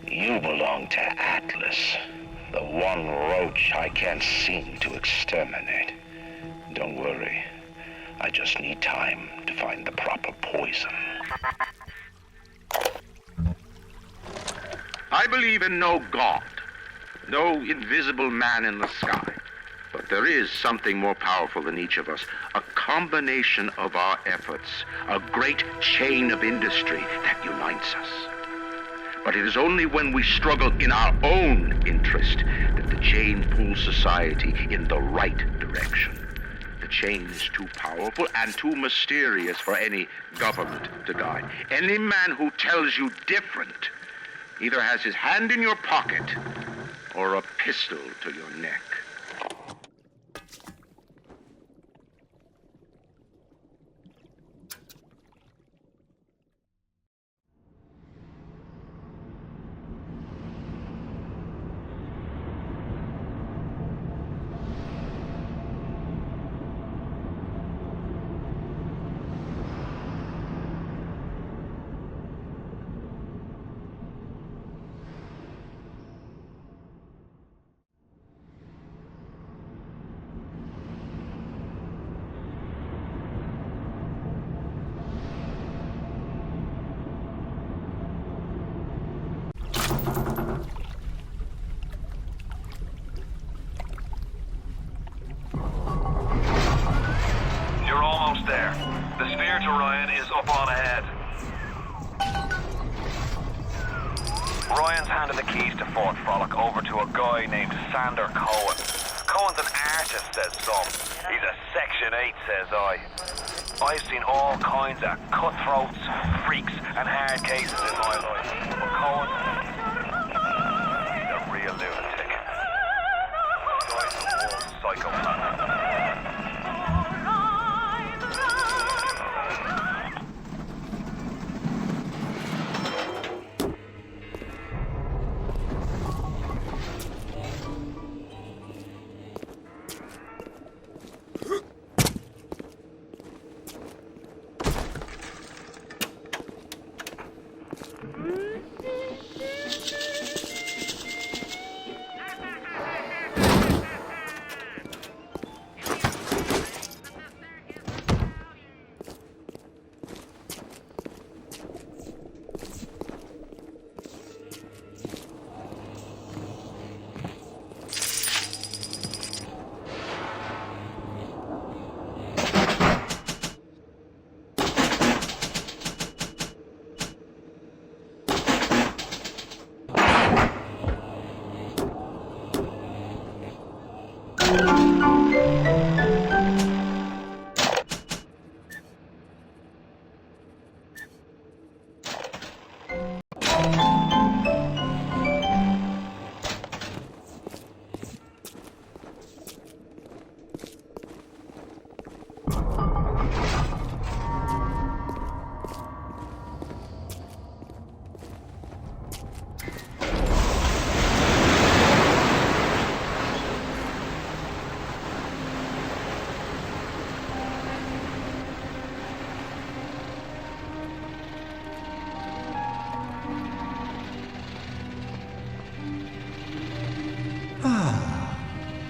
You belong to Atlas, the one roach I can't seem to exterminate. Don't worry. I just need time to find the proper poison. I believe in no God, no invisible man in the sky. But there is something more powerful than each of us, a combination of our efforts, a great chain of industry that unites us. But it is only when we struggle in our own interest that the chain pulls society in the right direction. The chain is too powerful and too mysterious for any government to guide. Any man who tells you different either has his hand in your pocket or a pistol to your neck. You're almost there. The sphere to Ryan is up on ahead. Ryan's handed the keys to Fort Frolic over to a guy named Sander Cohen. Cohen's an artist, says some. He's a Section 8, says I. I've seen all kinds of cutthroats, freaks, and hard cases in my life. But Cohen, he's a real lunatic. The guy's a whole psychopath.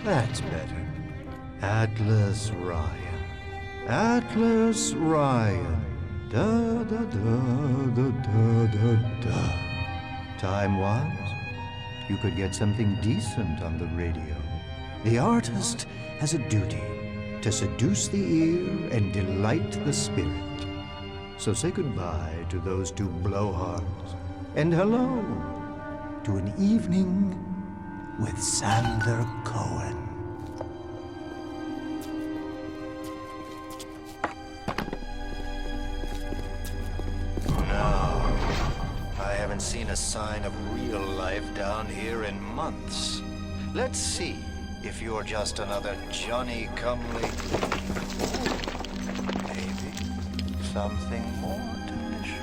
That's better. Atlas Ryan. Atlas Ryan. Da da da da da da da. Time-wise, you could get something decent on the radio. The artist has a duty to seduce the ear and delight the spirit. So say goodbye to those two blowhards, and hello to an evening with Sander Cohen. No, I haven't seen a sign of real life down here in months. Let's see if you're just another Johnny-come-lately. Maybe something more delicious.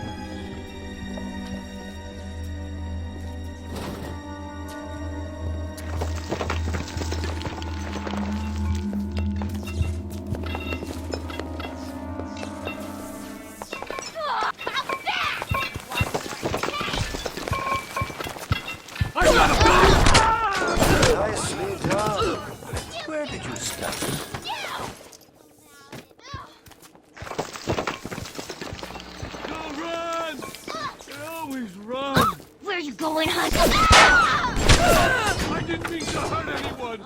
going hunt. I didn't mean to hurt anyone!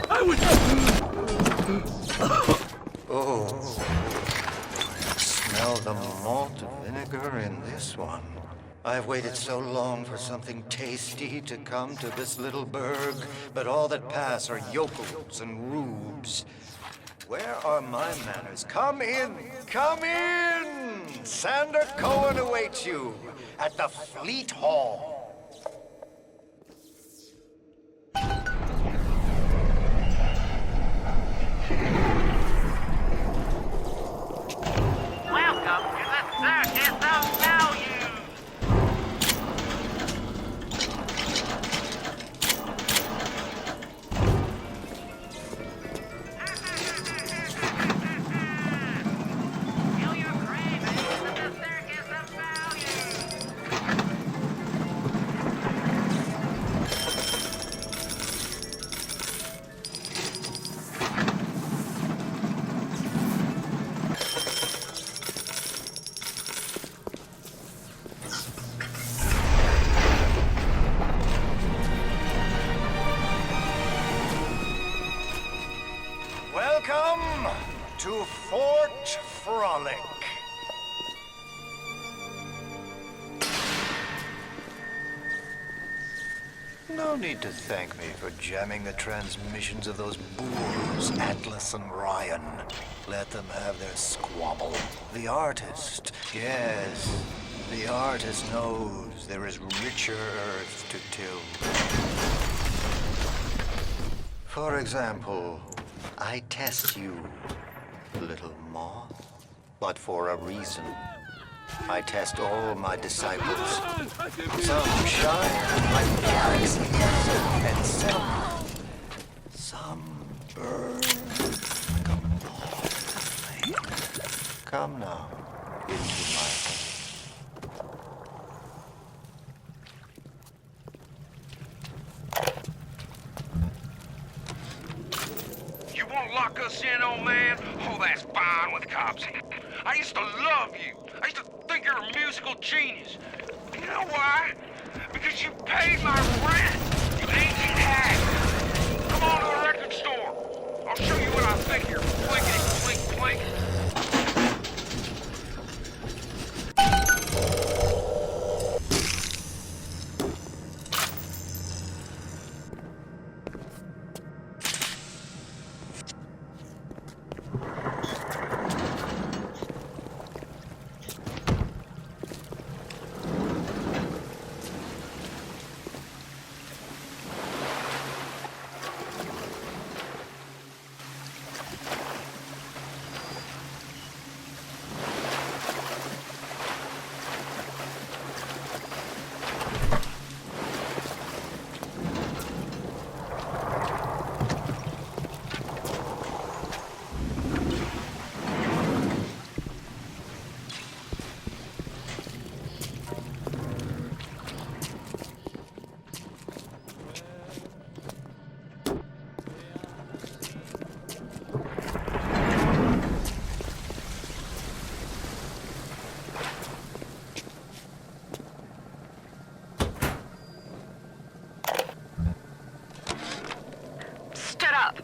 I was... Oh. Smell the malt vinegar in this one. I've waited so long for something tasty to come to this little burg, but all that pass are yokels and rubes. Where are my manners? Come in! Come in! Sander Cohen awaits you at the Fleet Hall. Welcome to the Circus of Value! Welcome to Fort Frolic. No need to thank me for jamming the transmissions of those boors, Atlas and Ryan. Let them have their squabble. The artist, yes, the artist knows there is richer earth to till. For example, I test you, little moth, but for a reason. I test all my disciples. Some shine like galaxies, and some burn like a moth flame. Come now, into my You won't lock us in, old man? Oh, that's fine with cops. I used to love you. I used to think you're a musical genius. You know why? Because you paid my rent, you ancient hag. Come on to the record store. I'll show you what I think here. Clickety, clink, clink.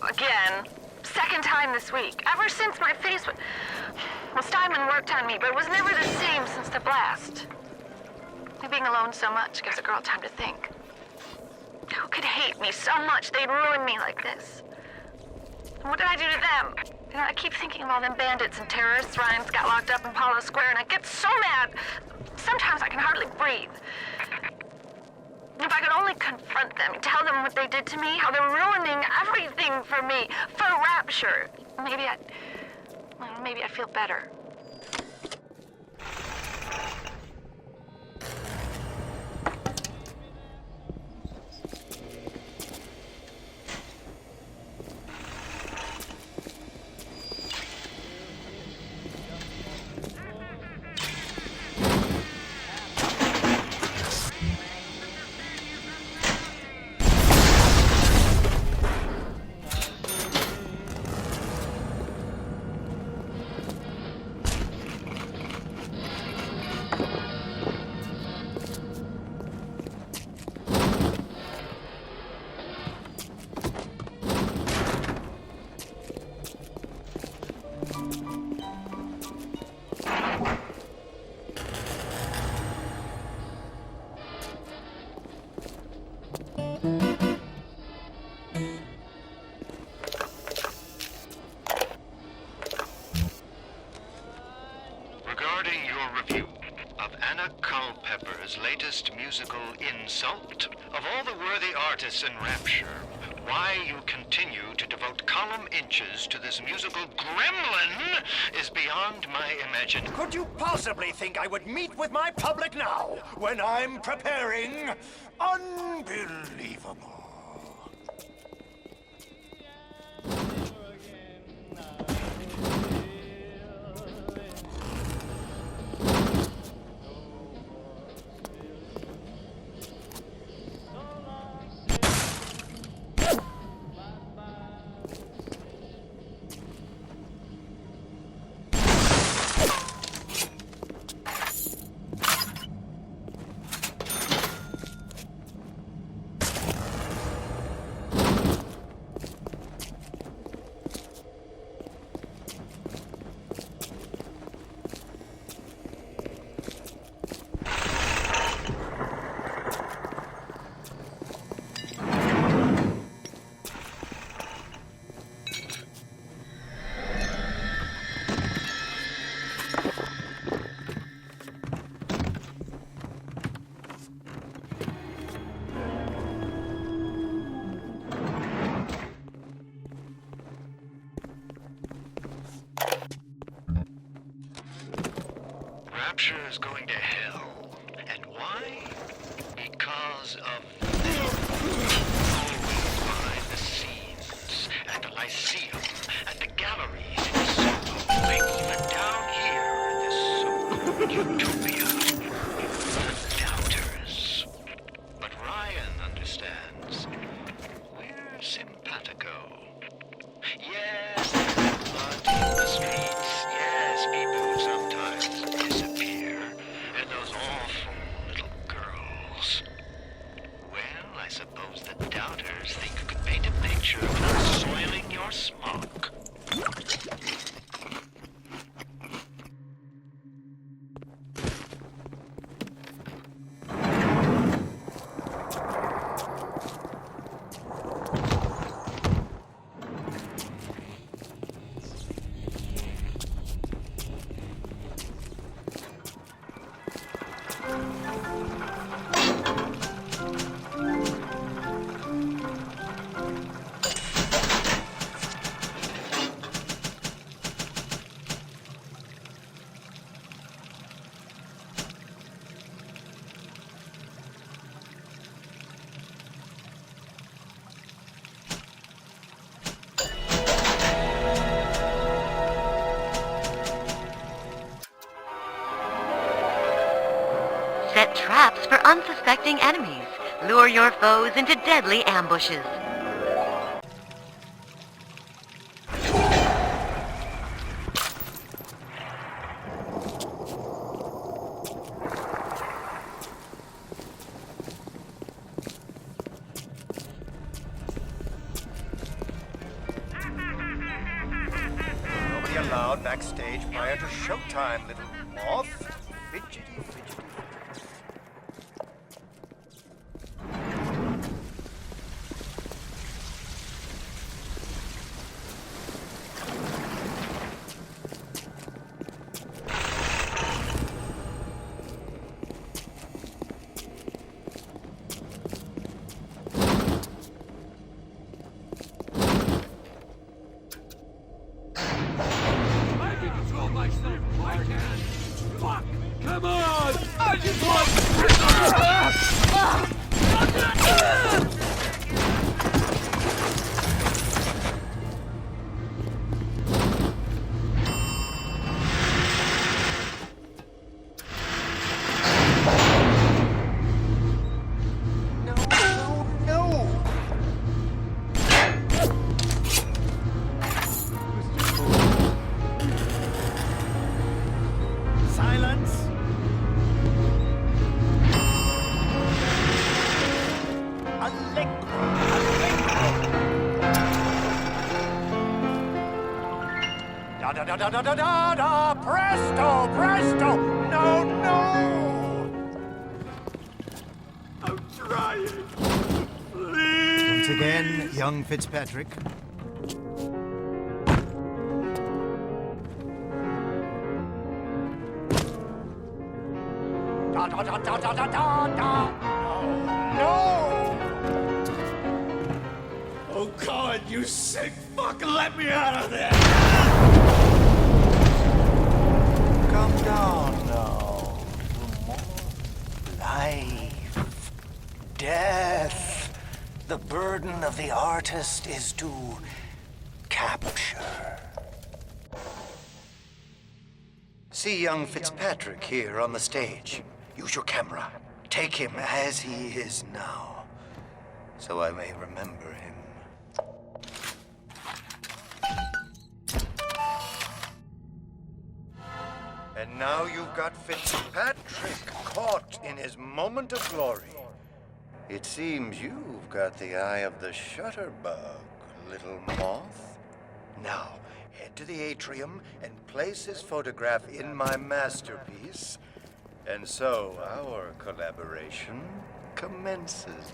Again. Second time this week. Ever since my face was... Well, Steinman worked on me, but it was never the same since the blast. Being alone so much gives a girl time to think. Who could hate me so much they'd ruin me like this? And what did I do to them? You know, I keep thinking of all them bandits and terrorists Ryan's got locked up in Palo Square, and I get so mad. Sometimes I can hardly breathe. If I could only confront them, tell them what they did to me, how they're ruining everything for me, for Rapture, maybe I'd feel better. Culpepper's latest musical insult. Of all the worthy artists in Rapture, why you continue to devote column inches to this musical gremlin is beyond my imagination. Could you possibly think I would meet with my public now, when I'm preparing? Unbelievable. Rapture is going to hell. And why? Because of always behind the scenes, at the Lyceum, at the galleries in Soho, even down here in this so-called utopia. The doubters. But Ryan understands. We're simpatico. Yes, there's blood in the streets. Yes, people sometimes disappear. And those awful little girls. Well, I suppose the doubters think you could paint a picture without soiling your smock. Set traps for unsuspecting enemies. Lure your foes into deadly ambushes. Nobody allowed backstage prior to showtime, little moth. Fidgety, fidgety. I can control myself. I can. Fuck! Come on! I just want. Silence. Da da da da da da da da! Presto, presto! No, no! I'm trying. Once again, young Fitzpatrick. Da da No! Oh, God, you sick fuck, let me out of there! Come down now. Life, death. The burden of the artist is to capture. See young Fitzpatrick here on the stage. Use your camera. Take him as he is now, so I may remember him. And now you've got Fitzpatrick caught in his moment of glory. It seems you've got the eye of the shutterbug, little moth. Now, head to the atrium and place his photograph in my masterpiece. And so our collaboration commences.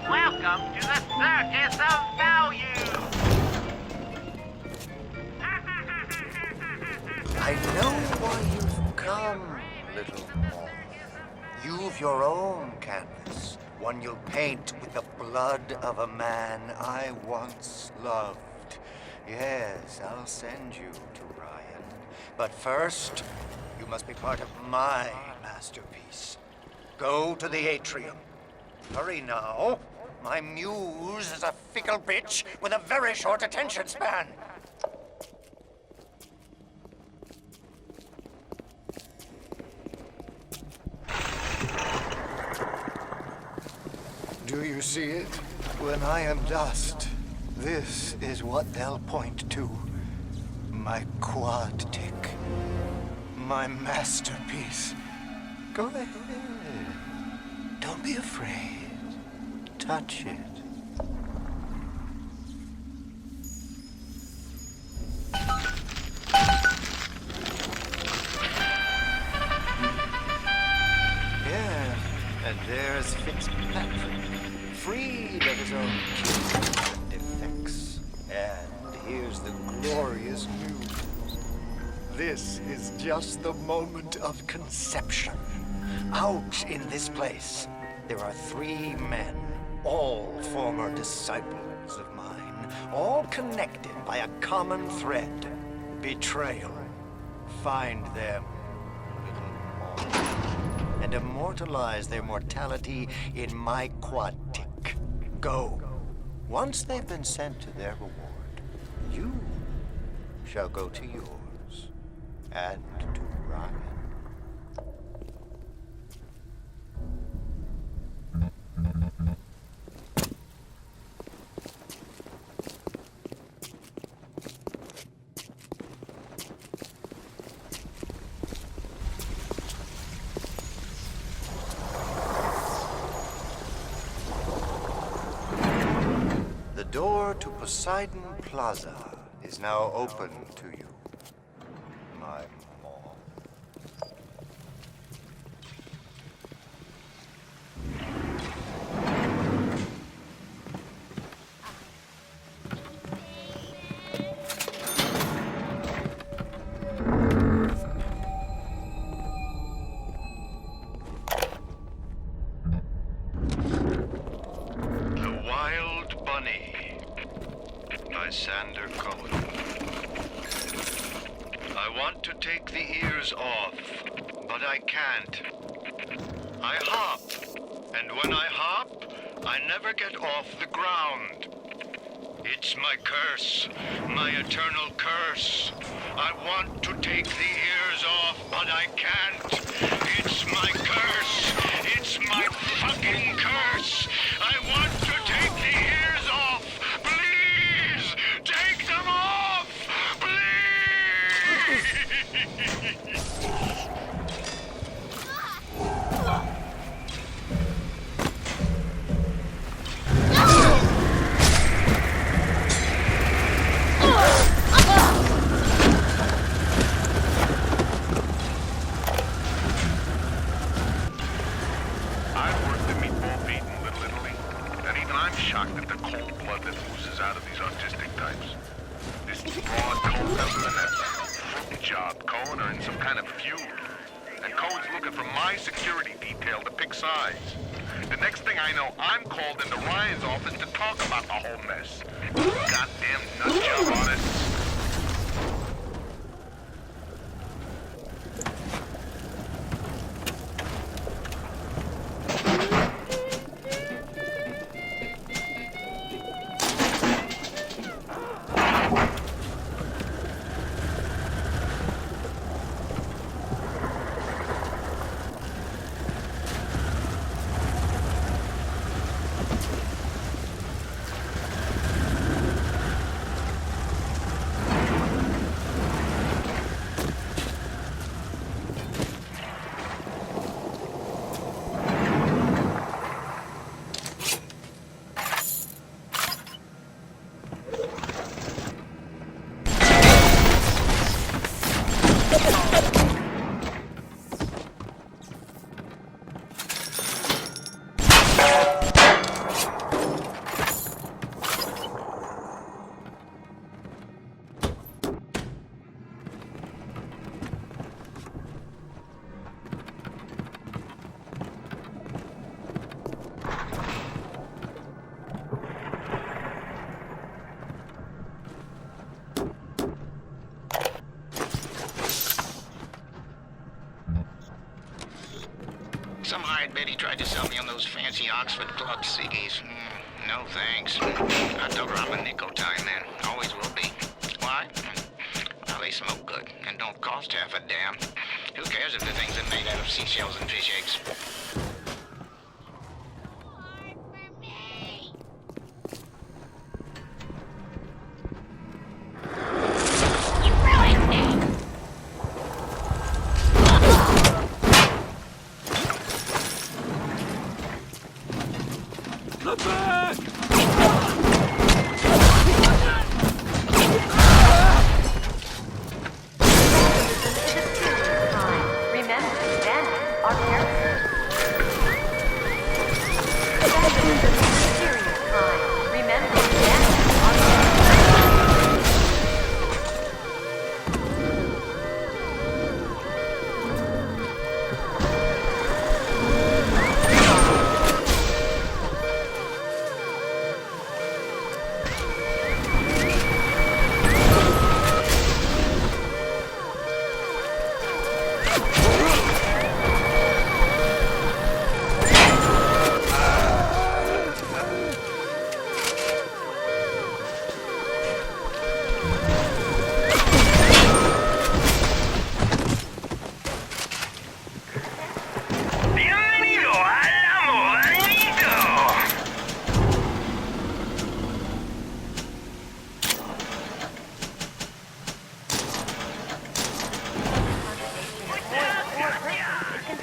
Welcome to the Circus of Value! I know why you've come, little moth. You've your own canvas, one you'll paint with the blood of a man I once loved. Yes, I'll send you to Ryan. But first, you must be part of my masterpiece. Go to the atrium. Hurry now. My muse is a fickle bitch with a very short attention span. Do you see it? When I am dust, this is what they'll point to. My quad tick. My masterpiece. Go ahead. Don't be afraid. Touch it. Yeah, and there's Fitzpatrick, freed of his own defects. And here's the glorious news. This is just the moment of conception. Out in this place, there are 3 men, all former disciples of mine, all connected by a common thread. Betrayal. Find them, little mortal, and immortalize their mortality in my quad tick. Go. Once they've been sent to their reward, you shall go to yours, and to Ryan. The door to Poseidon Plaza is now open to you, my mom. The Wild Bunny by Sander Cohen. I want to take the ears off, but I can't. I hop, and when I hop, I never get off the ground. It's my curse, my eternal curse. I want to take the ears off, but I can't. It's my curse. It's my fucking curse. I want to take the ears off. Please, take them off. Please. I've worked at Meatball Pete in Little Italy, and even I'm shocked at the cold blood that oozes out of these autistic types. This broad Cohen and that fruit job Cohen are in some kind of feud. And Cohen's looking for my security detail to pick sides. The next thing I know, I'm called into Ryan's office to talk about the whole mess. Goddamn nut job on it. Some hired Betty tried to sell me on those fancy Oxford Club ciggies. No thanks. I told her I'm a nicotine man. Always will be. Why? Well, they smoke good and don't cost half a damn. Who cares if the things are made out of seashells and fish eggs? Look back! Remember, then our parents.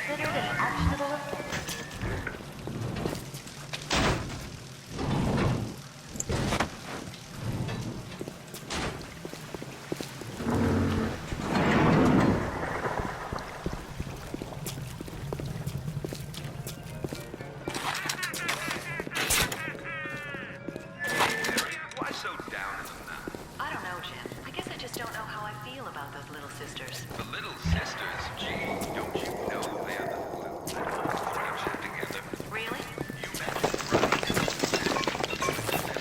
considered an actionable offense. Why so down in the mouth? I don't know, Jim. I guess I just don't know how I feel about those little sisters. The little sisters, gee, don't you know they're the glue that holds the friendship together? Really?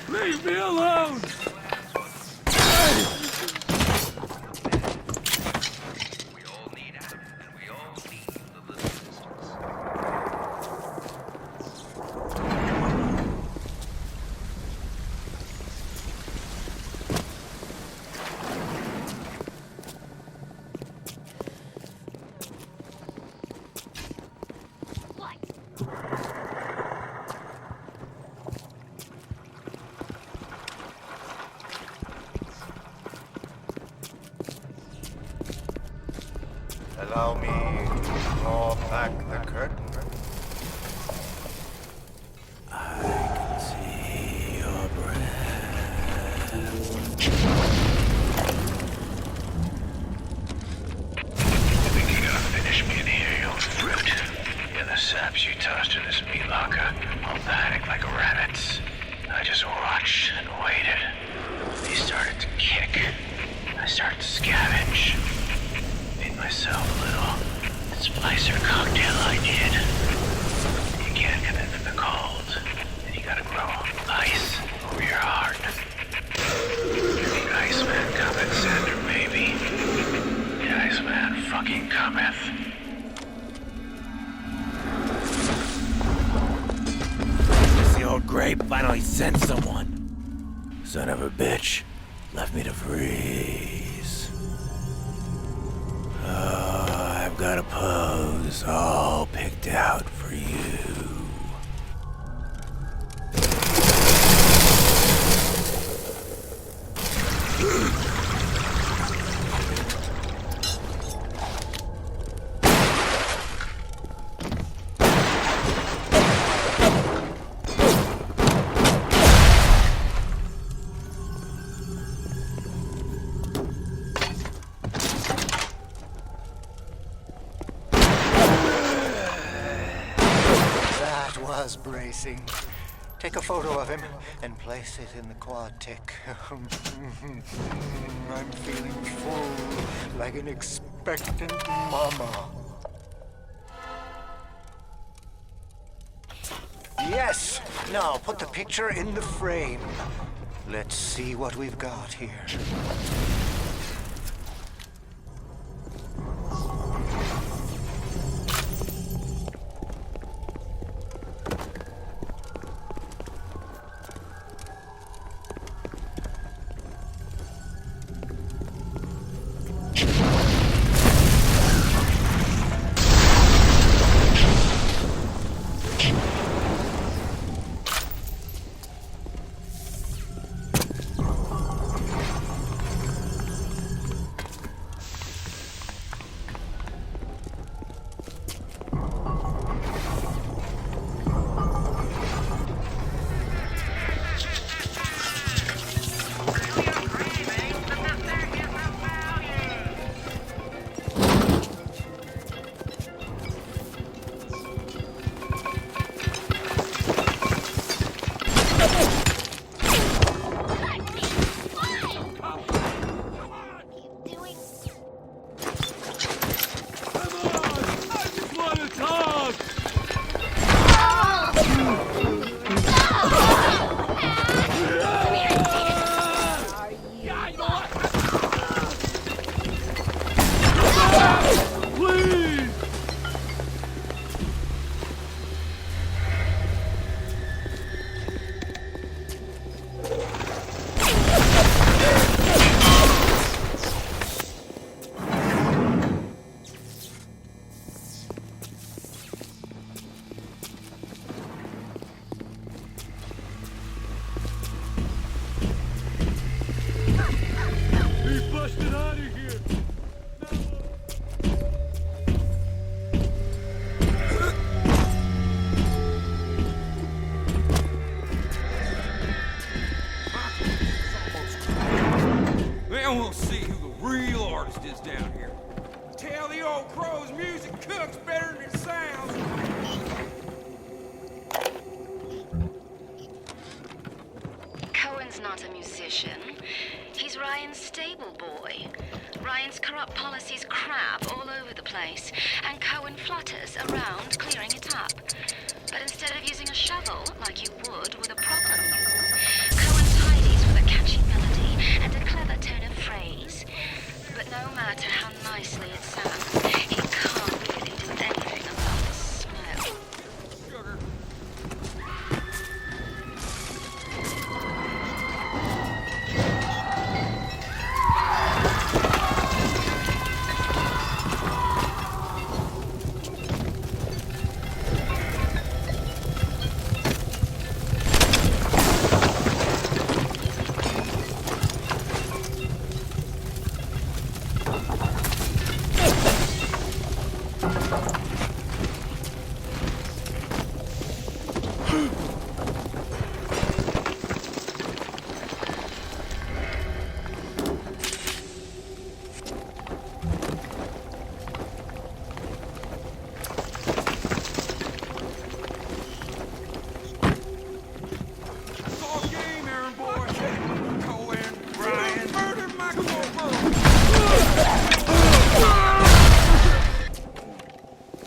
Leave me alone! We all need Adam, and we all need the little sisters. Allow me to draw back the curtain. See your breath. You think you're gonna finish me in here, you old fruit? You're the saps you tossed in this meat locker, all panicked like rabbits. I just watched and waited. He started to kick. I started to scavenge. Made myself a little splicer cocktail I did. You can't come in from the cold, and you gotta grow ice over your heart. The Iceman cometh, Sander, baby. The Iceman fucking cometh. The old grape finally sent someone. Son of a bitch. Left me to freeze. Oh, I've got a pose all picked out for you. That was bracing. Take a photo of him and place it in the quad tick. I'm feeling full, like an expectant mama. Yes! Now put the picture in the frame. Let's see what we've got here. artist is down here. Tell the old crow's music cooks better than it sounds. Cohen's not a musician. He's Ryan's stable boy. Ryan's corrupt policies crap all over the place, and Cohen flutters around clearing it up. But instead of using a shovel, like you would with a proper mule, Cohen tidies with a catchy melody and a clever turn of phrase. But no matter how nicely it sounds, he can't really do anything about the smell. Sugar.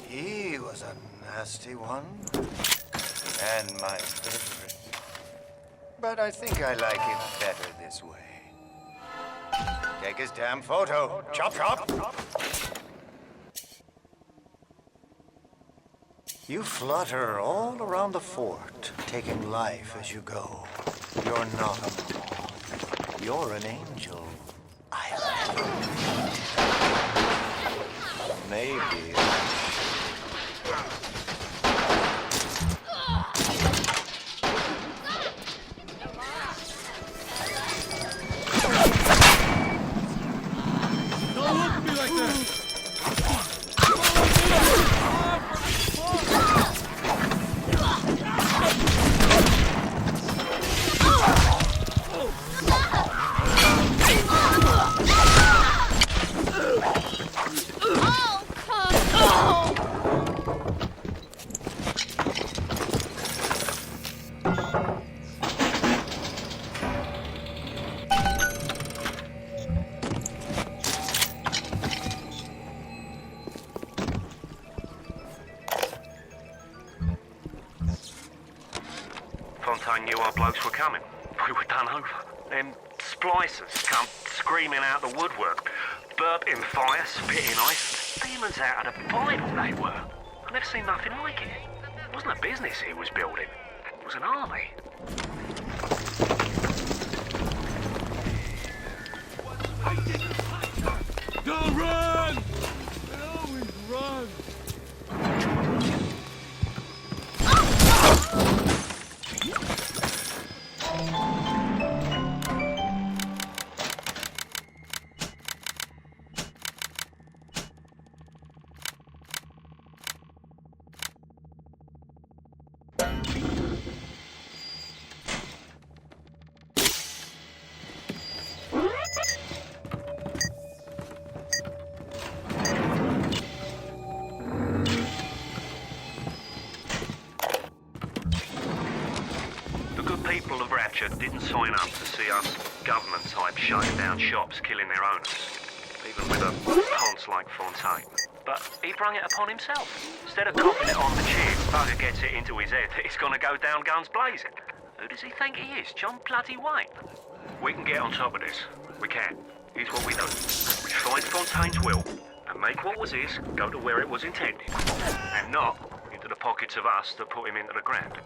He was a nasty one, and my favorite. But I think I like him better this way. Take his damn photo. Chop, chop. You flutter all around the fort, taking life as you go. You're not a moth. You're an angel. Maybe. Don't look at me like that! Fontaine knew our blokes were coming. We were done over. Them splicers come screaming out the woodwork, burping fire, spitting ice. Demons out of the Bible they were. I've never seen nothing like it. It wasn't a business he was building. It was an army. Don't run! They always run! People of Rapture didn't sign up to see us government types shutting down shops, killing their owners, even with a ponce like Fontaine. But he brung it upon himself. Instead of copping it on the chin, bugger gets it into his head that he's gonna go down guns blazing. Who does he think he is, John bloody Wayne? We can get on top of this. We can. Here's what we do. We find Fontaine's will and make what was his go to where it was intended, and not into the pockets of us that put him into the ground.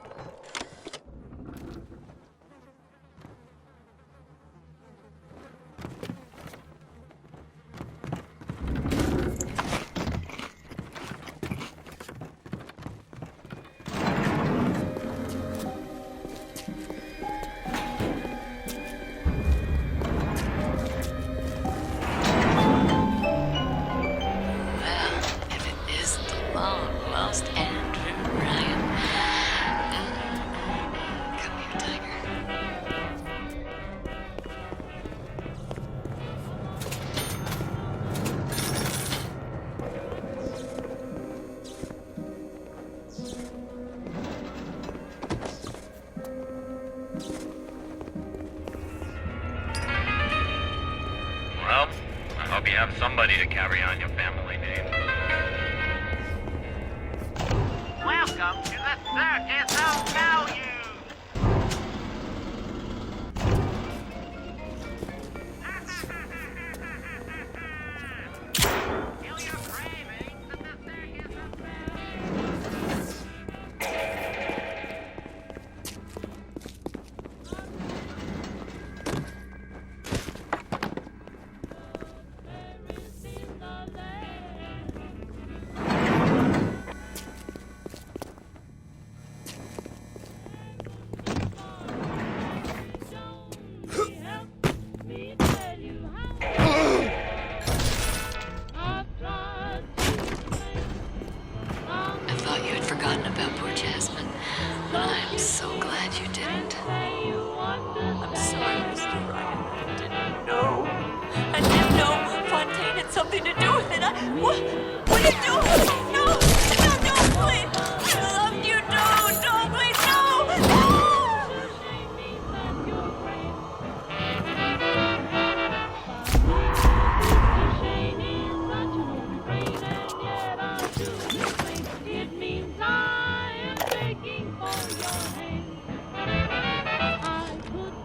Somebody to carry on your family name. Welcome to the Circus of Value! I thought you had forgotten about poor Jasmine. I'm so glad you didn't. I'm sorry, Mr. Ryan. I didn't know. I didn't know Fontaine had something to do with it. What are you doing? No, please. I loved you. Don't, please, no.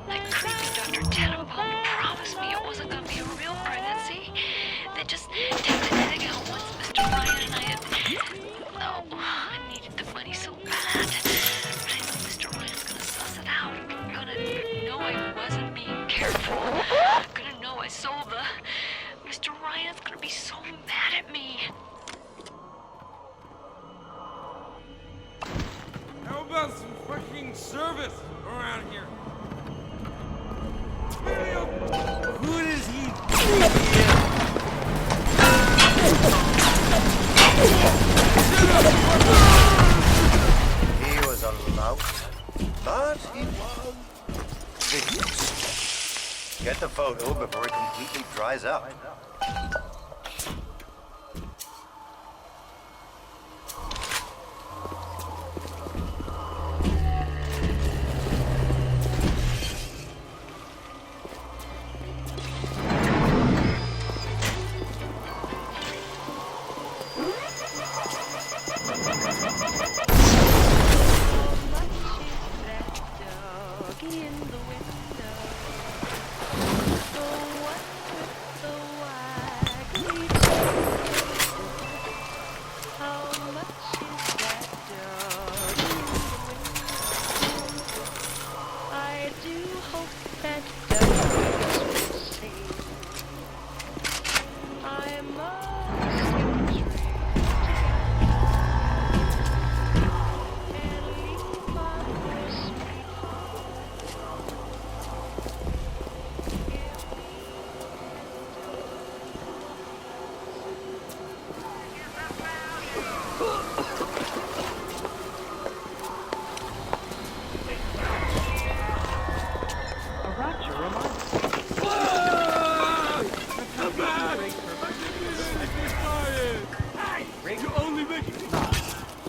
That creepy Dr. Tenenbaum promised me it wasn't going to be a real pregnancy. They just tested everything out once Mr. Ryan and I had... Oh, I needed the money so bad. I know Mr. Ryan's going to suss it out. Going to know I wasn't being careful. Going to know I sold the... Mr. Ryan's going to be so mad at me. How about some fucking service around here? Who does he He was a lout, but he was vigorous. Get the photo before it completely dries out.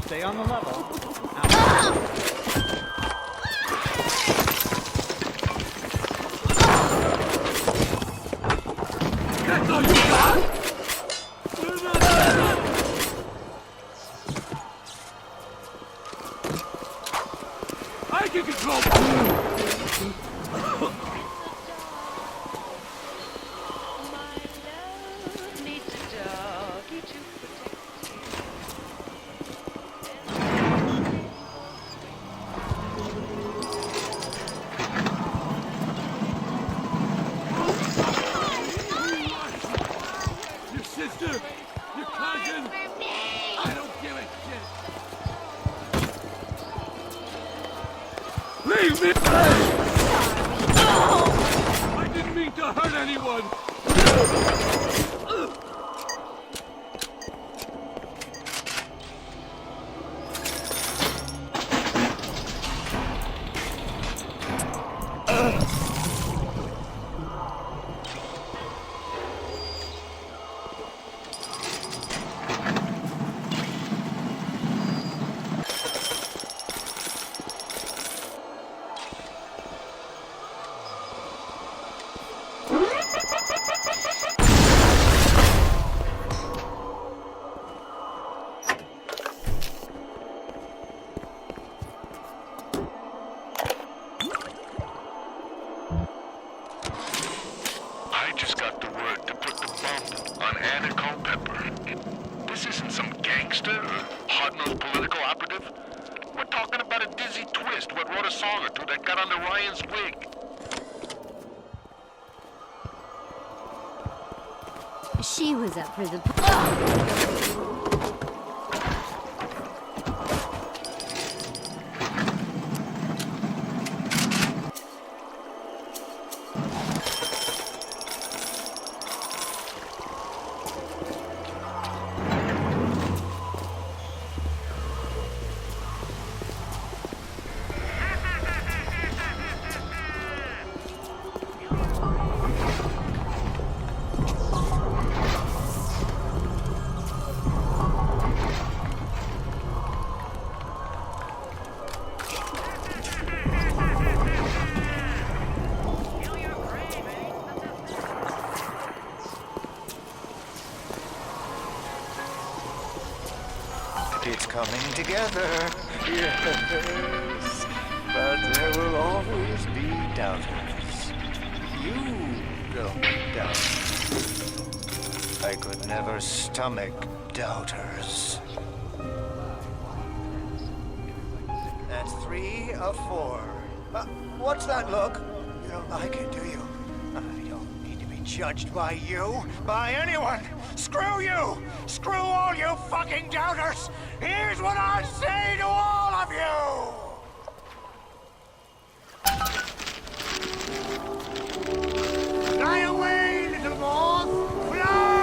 Stay on the level. That's all you got? I can control. Leave me! I didn't mean to hurt anyone! Culpepper. This isn't some gangster or hard-nosed political operative. We're talking about a dizzy twist what wrote a song or two that got under Ryan's wig. She was up for the... It's coming together. Yes. But there will always be doubters. You don't doubt. I could never stomach doubters. That's 3 of 4. What's that look? You don't like it, do you? I don't need to be judged by you, by anyone. Screw you! Screw all you fucking doubters! Here's what I say to all of you! Fly away, little moth! Fly!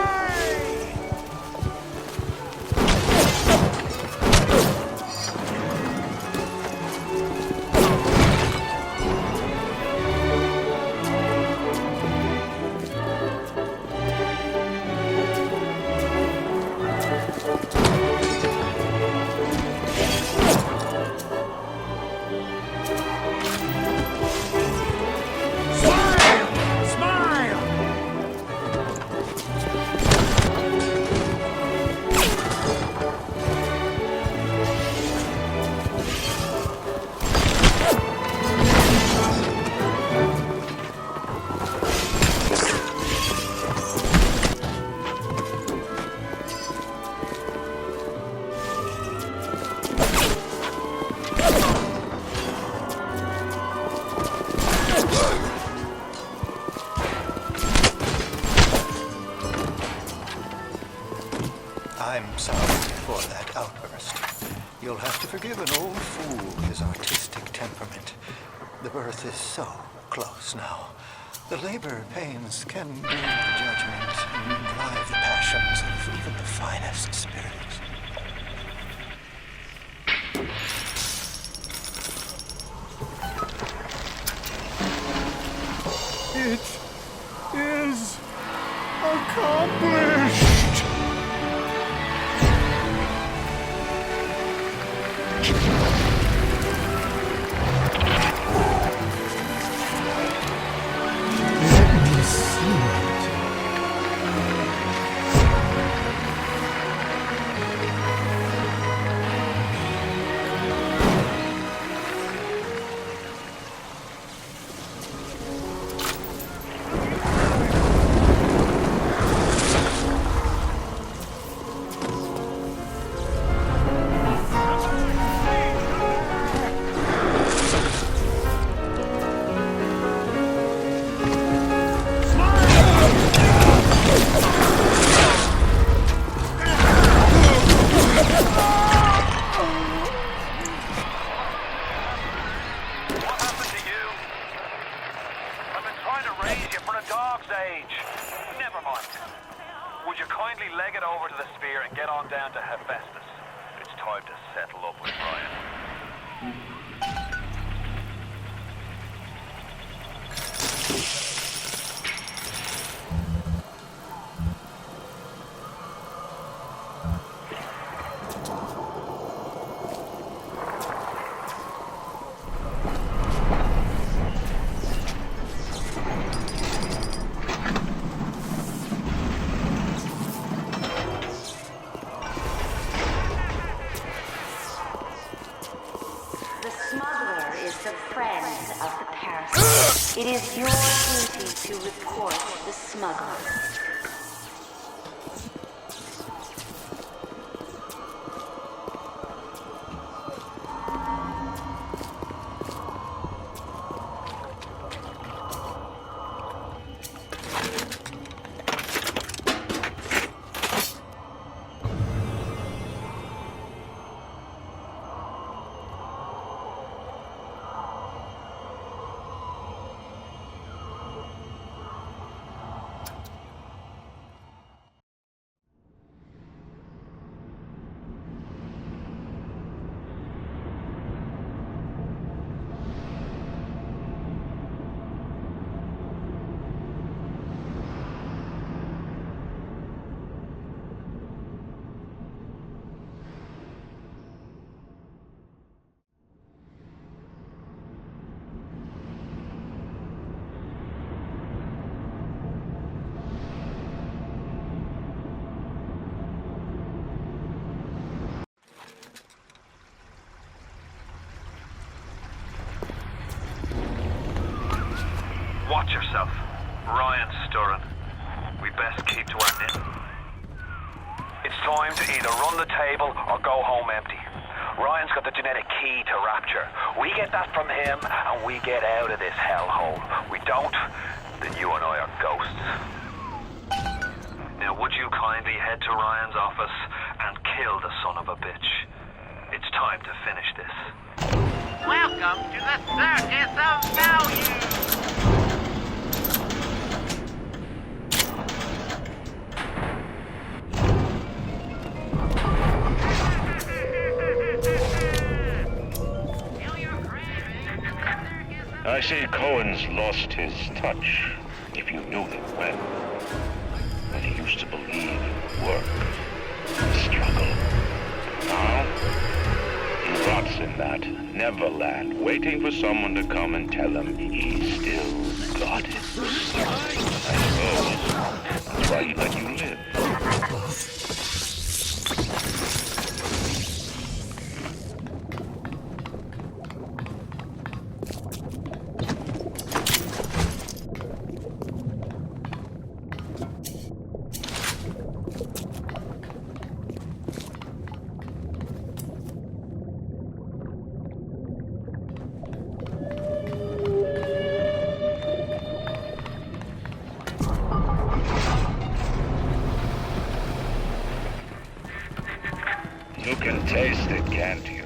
I'm sorry for that outburst. You'll have to forgive an old fool his artistic temperament. The birth is so close now. The labor pains can build the judgment and drive the passions of even the finest spirits. It is accomplished! Would you kindly leg it over to the spear and get on down to Hephaestus? It's time to settle up with Ryan. It is your duty to report the smuggler. time to either run the table or go home empty. Ryan's got the genetic key to Rapture. We get that from him, and we get out of this hellhole. We don't, then you and I are ghosts. Now, would you kindly head to Ryan's office and kill the son of a bitch? It's time to finish this. Welcome to the Circus of Value! I see Cohen's lost his touch, if you knew him well. When he used to believe in work, struggle. Now, he rots in that Neverland, waiting for someone to come and tell him he's still got it. I suppose that's why he let you live. You can taste it, can't you?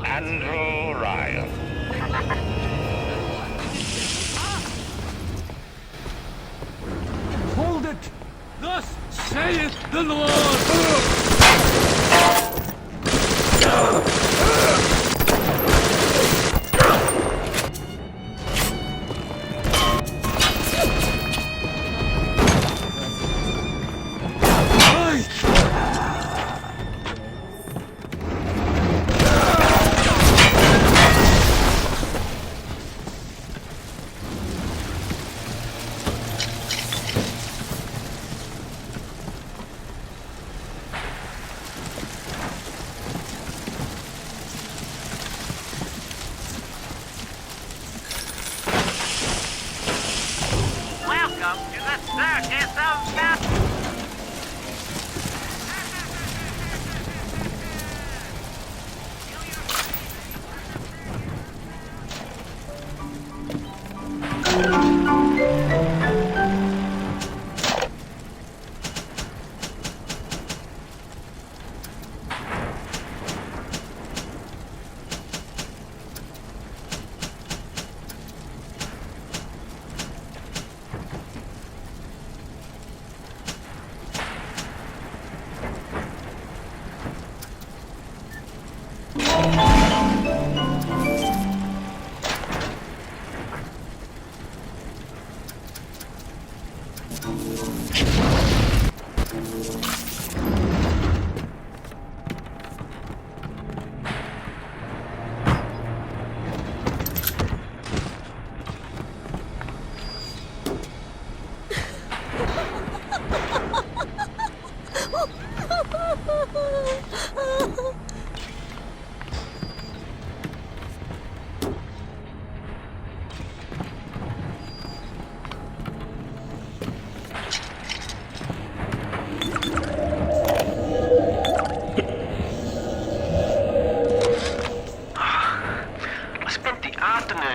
Andrew Ryan. Hold it! Thus saith the Lord! Welcome to the Circus of Value!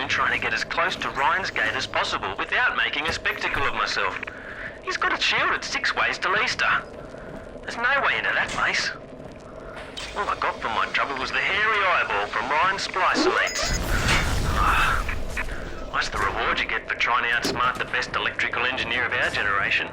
Trying to get as close to Ryan's gate as possible without making a spectacle of myself. He's got it shielded 6 ways to Leicester. There's no way into that place. All I got for my trouble was the hairy eyeball from Ryan's splicer-mates. That's the reward you get for trying to outsmart the best electrical engineer of our generation.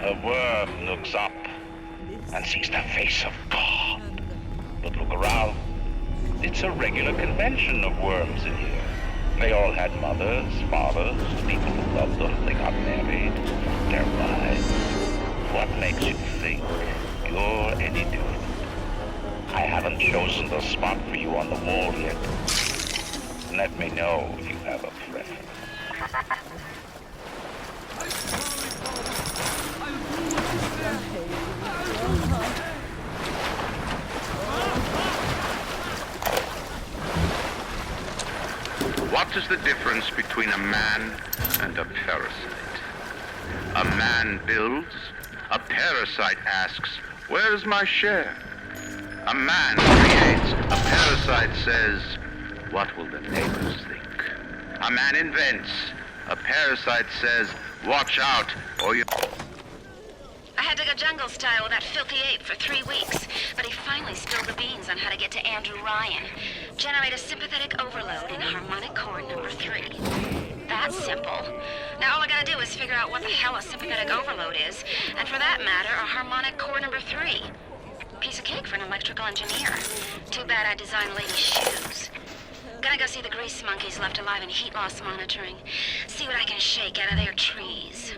A worm looks up and sees the face of God. But look around. This It's a regular convention of worms in here. They all had mothers, fathers, people who loved them. They got married, their wives. What makes you think you're any different? I haven't chosen the spot for you on the wall yet. Let me know if you have a preference. What is the difference between a man and a parasite? A man builds, a parasite asks, where is my share? A man creates, a parasite says, what will the neighbors think? A man invents, a parasite says, watch out or you... I had to go jungle style with that filthy ape for 3 weeks, but he finally spilled the beans on how to get to Andrew Ryan. Generate a sympathetic overload in harmonic chord number 3. That's simple. Now all I gotta do is figure out what the hell a sympathetic overload is, and for that matter, a harmonic chord number 3. Piece of cake for an electrical engineer. Too bad I designed ladies' shoes. Gonna go see the grease monkeys left alive in heat loss monitoring. See what I can shake out of their trees.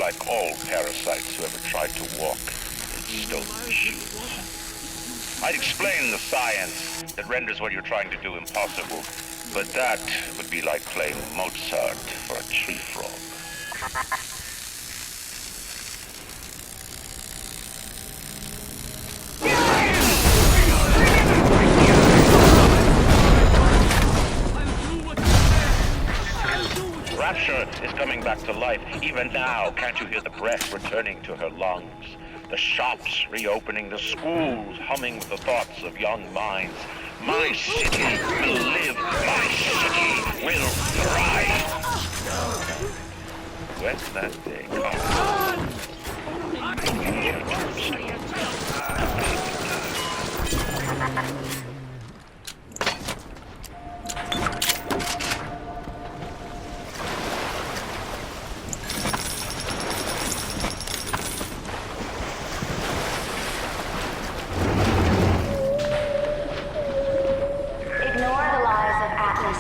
Like all parasites who ever tried to walk in stolen shoes. I'd explain the science that renders what you're trying to do impossible, but that would be like playing Mozart for a tree frog. Rapture is coming back to life. Even now, can't you hear the breath returning to her lungs? The shops reopening, the schools humming with the thoughts of young minds. My city will live. My city will thrive. When that day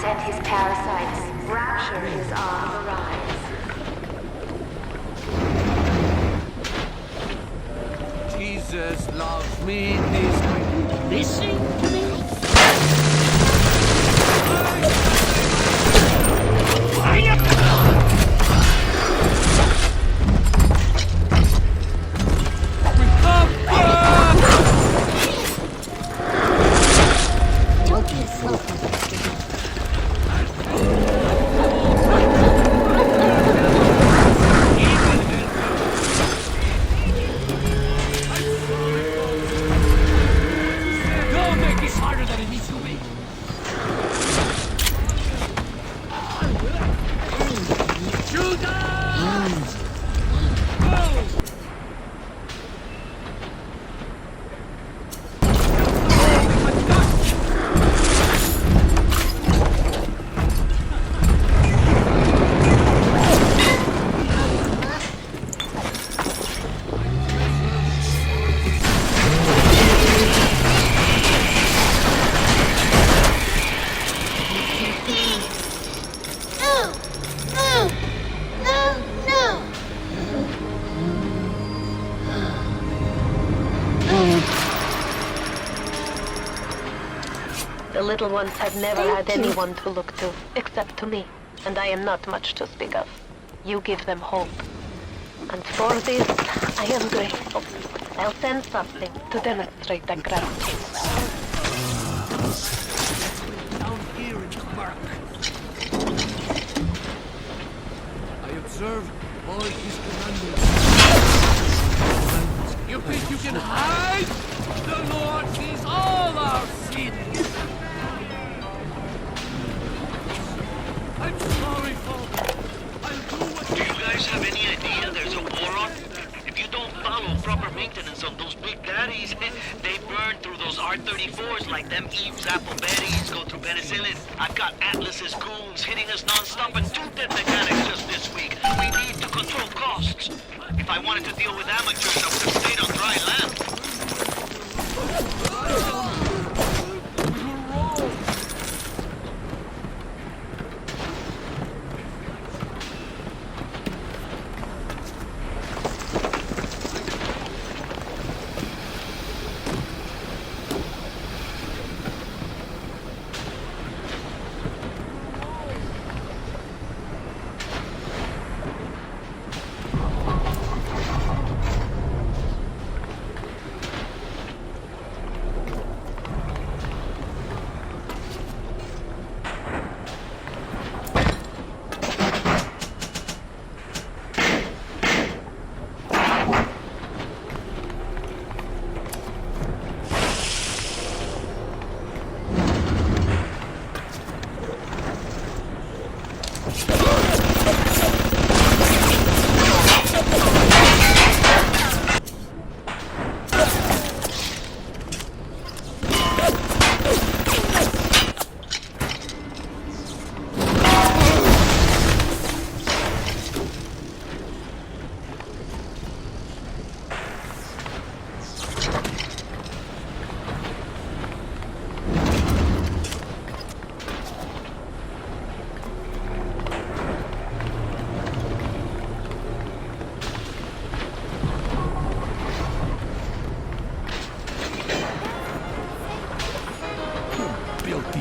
and his parasites. Rapture is on the rise. Jesus loves me this way. Listening to me? The little ones have never had anyone to look to, except to me, and I am not much to speak of. You give them hope. And for this, I am grateful. I'll send something to demonstrate that gratitude. Down here in the murk. I observe all his commandments. You think you can hide? The Lord sees all our sins. I'm sorry, Father. I'll do what... Do you guys have any idea there's a war on? If you don't follow proper maintenance of those big daddies, they burn through those R-34s like them Eve's apple berries go through penicillin. I've got Atlas's goons hitting us non-stop and 2 dead mechanics just this week. We need to control costs. If I wanted to deal with amateurs, I would have stayed on dry land.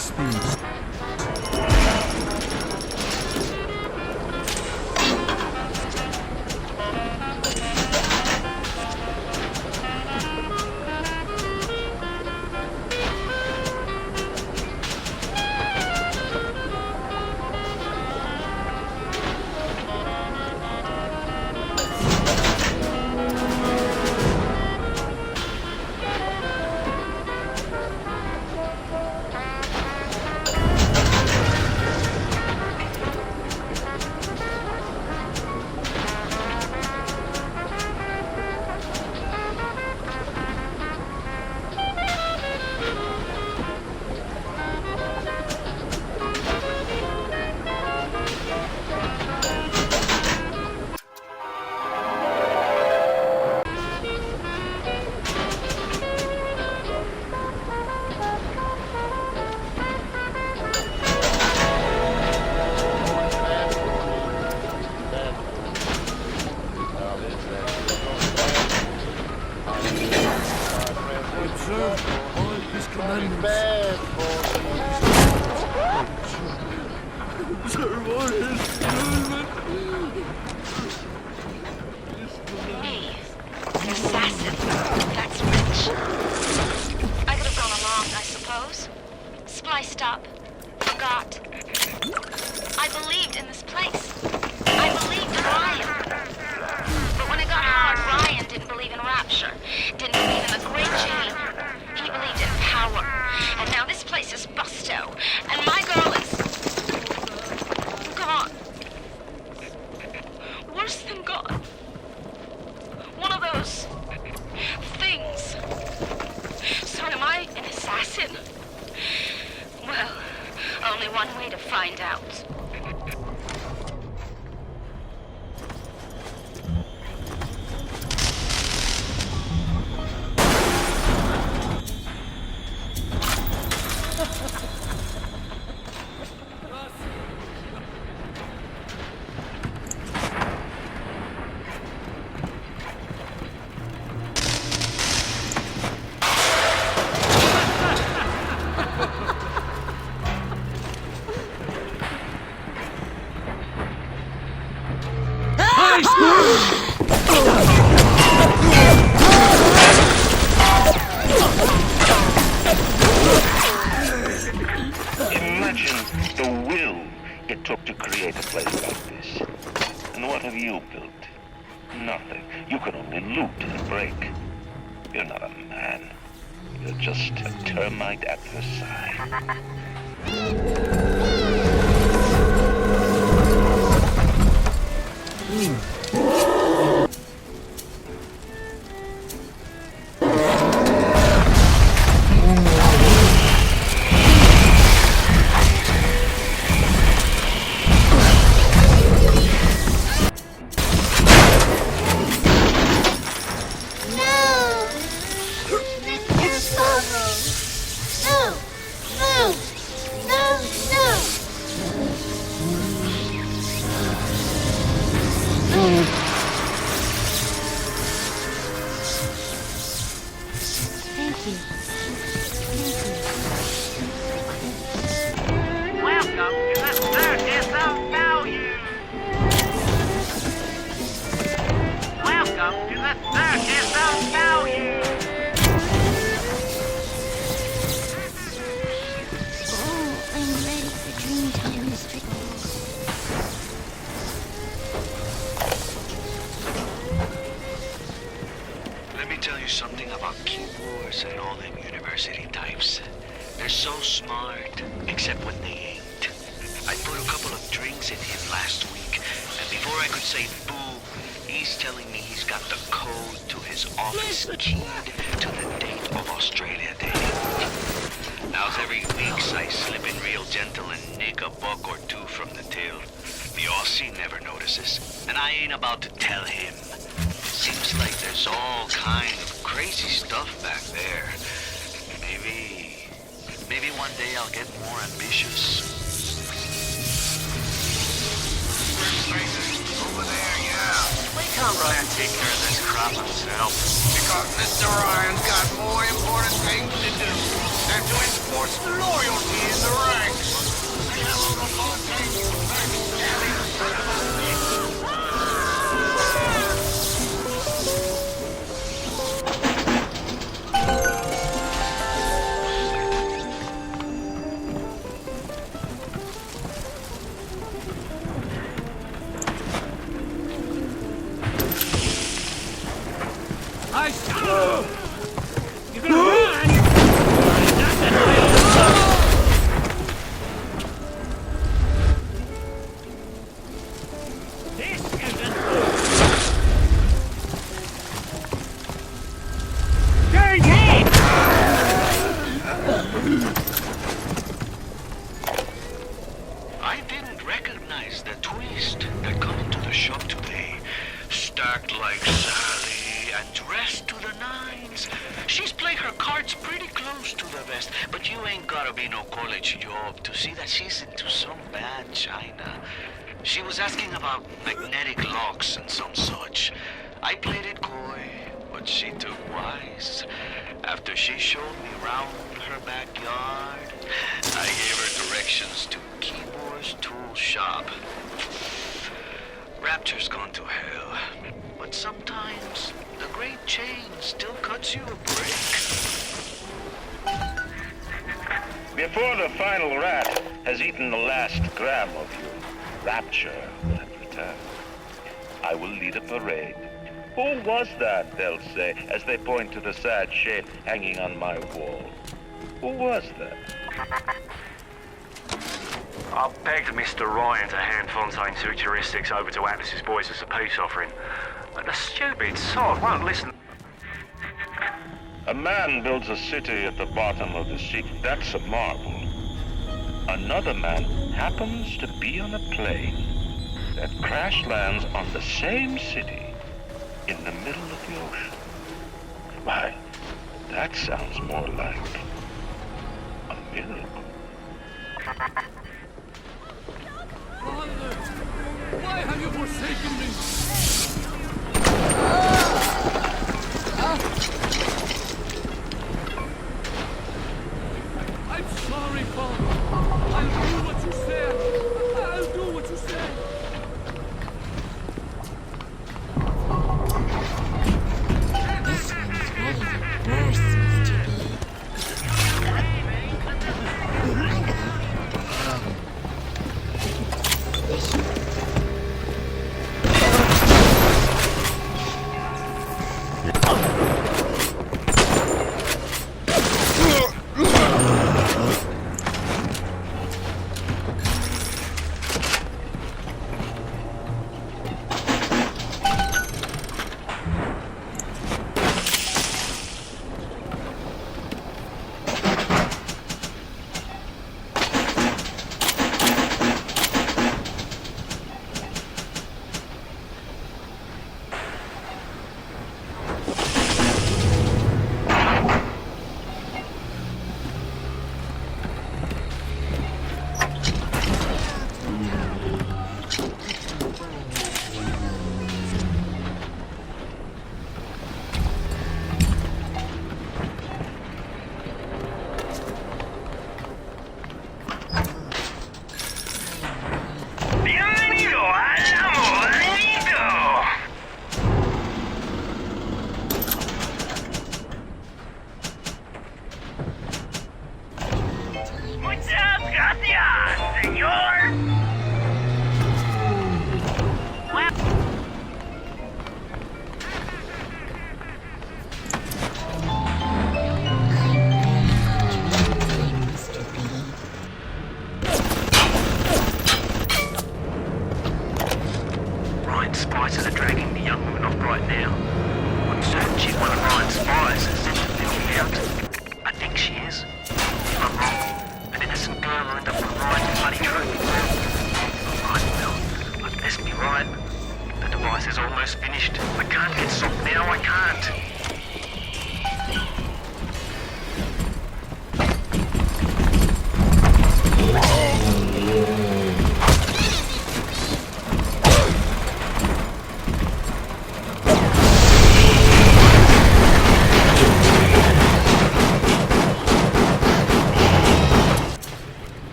speed. Imagine the will it took to create a place like this. And what have you built? Nothing. You can only loot and break. You're not a man. You're just a termite at her side. Something about keyboards and all them university types. They're so smart, except when they ain't. I put a couple of drinks in him last week, and before I could say boo, he's telling me he's got the code to his office keyed to the date of Australia Day. Now's every week I slip in real gentle and nick a buck or two from the till. The Aussie never notices, and I ain't about to tell him. Seems like there's all kind of crazy stuff back there. Maybe one day I'll get more ambitious. Over there, yeah. We can't Ryan take care of this crop himself. Because Mr. Ryan's got more important things to do than to enforce loyalty in the her best, but you ain't gotta be no college job to see that she's into some bad china. She was asking about magnetic locks and some such. I played it coy, but she took wise. After she showed me round her backyard, I gave her directions to Keyboard's tool shop. Rapture's gone to hell, but sometimes the great chain still cuts you a break. Before the final rat has eaten the last gram of you, Rapture will have returned. I will lead a parade. Who was that, they'll say, as they point to the sad shape hanging on my wall. Who was that? I begged Mr. Ryan to hand Fontaine's futuristics over to Atlas's boys as a peace offering, but the stupid sod won't listen. A man builds a city at the bottom of the sea. That's a marvel. Another man happens to be on a plane that crash lands on the same city in the middle of the ocean. Why, that sounds more like a miracle. Father, why have you forsaken me? I'm sorry, Father. I'll do what you said. I'll do what you said. This one's ready to burst, Mr. B.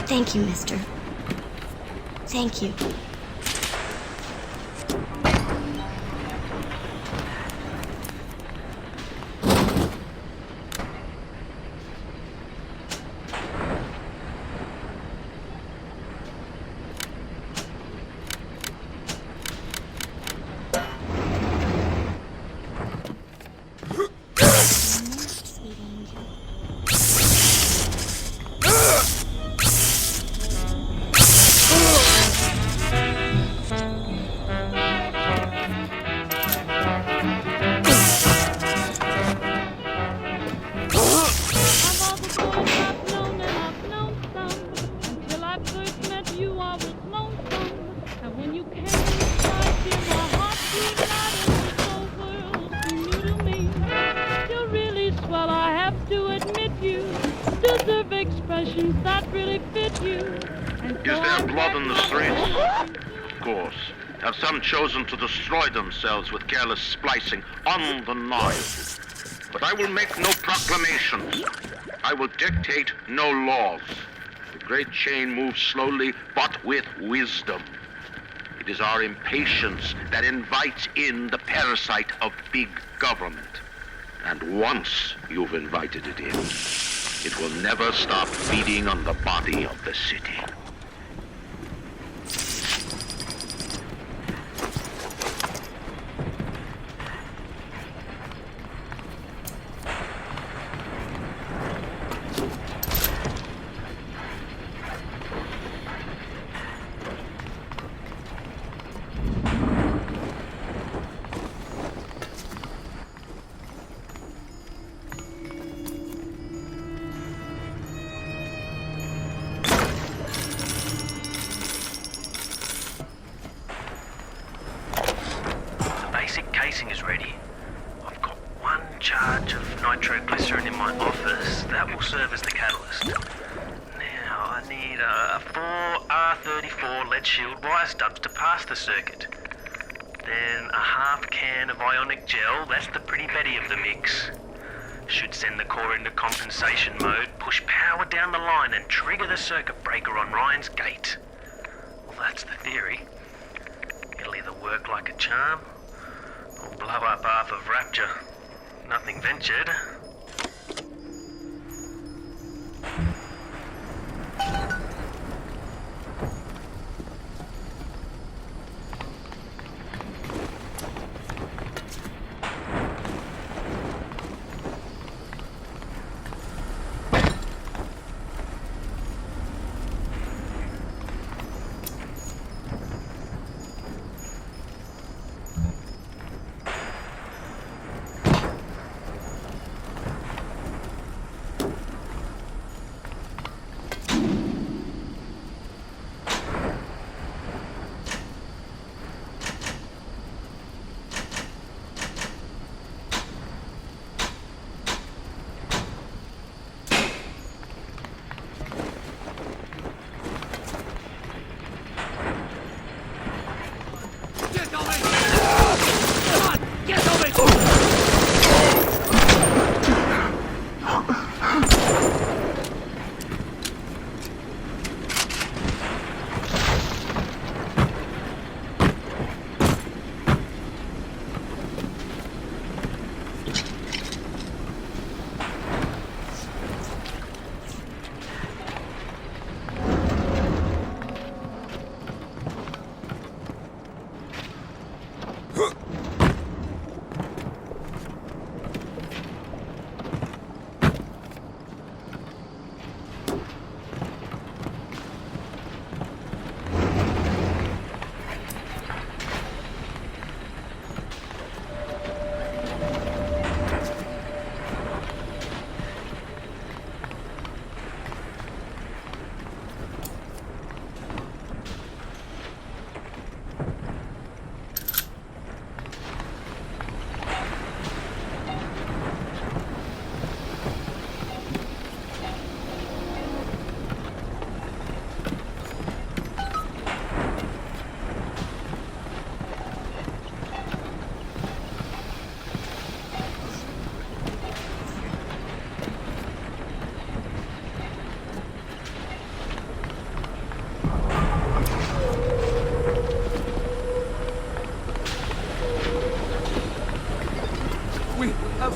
Thank you, mister. Thank you. emotions that really fit you. And Is there blood in the streets? Of course. Have some chosen to destroy themselves with careless splicing on the knife? But I will make no proclamations. I will dictate no laws. The great chain moves slowly, but with wisdom. It is our impatience that invites in the parasite of big government. And once you've invited it in, it will never stop feeding on the body of the city. Casing is ready. I've got one charge of nitroglycerin in my office. That will serve as the catalyst. Now, I need 4 R34 lead shield wire stubs to pass the circuit. Then a half can of ionic gel. That's the pretty Betty of the mix. Should send the core into compensation mode, push power down the line and trigger the circuit breaker on Ryan's gate. Well, that's the theory. It'll either work like a charm, or blow up half of Rapture. Nothing ventured.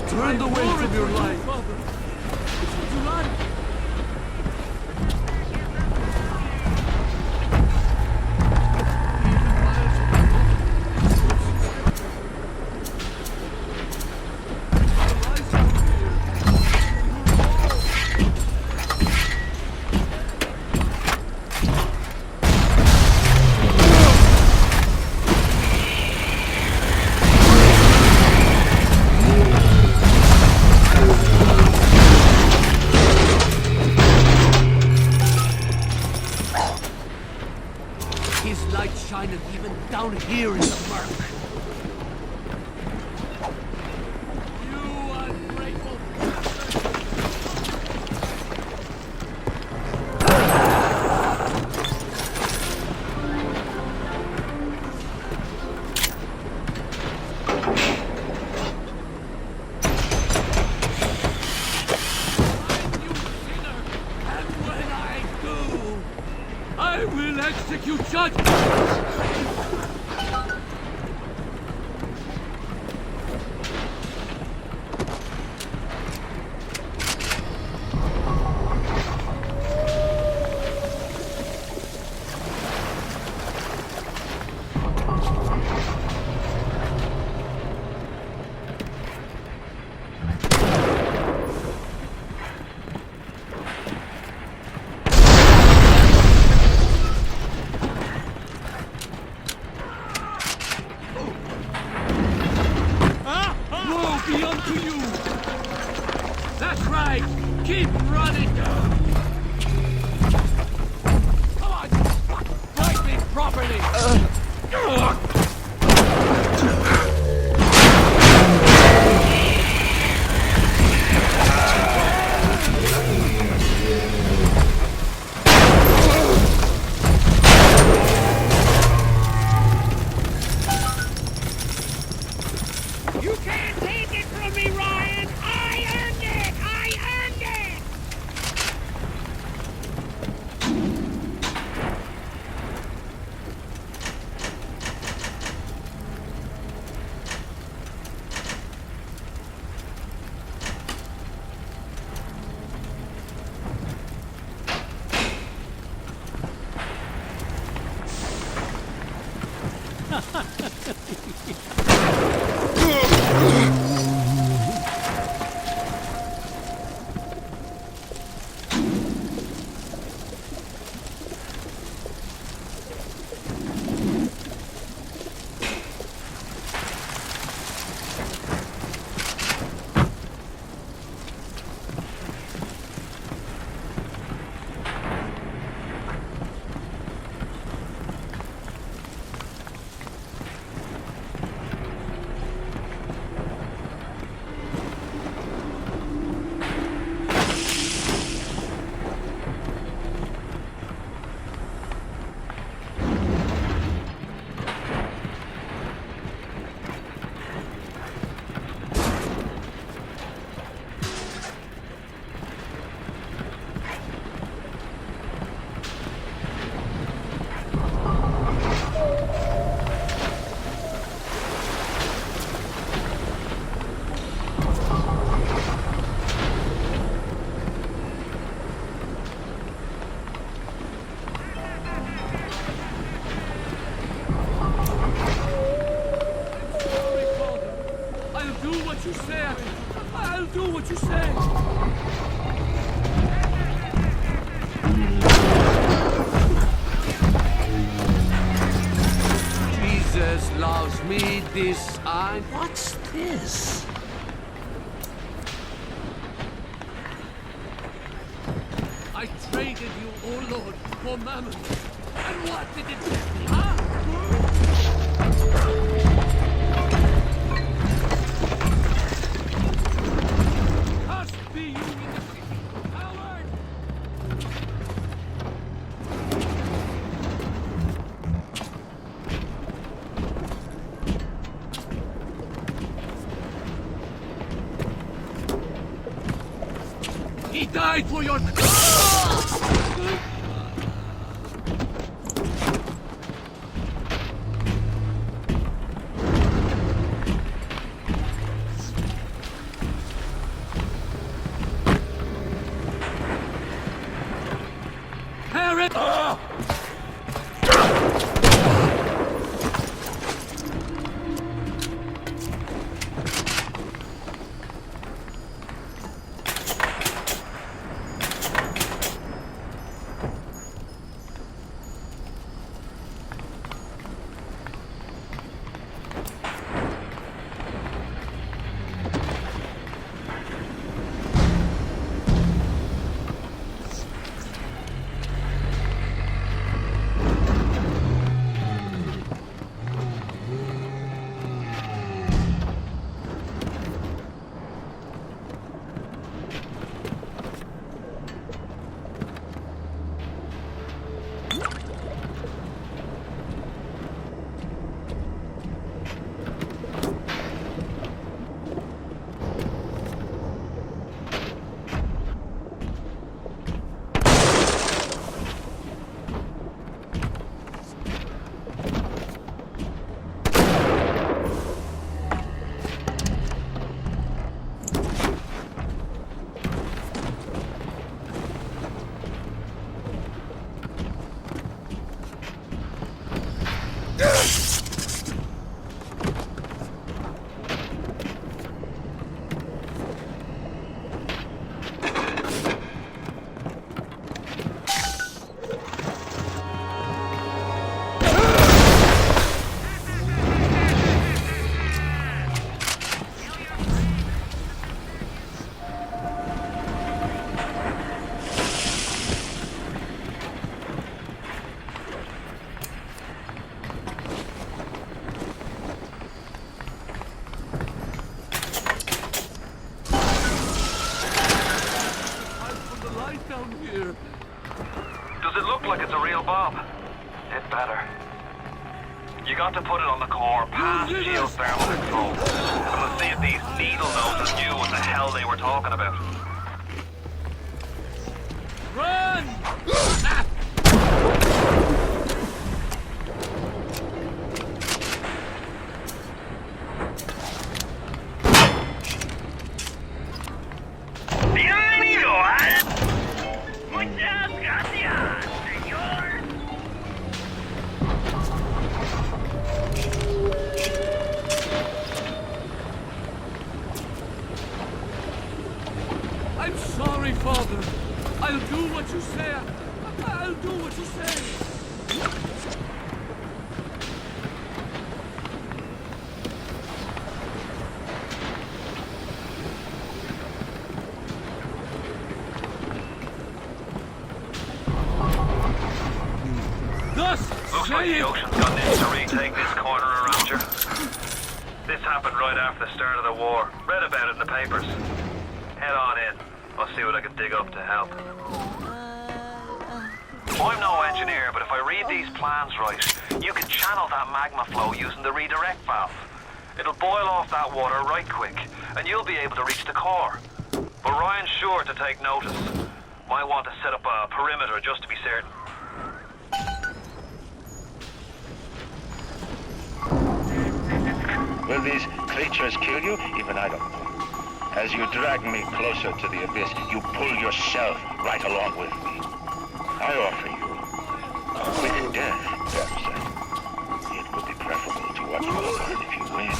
Turned away from your life. Would you run? Shining even down here in the murk. You ungrateful bastard! Keep running! Come on! Fight me properly! You can't take it from me, Ryan! I earned it! I earned it! I'll do what you say. I'll do what you say. Jesus loves me, this I... What's this? I traded you, oh Lord, for mammon. And what did it get me, huh? Cursed be you in the city, coward! He died for your... Parrot! Does it look like it's a real bomb? It better. You got to put it on the core, past geothermal control. And we'll see if these needle noses knew what the hell they were talking about. Run! ¡Bienvenido al... Muchas gracias, señor! I'm sorry, Father. I'll do what you say. I'll do what you say. Looks like the ocean's gone in to retake this corner of Rapture. This happened right after the start of the war. Read about it in the papers. Head on in. I'll see what I can dig up to help. I'm no engineer, but if I read these plans right, you can channel that magma flow using the redirect valve. It'll boil off that water right quick, and you'll be able to reach the core. But Ryan's sure to take notice. Might want to set up a perimeter just to be certain. Will these creatures kill you? Even I don't know. As you drag me closer to the abyss, you pull yourself right along with me. I offer you a quick death, perhaps. It would be preferable to what you will learn if you win.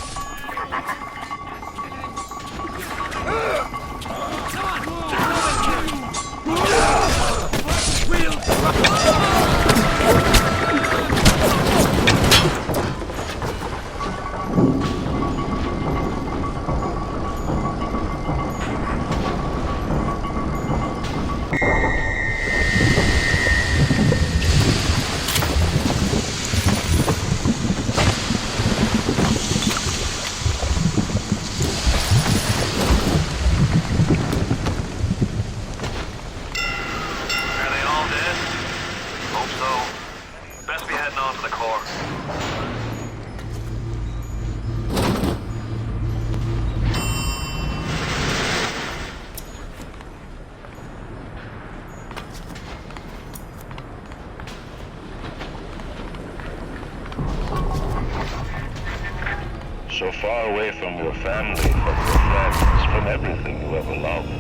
So far away from your family, from your friends, from everything you ever loved.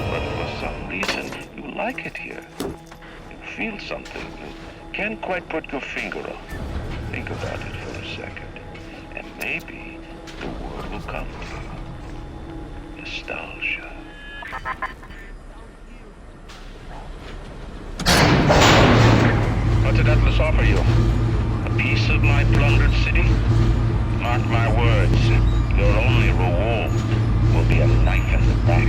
But for some reason, you like it here. You feel something. You can't quite put your finger on. Think about it for a second. And maybe the word will come to you. Nostalgia. What did Atlas offer you? A piece of my plundered city? Mark my words, your only reward will be a knife in the back.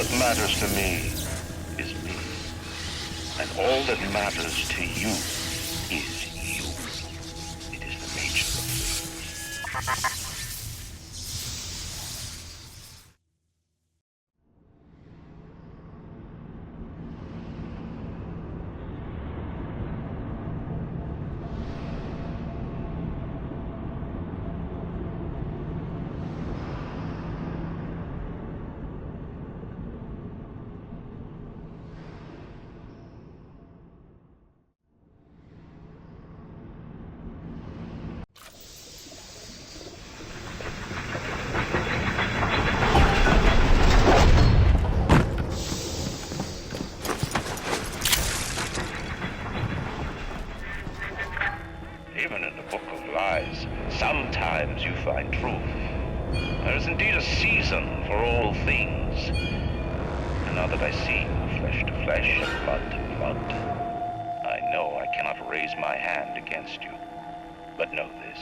that matters to me is me. And all that matters to you is you. It is the nature of things. Even in the Book of Lies, sometimes you find truth. There is indeed a season for all things. And now that I see you flesh to flesh and blood to blood, I know I cannot raise my hand against you. But know this,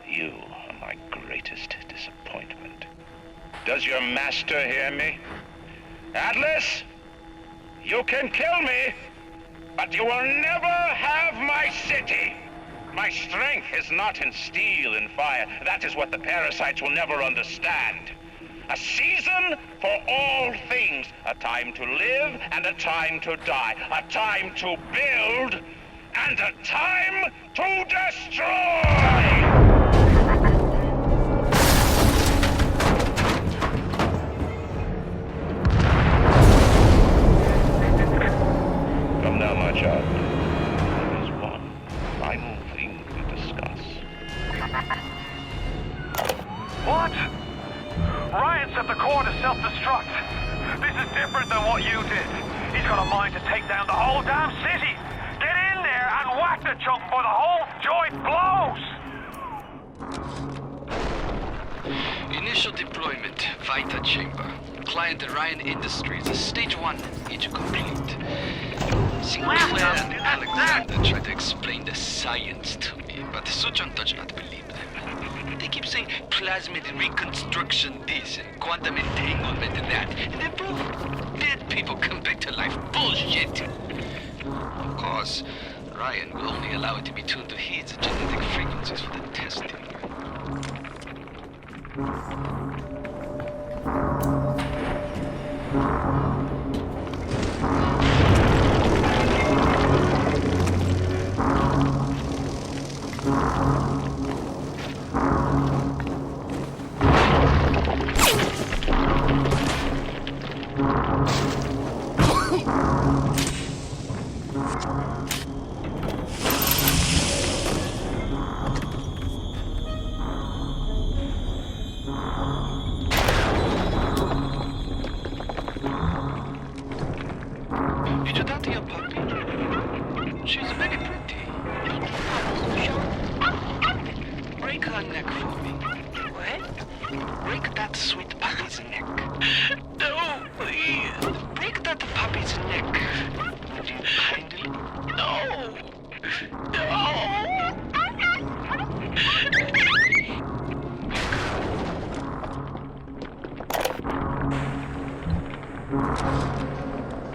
you are my greatest disappointment. Does your master hear me? Atlas, you can kill me, but you will never have my city. My strength is not in steel and fire. That is what the parasites will never understand. A season for all things. A time to live and a time to die. A time to build and a time to destroy! Come now, my child. There is one final thing to discuss. What? Ryan set the core to self-destruct. This is different than what you did. He's got a mind to take down the whole damn city. Get in there and whack the chunk for the whole joint blows! Initial deployment, Vita Chamber. Client Ryan Industries, Stage 1, each complete. Sinclair and Alexander tried to explain the science to me, but Suchon does not believe them. They keep saying plasmid reconstruction this and quantum entanglement and that, and they prove dead people come back to life. Bullshit! Of course, Ryan will only allow it to be tuned to his genetic frequencies for the testing. Did you talk to your puppy? She's very pretty. Break her neck for me. What? Break that sweet puppy's neck. No, please. Break that puppy's neck. Would you kindly? No. No.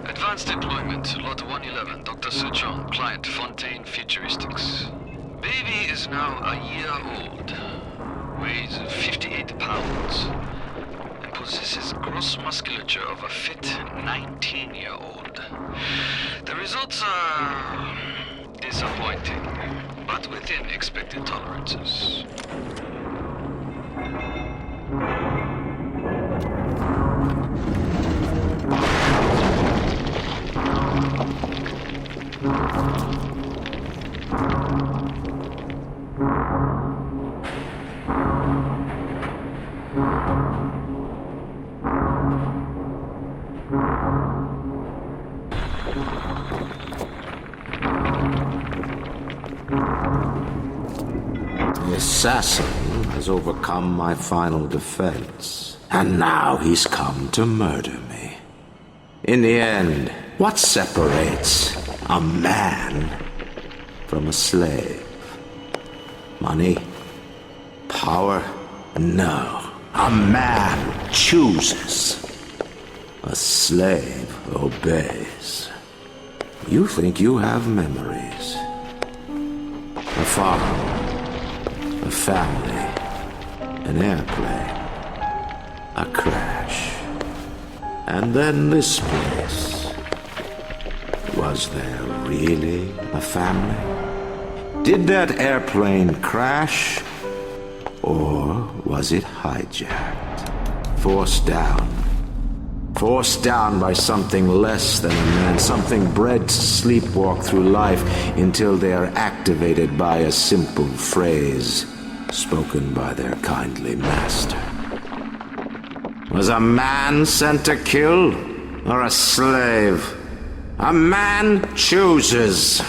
Advanced deployment, Lot 111, Dr. Suchong, client Fontaine Futuristics. Baby is now a year old, weighs 58 pounds, and possesses gross musculature of a fit 19-year-old. The results are disappointing, but within expected tolerances. The assassin has overcome my final defense, and now he's come to murder me. In the end, what separates a man from a slave? Money? Power? No. A man chooses. A slave obeys. You think you have memories. A farm, a family, an airplane, a crash, and then this place. Was there really a family? Did that airplane crash? Or was it hijacked? Forced down. Forced down by something less than a man, something bred to sleepwalk through life until they are activated by a simple phrase spoken by their kindly master. Was a man sent to kill or a slave? A man chooses.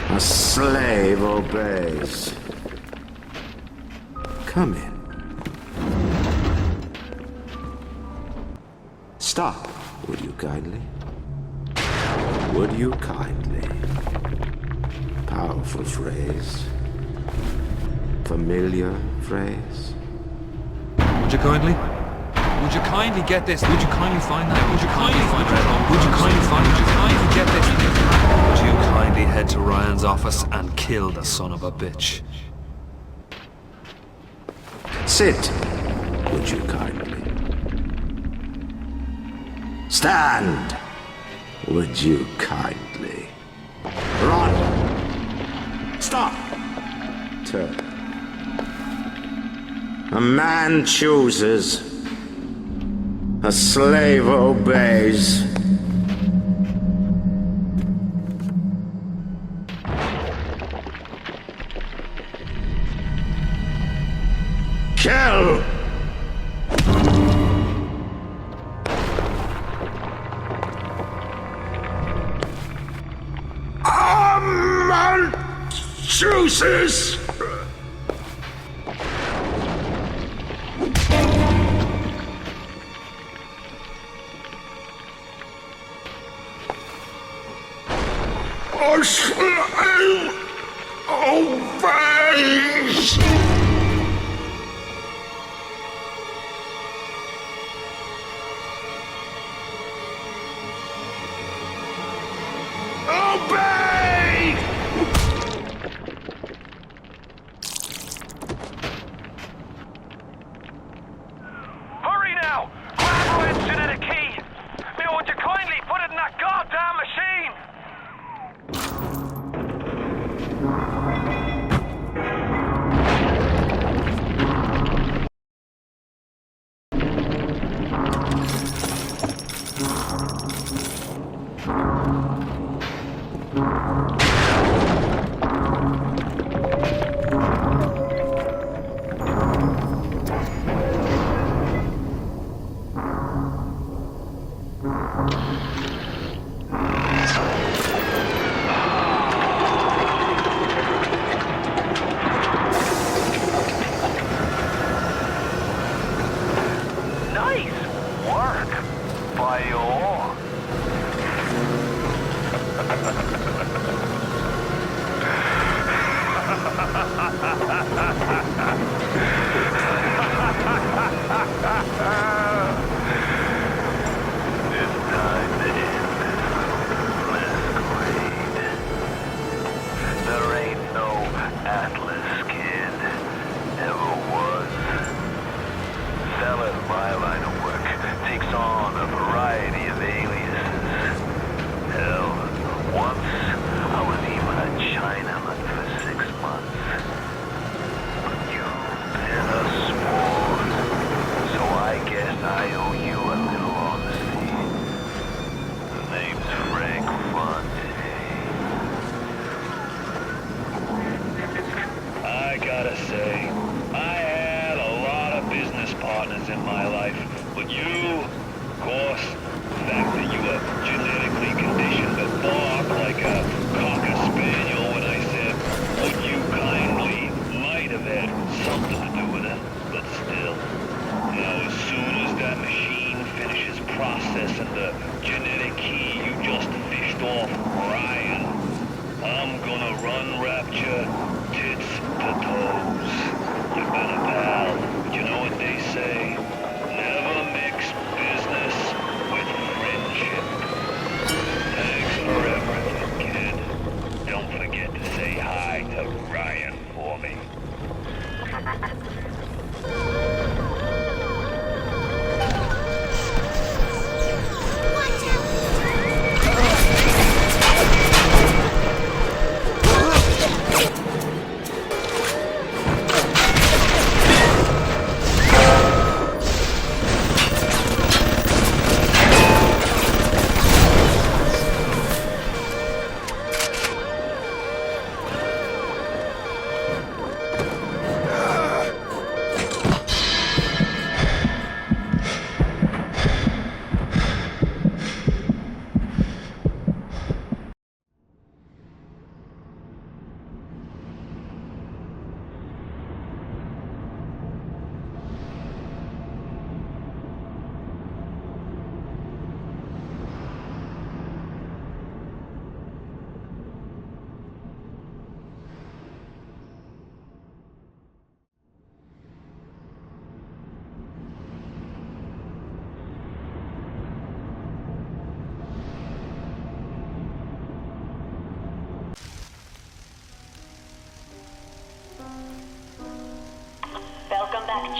A slave obeys. Come in. Stop, would you kindly? Would you kindly? Powerful phrase. Familiar phrase. Would you kindly? Would you kindly get this? Would you kindly find that? Would you kindly find that? Would you kindly find? Would you kindly get this? Would you kindly head to Ryan's office and kill the son of a bitch? Sit, would you kindly? Stand, would you kindly? Run! Stop! Turn. A man chooses. A slave obeys. Kill! A man chooses! A slave obeys! Obey! Hurry now! Grab Ryan's genetic key! Now, would you kindly put it in that goddamn machine? Nice work, Bio. It's time to end this masquerade. There ain't no Atlas kid. Never was. Selling my line of work takes on a variety of aliases. Hell, once I was even a Chinaman for 6 months. But you've been a sport, so I guess I owe you a little honesty. The name's Frank Fonte. I gotta say, I had a lot of business partners in my life, but you, of course, the fact that you were genetically conditioned to bark like a cocker spaniel when I said, would you kindly, might have had something to do with it, but still. You know, as soon as that machine finishes processing the genetic key you just fished off Ryan, I'm gonna run Rapture tits to toes. You've been a pal, but you know what they say? Never mix business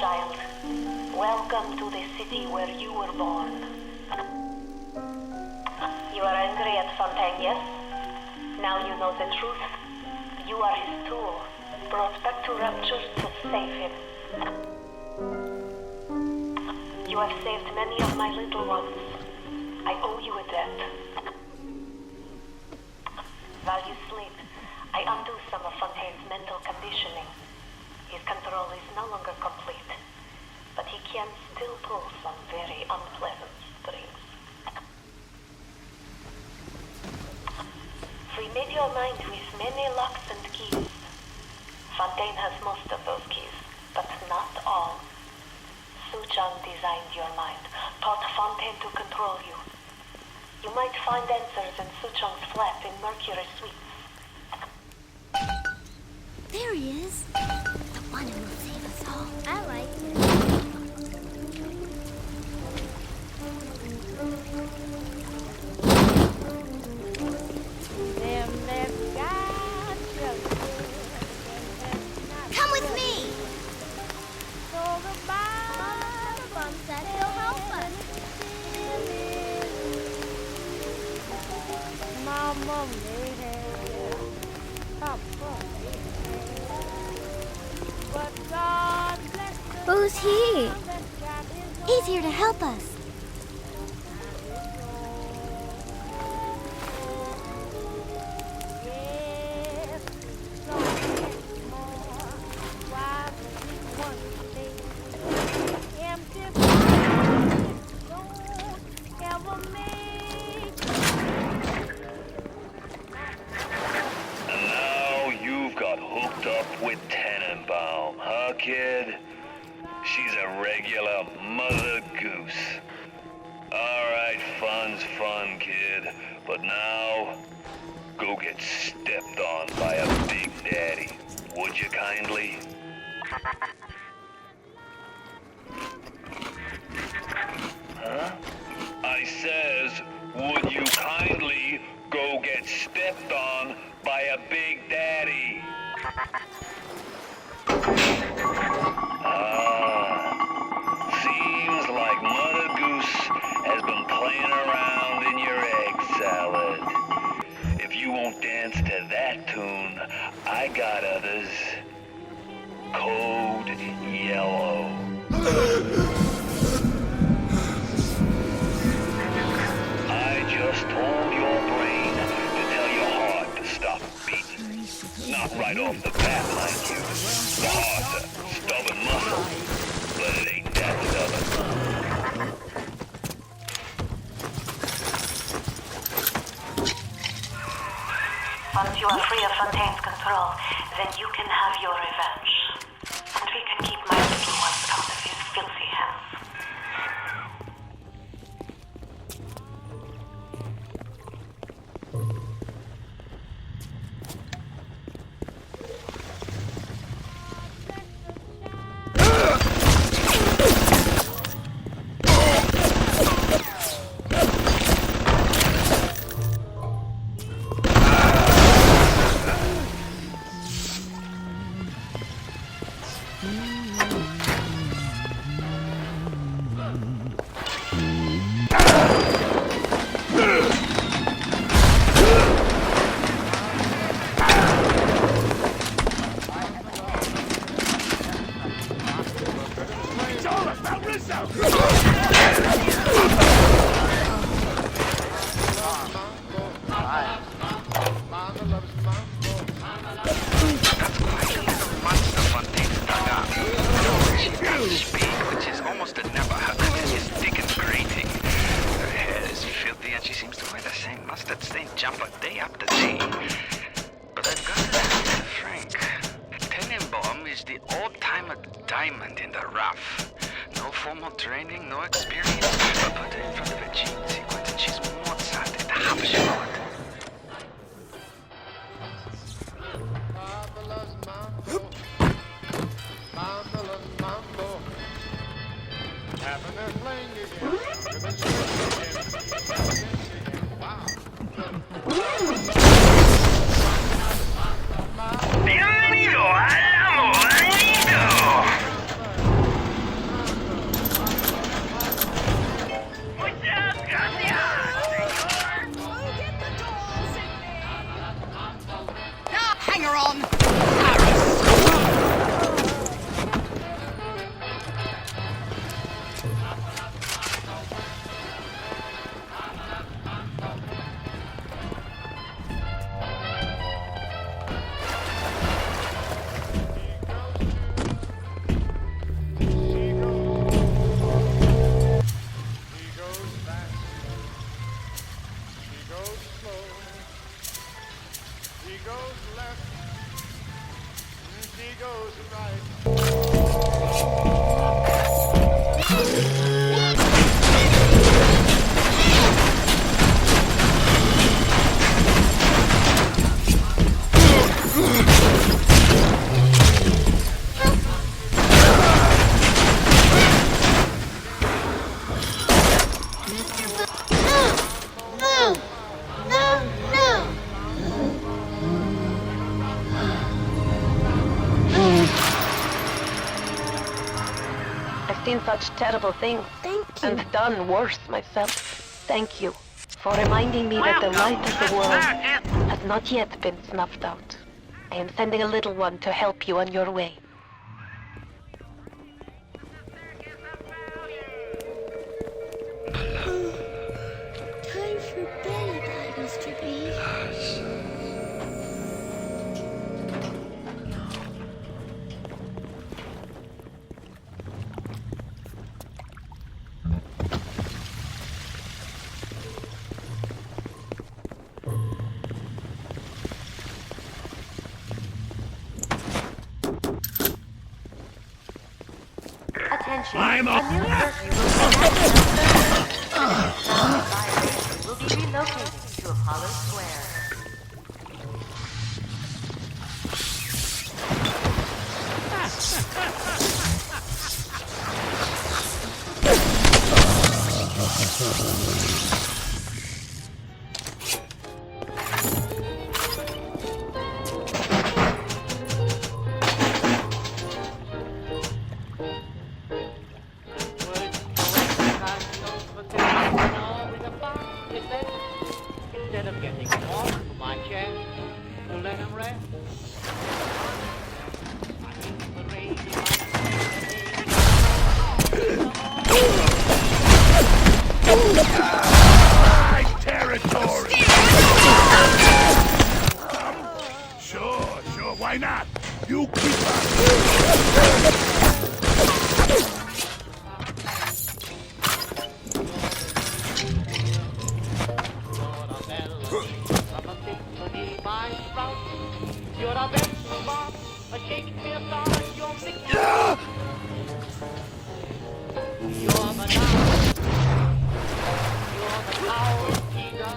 child. Welcome to the city where you were born. You are angry at Fontaine, yes? Now you know the truth. You are his tool, brought back to Rapture to save him. You have saved many of my little ones. I owe you a debt. While you sleep, I undo some of Fontaine's mental conditioning. His control is no longer complete, but he can still pull some very unpleasant strings. Free made your mind with many locks and keys. Fontaine has most of those keys, but not all. Suchong designed your mind, taught Fontaine to control you. You might find answers in Suchong's flat in Mercury Suites. There he is. The one who will save us all. I like him. Come with me. Mom said he'll help us. Mama made him. Papa Who's he? He's here to help us. And now you've got hooked up with Tenenbaum, huh, kid? She's a regular mother goose. Alright, fun's fun, kid. But now, go get stepped on by a big daddy. Would you kindly? Huh? I says, would you kindly go get stepped on by a big daddy? Seems like Mother Goose has been playing around in your egg salad. If you won't dance to that tune, I got others. Code Yellow. I just told your brain to tell your heart to stop beating. Not right off the bat, mind you. The heart's a stubborn muscle, but it ain't that stubborn. Once you are free of Fontaine's control, then you can have your revenge. And we can keep my little ones out of his filthy hands. seen such terrible things. Thank you. And done worse myself. Thank you for reminding me that the light of the world has not yet been snuffed out. I am sending a little one to help you on your way. Time for bed, Mr. B. Attention. I'm a new curfew will be relocated to Apollo Square. Instead of getting off from my chair to let him rest. My territory! Sure, why not? You keep up! You're a best spot, a Shakespeare star, you're Victor. You're the now. You're the coward Peter.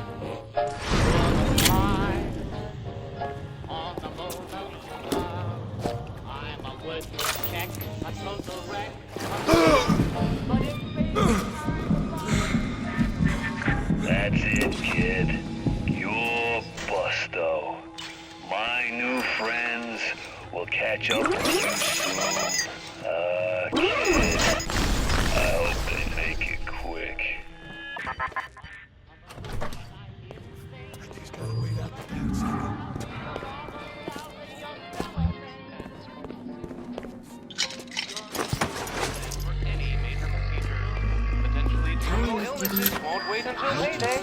You're the spy on the Mona Lisa. I'm a worthless check, a total wreck. But That's it, kid. You're busto. My new friends will catch up with you soon. Kid, I hope they make it quick. won't wait until payday.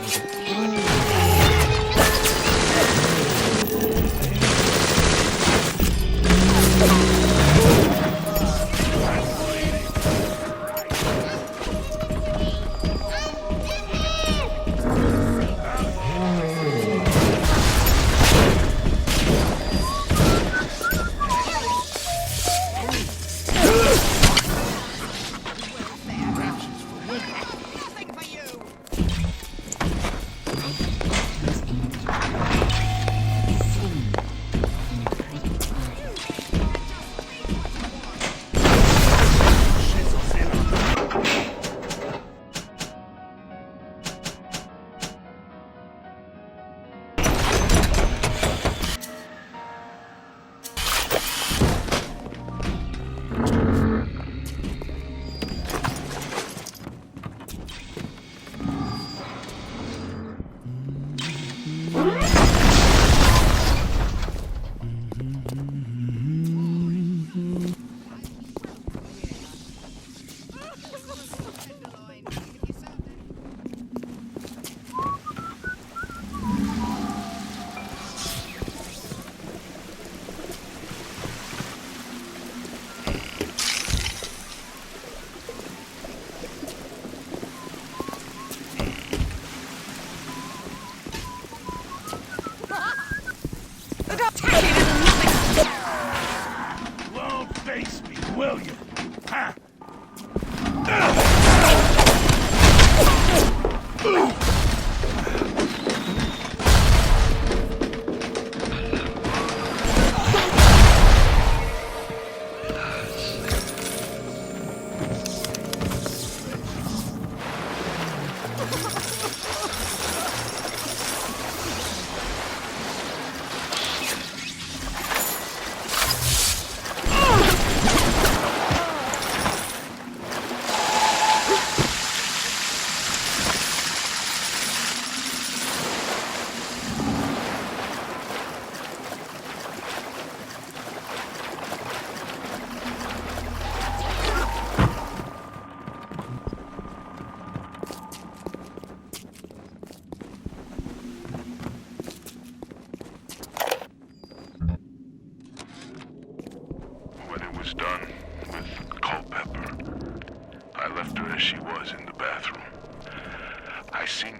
seen.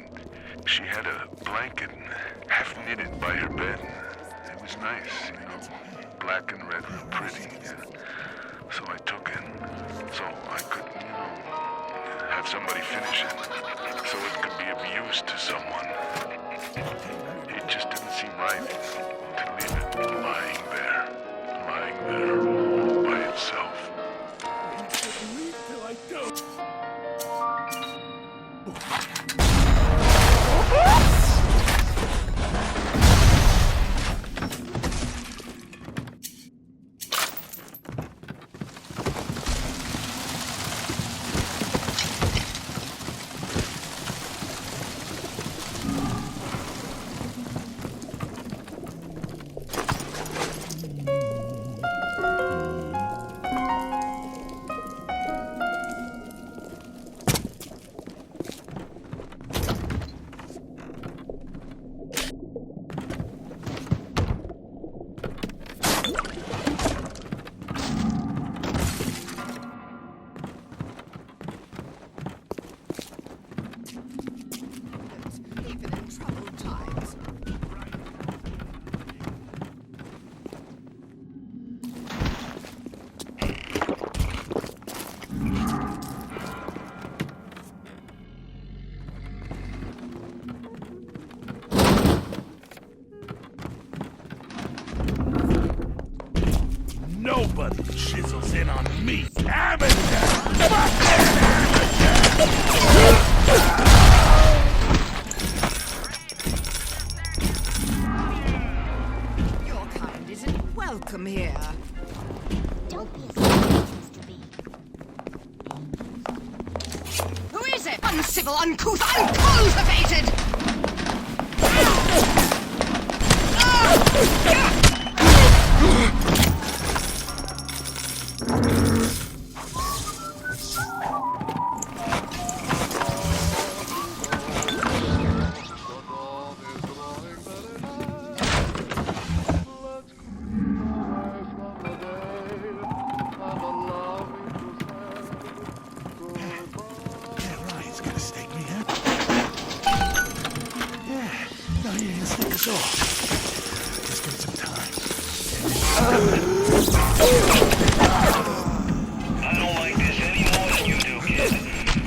She had a blanket half knitted by her bed. It was nice, black and red, real pretty. So I took it, so I could, have somebody finish it, so it could be of use to someone. It just didn't seem right to leave it lying there all by itself. Till I do. Nobody chisels in on me. Your kind isn't welcome here. Don't be a slave, Mr. B. Who is it? Uncivil, uncouth, uncultivated! I don't like this any more than you do, kid.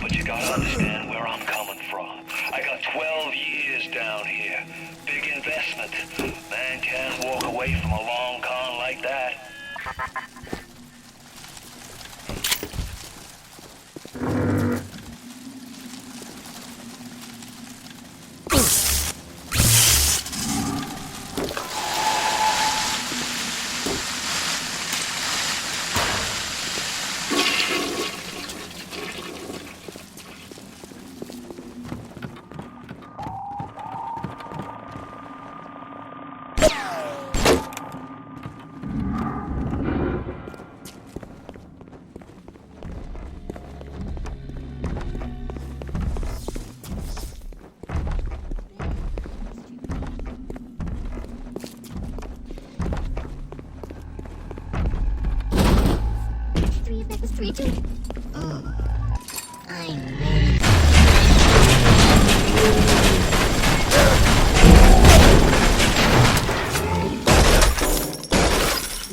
But you gotta understand where I'm coming from. I got 12 years down here. Big investment. Man can't walk away from a long con like that.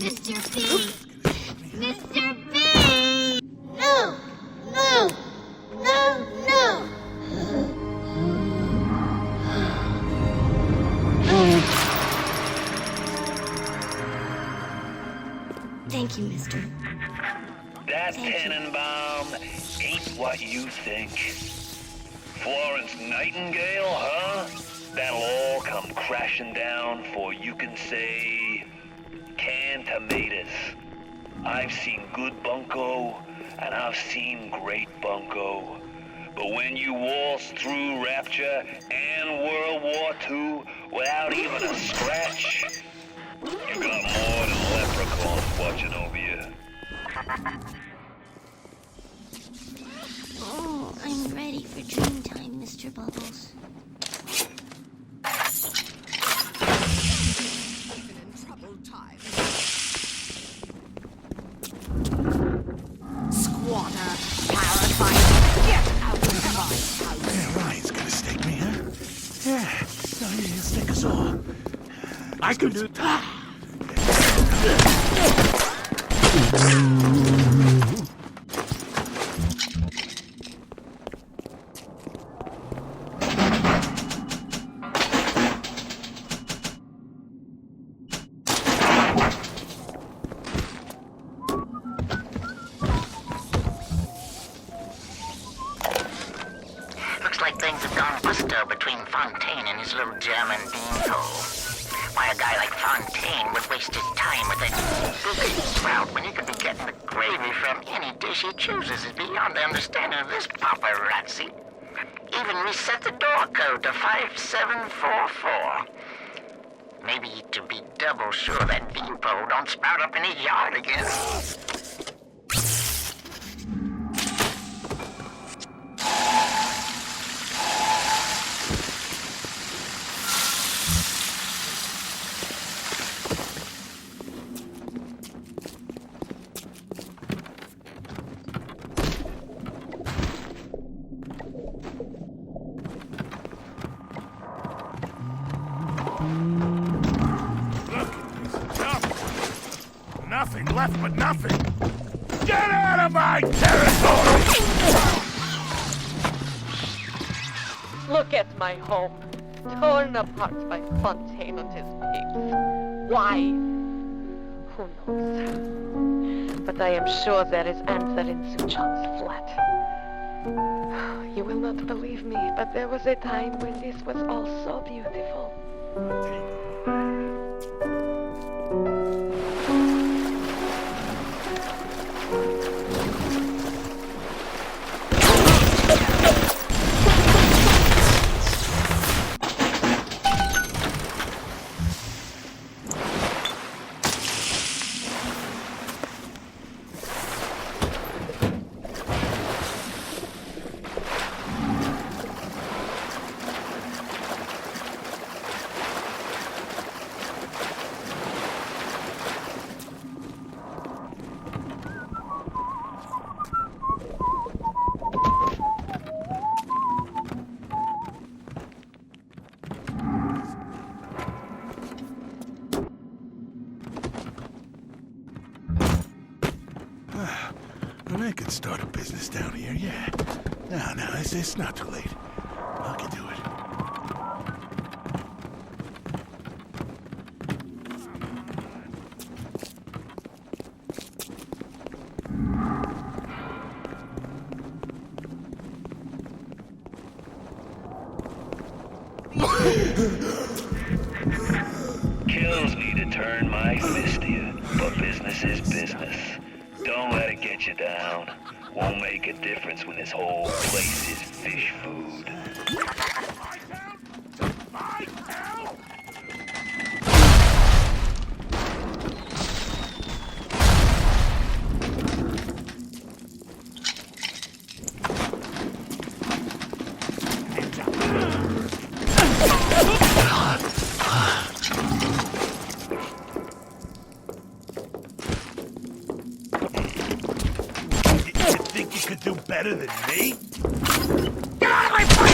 Mr. B! Mr. B! No! No! No! No! Thank you, mister. That Tenenbaum ain't what you think. Florence Nightingale, huh? That'll all come crashing down for you can say canned tomatoes. I've seen good bunco, and I've seen great bunco. But when you waltz through Rapture and World War II without even a scratch, you got more than leprechauns watching over you. Oh, I'm ready for dream time, Mr. Bubbles. Even in troubled times. Squatter, parasite, get out of my house. Yeah, right, it's gonna stake me stick us all. I can do that. Looks like things have gone busto between Fontaine and his little German beanpole. Why a guy like Fontaine would waste his time with a booby sprout when he could be getting the gravy from any dish he chooses is beyond the understanding of this paparazzi. Even reset the door code to 5744. Maybe to be double sure that beanpole don't sprout up in his yard again. Nothing left but nothing. Get out of my territory! Look at my home, torn apart by Fontaine and his pigs. Why? Who knows? But I am sure there is answer in Suchan's flat. You will not believe me, but there was a time when this was all so beautiful. Well, I could start a business down here, yeah. No, it's not too late. I can do it. Kills me to turn my fist to you, but business is business. Don't let it get you down. Won't make a difference when this whole place is fish food. Do better than me? Get out of my fucking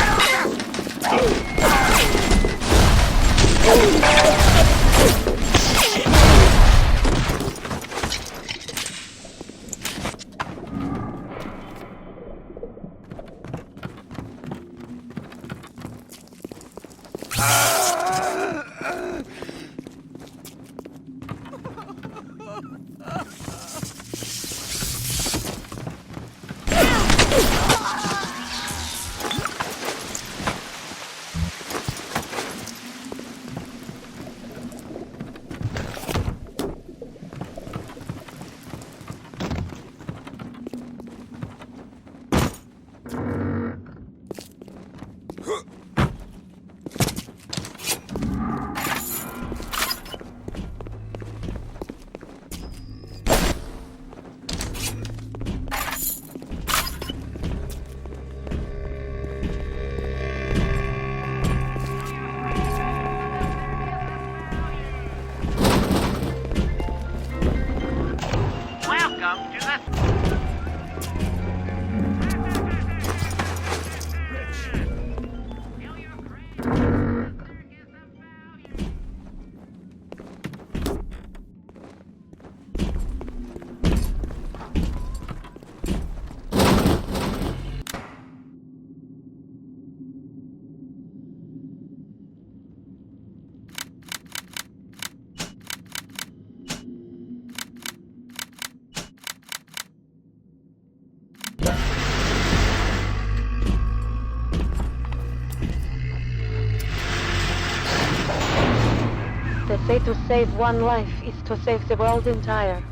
say to save one life is to save the world entire.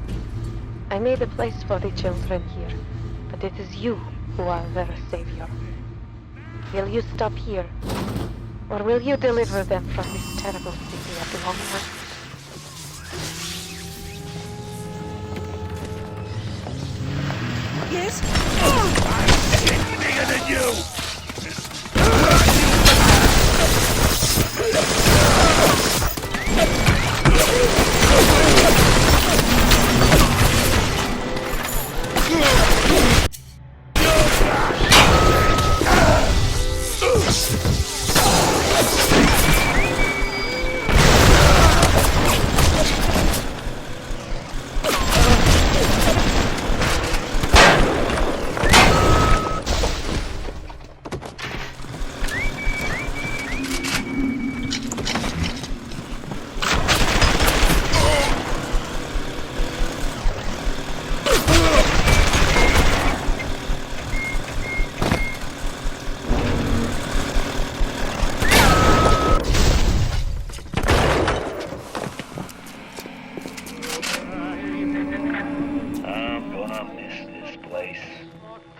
I made a place for the children here, but it is you who are their savior. Will you stop here, or will you deliver them from this terrible city at long last? Yes? I'm bigger than you!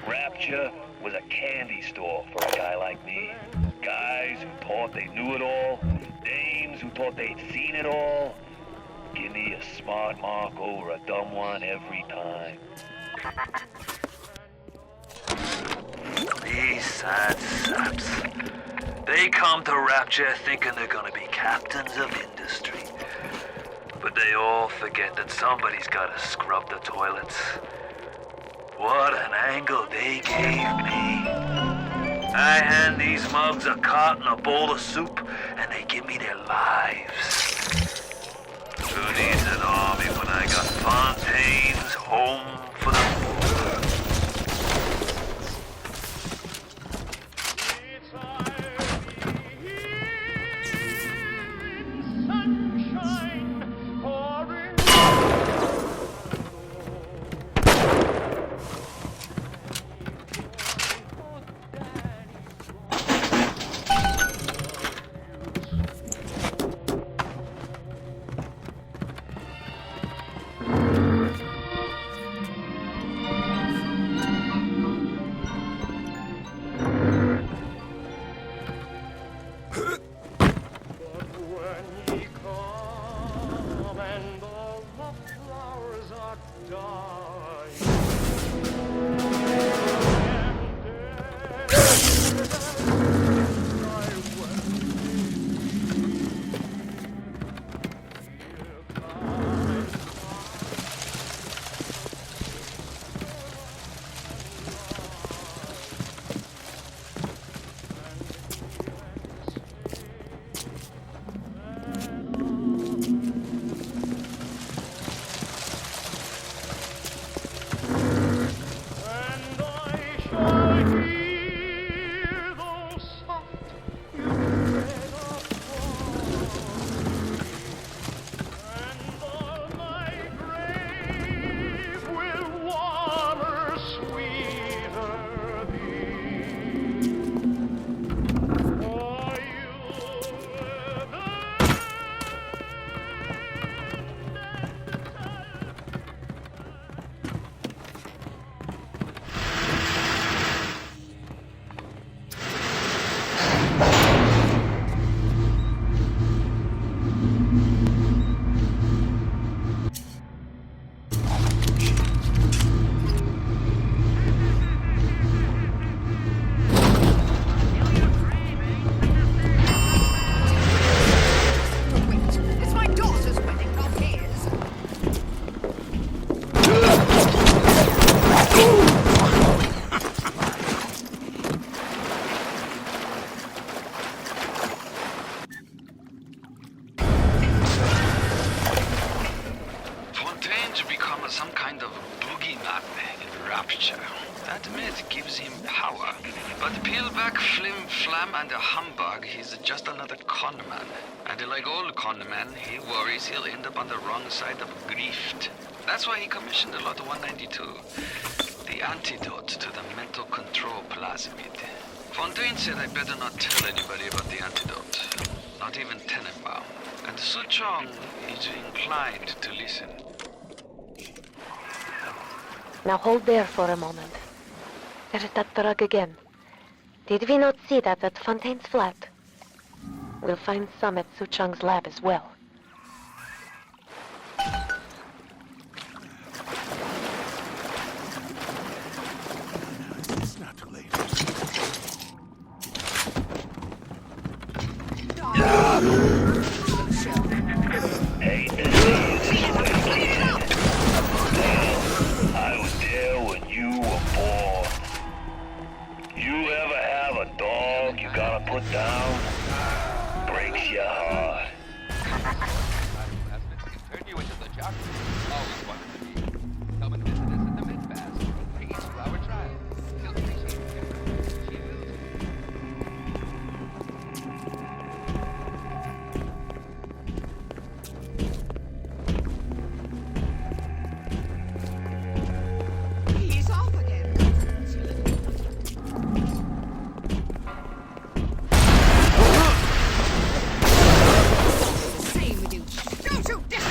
Rapture was a candy store for a guy like me. Guys who thought they knew it all, dames who thought they'd seen it all. Give me a smart mark over a dumb one every time. These sad saps. They come to Rapture thinking they're gonna be captains of industry. But they all forget that somebody's gotta scrub the toilets. What an angle they gave me. I hand these mugs a cart and a bowl of soup, and they give me their lives. Who needs an army when I got Fontaine's home for the poor? He'll end up on the wrong side of grief. That's why he commissioned a lot 192. The antidote to the mental control plasmid. Fontaine said I better not tell anybody about the antidote. Not even Tenenbaum. And Sucho Armstrong is inclined to listen. Now hold there for a moment. There's that drug again. Did we not see that at Fontaine's flat? We'll find some at Suchong's lab as well. It's not too late. Hey, disease, I was there when you were born. You ever have a dog you gotta put down? Breaks your heart. Turn you into the jockey. Always wanted to be. Come and visit us at the Mid-Fast. Pay 2-hour trial. You'll appreciate it. He's off again. Same with you. Don't shoot this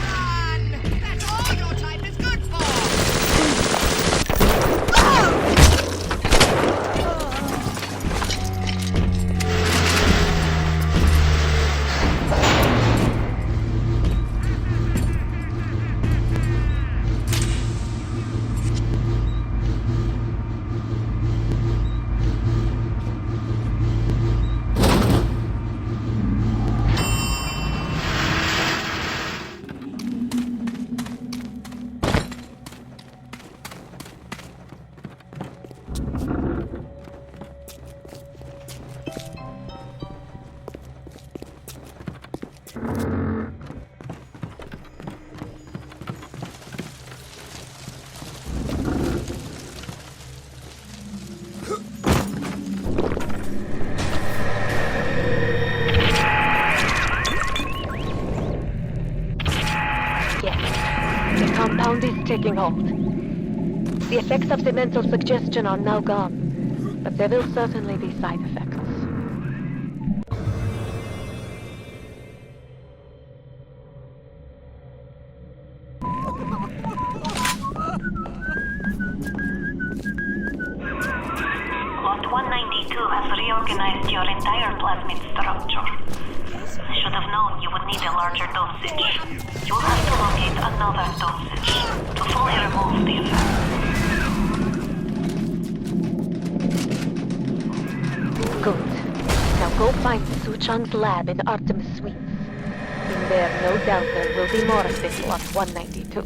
Run! That's all your type is good for! Yes, the compound is taking hold. The effects of the mental suggestion are now gone, but there will certainly be side effects. Lot 192 has reorganized your entire plasmid structure. I should have known you would need a larger dosage. You'll have to locate another dosage to fully remove the effect. Good. Now go find Suchong's lab in Artemis Suites. In there, no doubt there will be more of this Lot 192.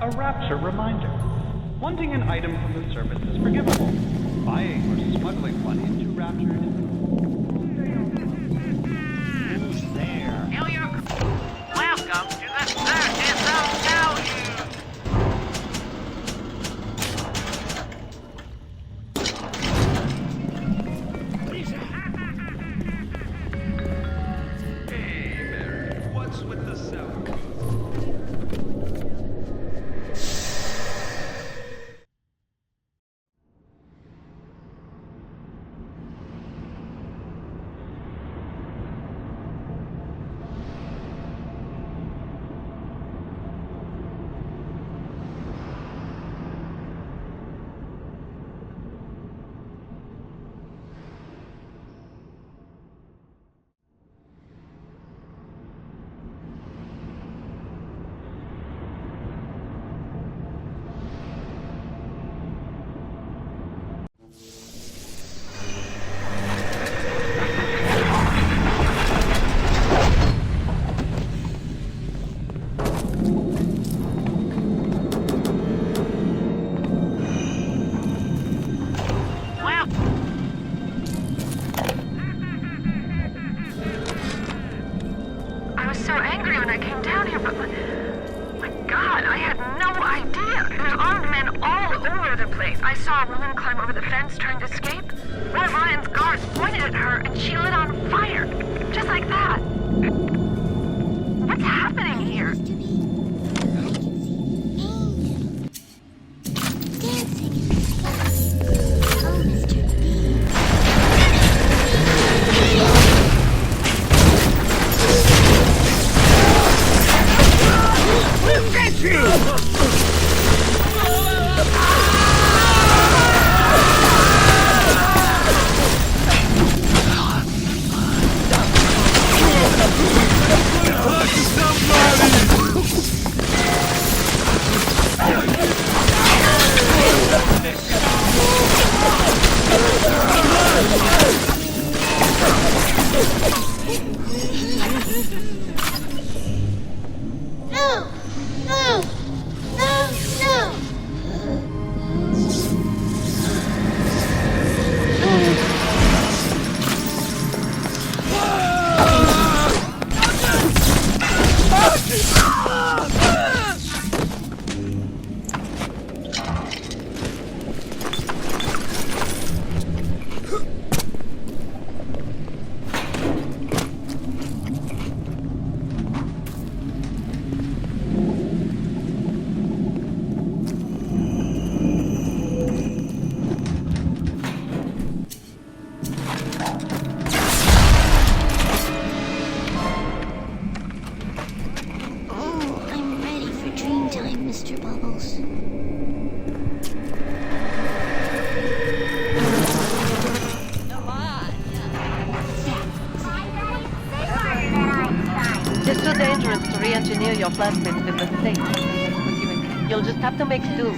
A rapture reminder. Wanting an item from the service is forgivable. Buying or smuggling one into rapture is... Who's there? Welcome to the Circus of Value! Hey, Mary, what's with the sound? I saw a woman climb over the fence trying to escape. One of Ryan's guards pointed at her and she lit on fire. Just like that. What's happening here? We'll get you! No! No! No! No! Oh, I'm ready for dream time, Mr. Bubbles. It's too dangerous to re-engineer your plasmids with the state they have put you in. You'll just have to make do.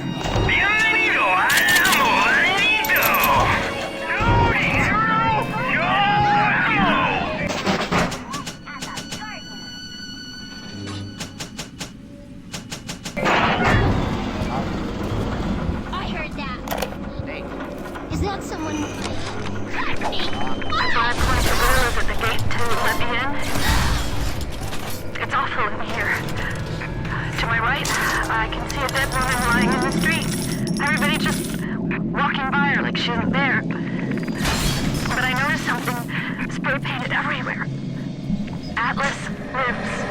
I heard that. Is that someone? Five points of arrows at the gate to let me in. It's awful in here. To my right, I can see a dead woman lying in the street. Everybody just walking by her like she isn't there. But I noticed something spray painted everywhere. Atlas lives.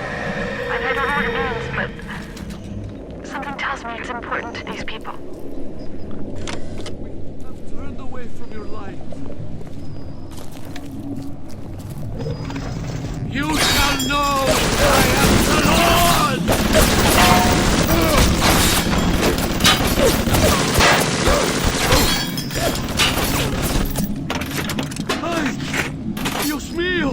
I don't know what it means, but something tells me it's important to these people. I've turned away from your light. You shall know I am the Lord! Ay, Dios mío!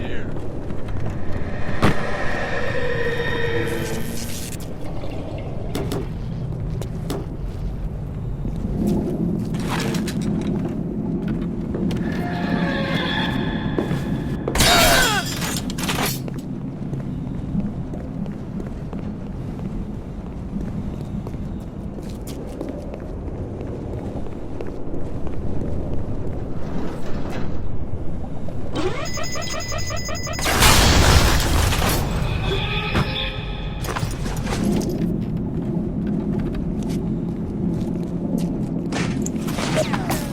here.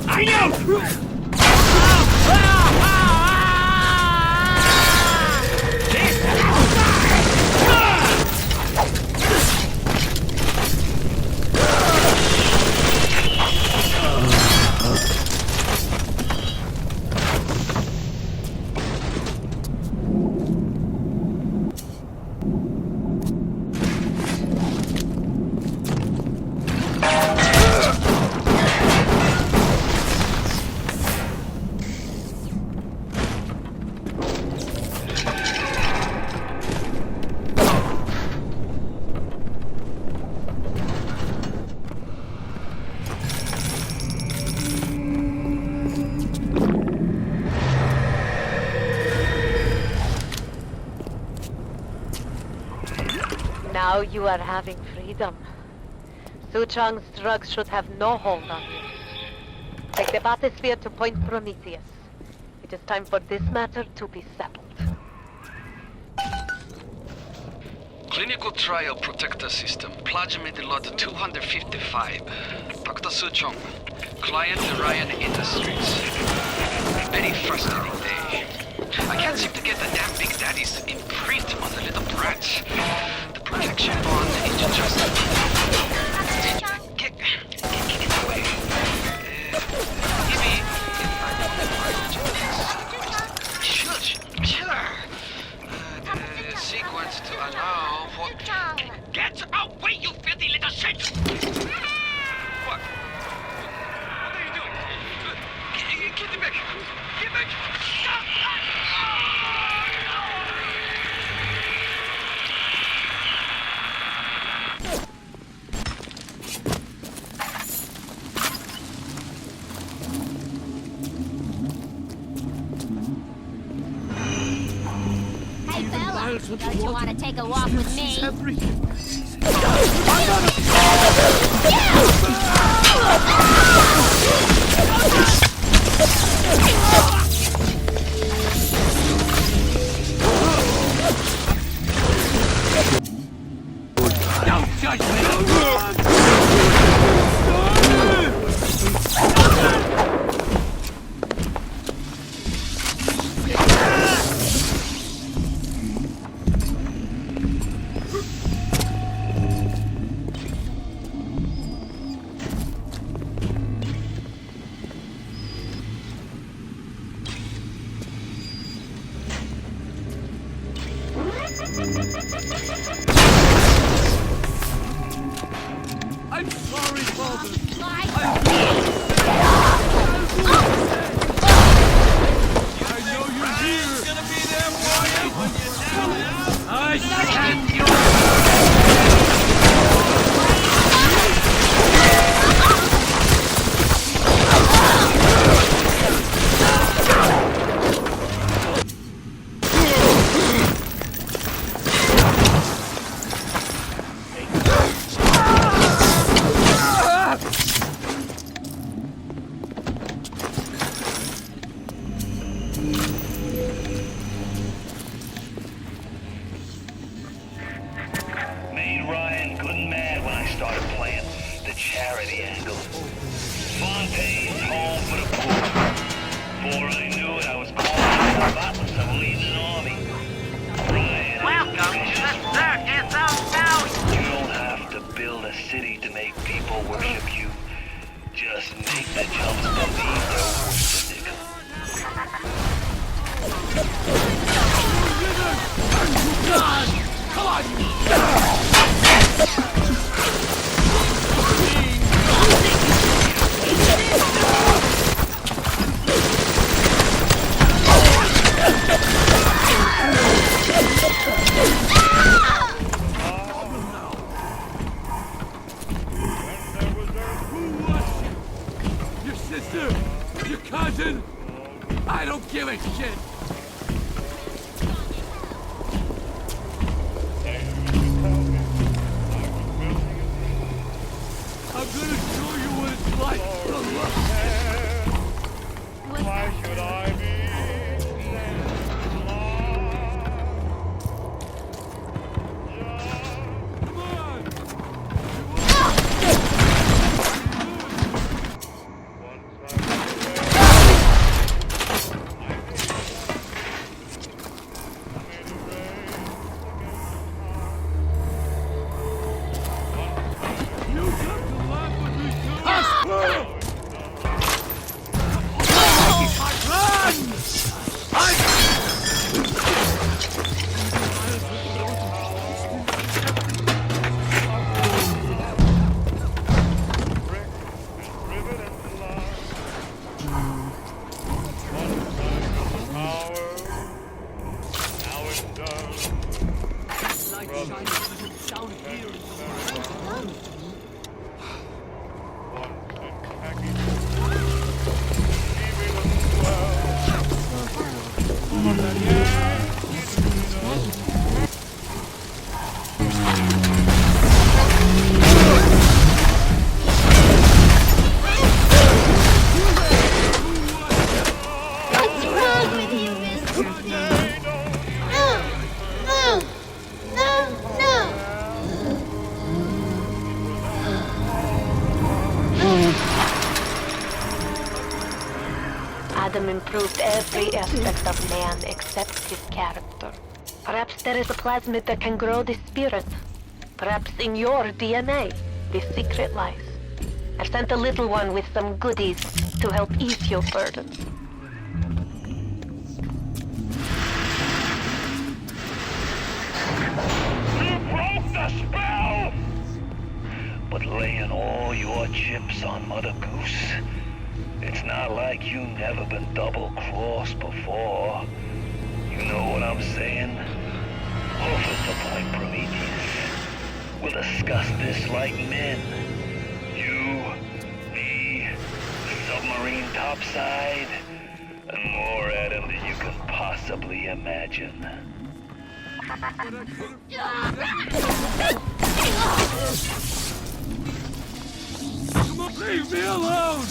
I know! Now you are having freedom. Suchong's drugs should have no hold on you. Take the bathysphere to Point Prometheus. It is time for this matter to be settled. Clinical trial protector system, plasmid lot 255. Dr. Suchong, client Ryan Industries. Very frustrating day. I can't seem to get the damn Big Daddy's imprint on the little brats. The protection bond is just... Get in the way. Give me... Shush. The sequence to allow for... Get away, you filthy little shit! What? What are you doing? Get back! Get back! Hey fella, don't you want to take a walk with me? Don't judge me! I'm sorry, Father. I know you're here. He's gonna be there for you when you tell him. I stand Made Ryan good and mad when I started playing the charity angle. Fontaine's home for the poor. Before I knew it, I was calling the butlers of leading an army. Ryan, Welcome to the circus of Maui! you don't have to build a city to make people worship you. Just make the jumps believe they're worth the nickel. Come on, you... What's wrong with you, Mr. No! Adam improved every aspect of man except his character. Perhaps there is a plasmid that can grow the spirit. Perhaps in your DNA, the secret lies. I've sent a little one with some goodies to help ease your burden. You broke the spell! But laying all your chips on Mother Goose, it's not like you never been double-crossed before. You know what I'm saying? Offer the point, Prometheus. We'll discuss this like men. You, me, the submarine topside, and more Adam than you can possibly imagine. Come on, leave me alone!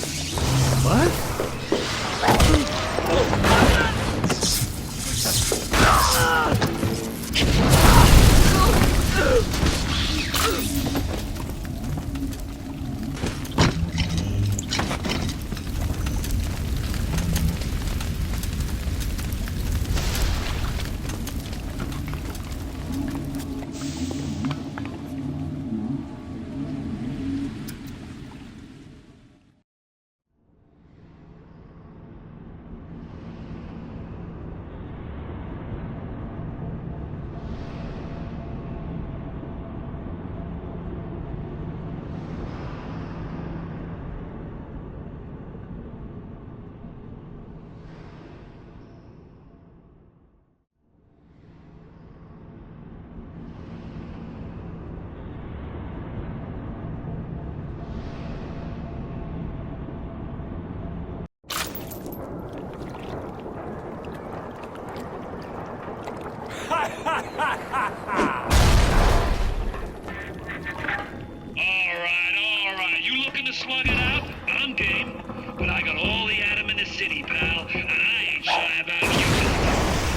Alright, you looking to slug it out? I'm game. But I got all the Adam in the city, pal, and I ain't shy about you.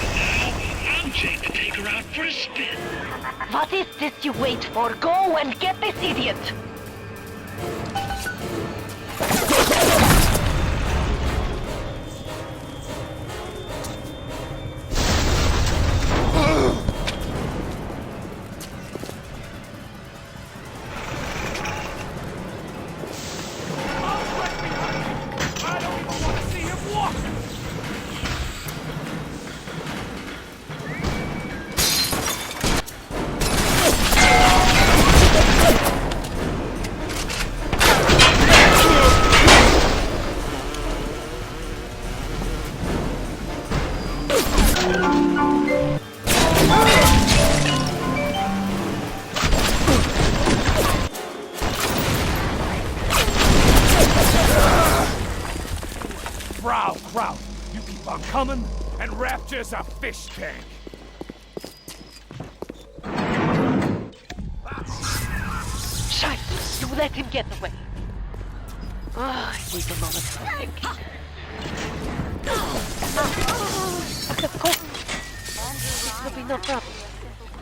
And now, I'm Jake to take her out for a spin. What is this you wait for? Go and get this idiot! Crowd, you keep on coming, and Rapture's a fish tank. Shite! You let him get away. Oh, I need a moment to think. Of course. This will be no problem.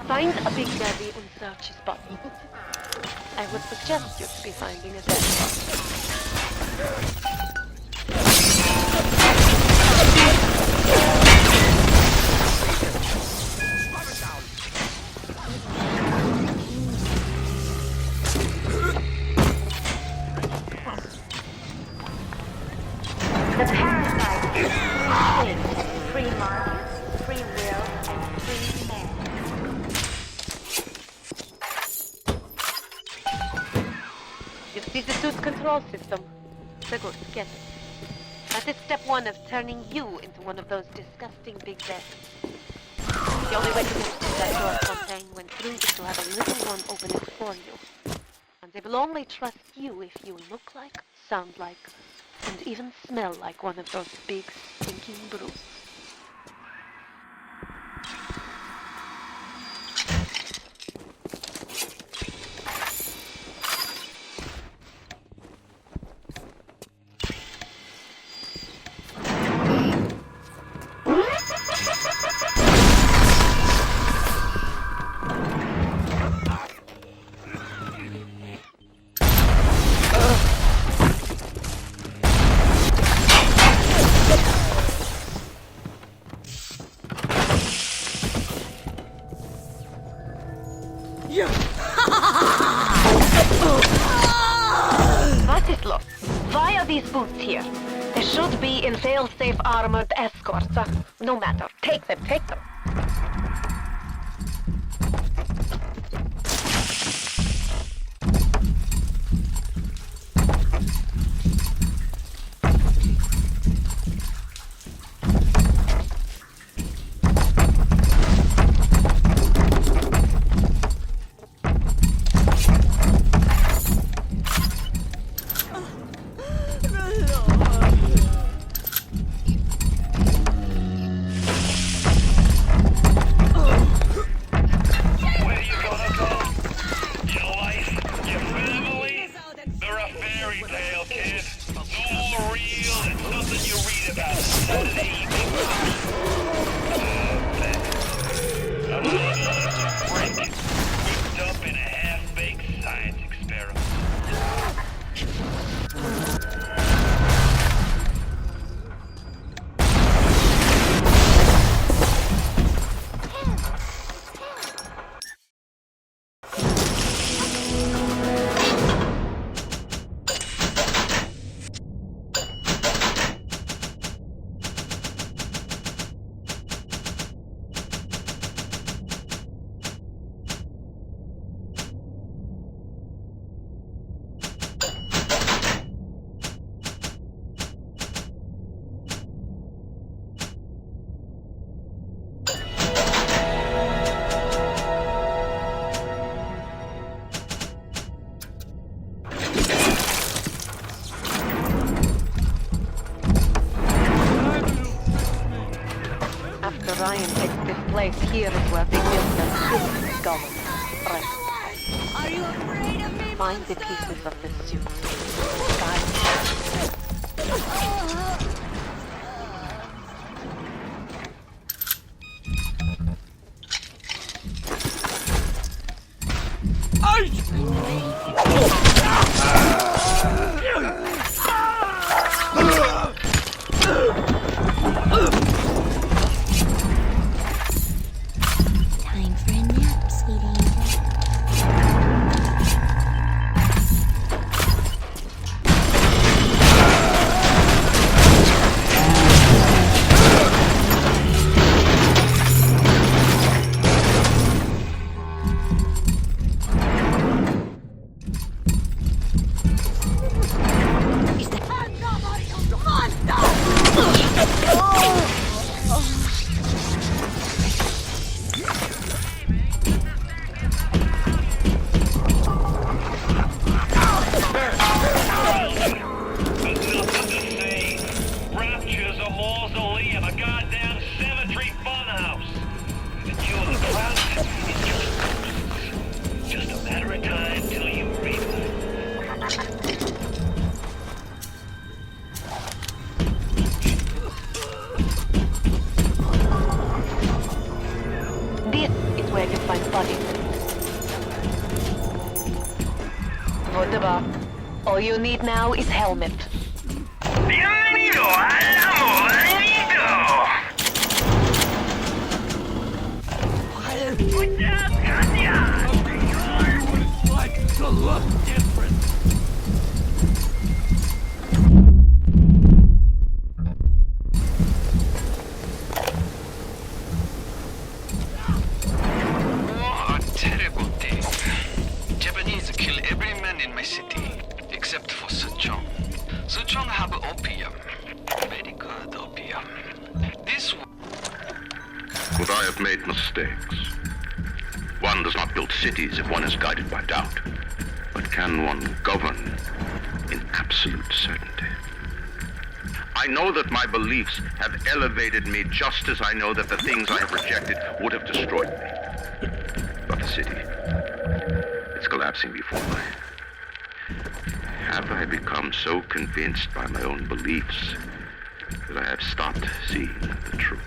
Find a big daddy and search his body. I would suggest you to be finding a dead body. The parasite is free mind, free will, and free man. You see the suit control system? So good, get it. That is step one of turning you into one of those disgusting big beds. The only way to finish that door Fontaine went through is to have a little one open it for you. And they will only trust you if you look like, sound like, and even smell like one of those big, stinking brutes. Why are these boots here? They should be in fail-safe armored escorts. No matter. Take them, take them. Ryan takes this place here is where they build their suit government. Right. Are you afraid of me? Find the pieces of the suit. All you need now is helmet. Bienvenido al amorito. Muchas gracias. I'll show you what it's like to look different. Oh, a terrible day. Japanese kill every man in my city. Except for Suchong. Suchong have opium. Very good opium. This But I have made mistakes. One does not build cities if one is guided by doubt. But can one govern in absolute certainty? I know that my beliefs have elevated me just as I know that the things I have rejected would have destroyed me. But the city, it's collapsing before my... Have I become so convinced by my own beliefs that I have stopped seeing the truth?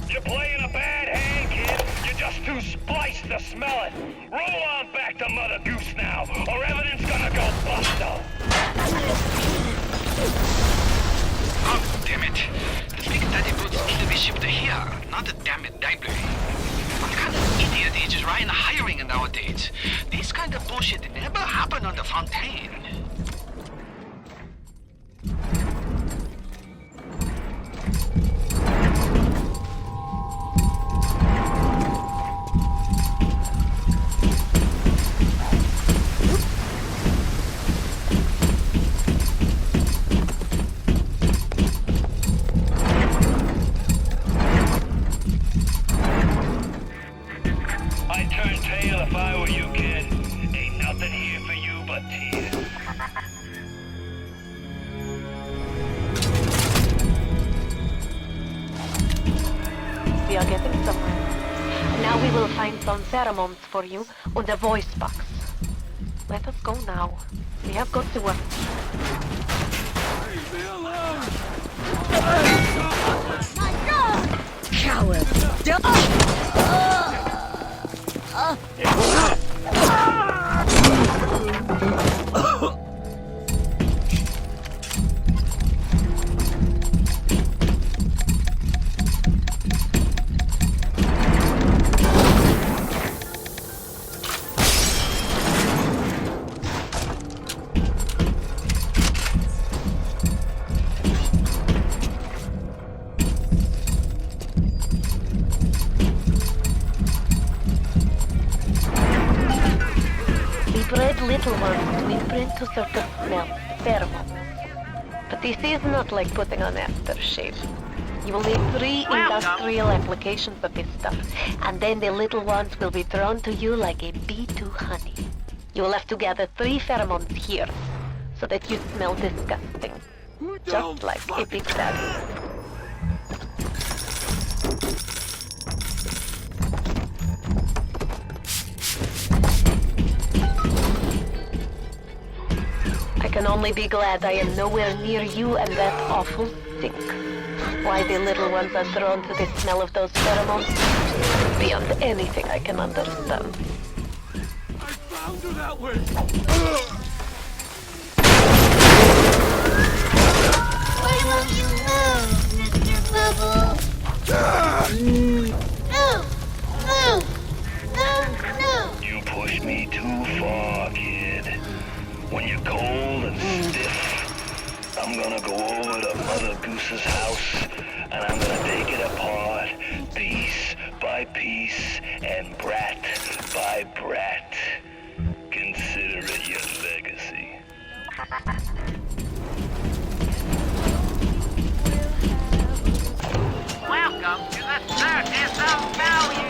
You're playing a bad hand, kid. You're just too spliced to smell it. Roll on back to Mother Goose now, or everything's gonna go busto. Oh, damn it. The big daddy boots need to be shipped here, not the damn it library. What kind of idiot is Ryan hiring nowadays? This kind of bullshit never happened on the Fontaine. I'd turn tail if I were you, kid. Ain't nothing here for you but tears. We are getting somewhere. Now we will find some pheromones for you and a voice box. Let us go now. We have got to work. Leave me alone! My God! Coward! Bred little ones to imprint to certain smells, pheromones. But this is not like putting on aftershave. You will need 3 industrial applications of this stuff, and then the little ones will be drawn to you like a bee to honey. You will have to gather 3 pheromones here, so that you smell disgusting. Just like a big daddy. I can only be glad I am nowhere near you and that awful stink. Why the little ones are drawn to the smell of those pheromones is beyond anything I can understand. I found her that way! Why won't you move, Mr. Bubble? No! You pushed me too far, kid. When you're cold and stiff, I'm gonna go over to Mother Goose's house, and I'm gonna take it apart, piece by piece, and brat by brat. Consider it your legacy. Welcome to the Circus of Value!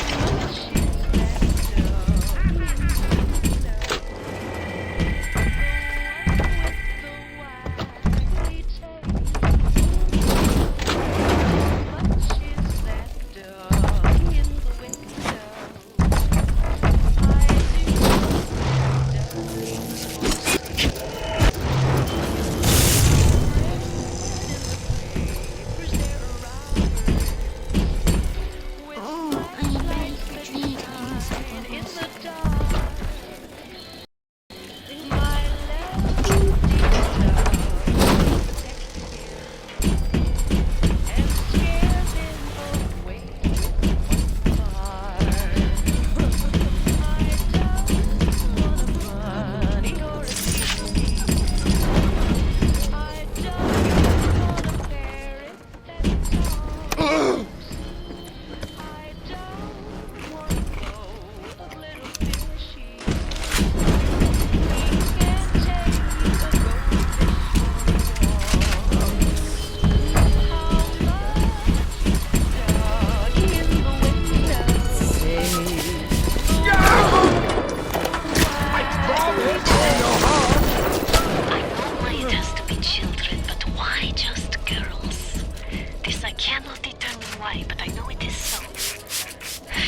this.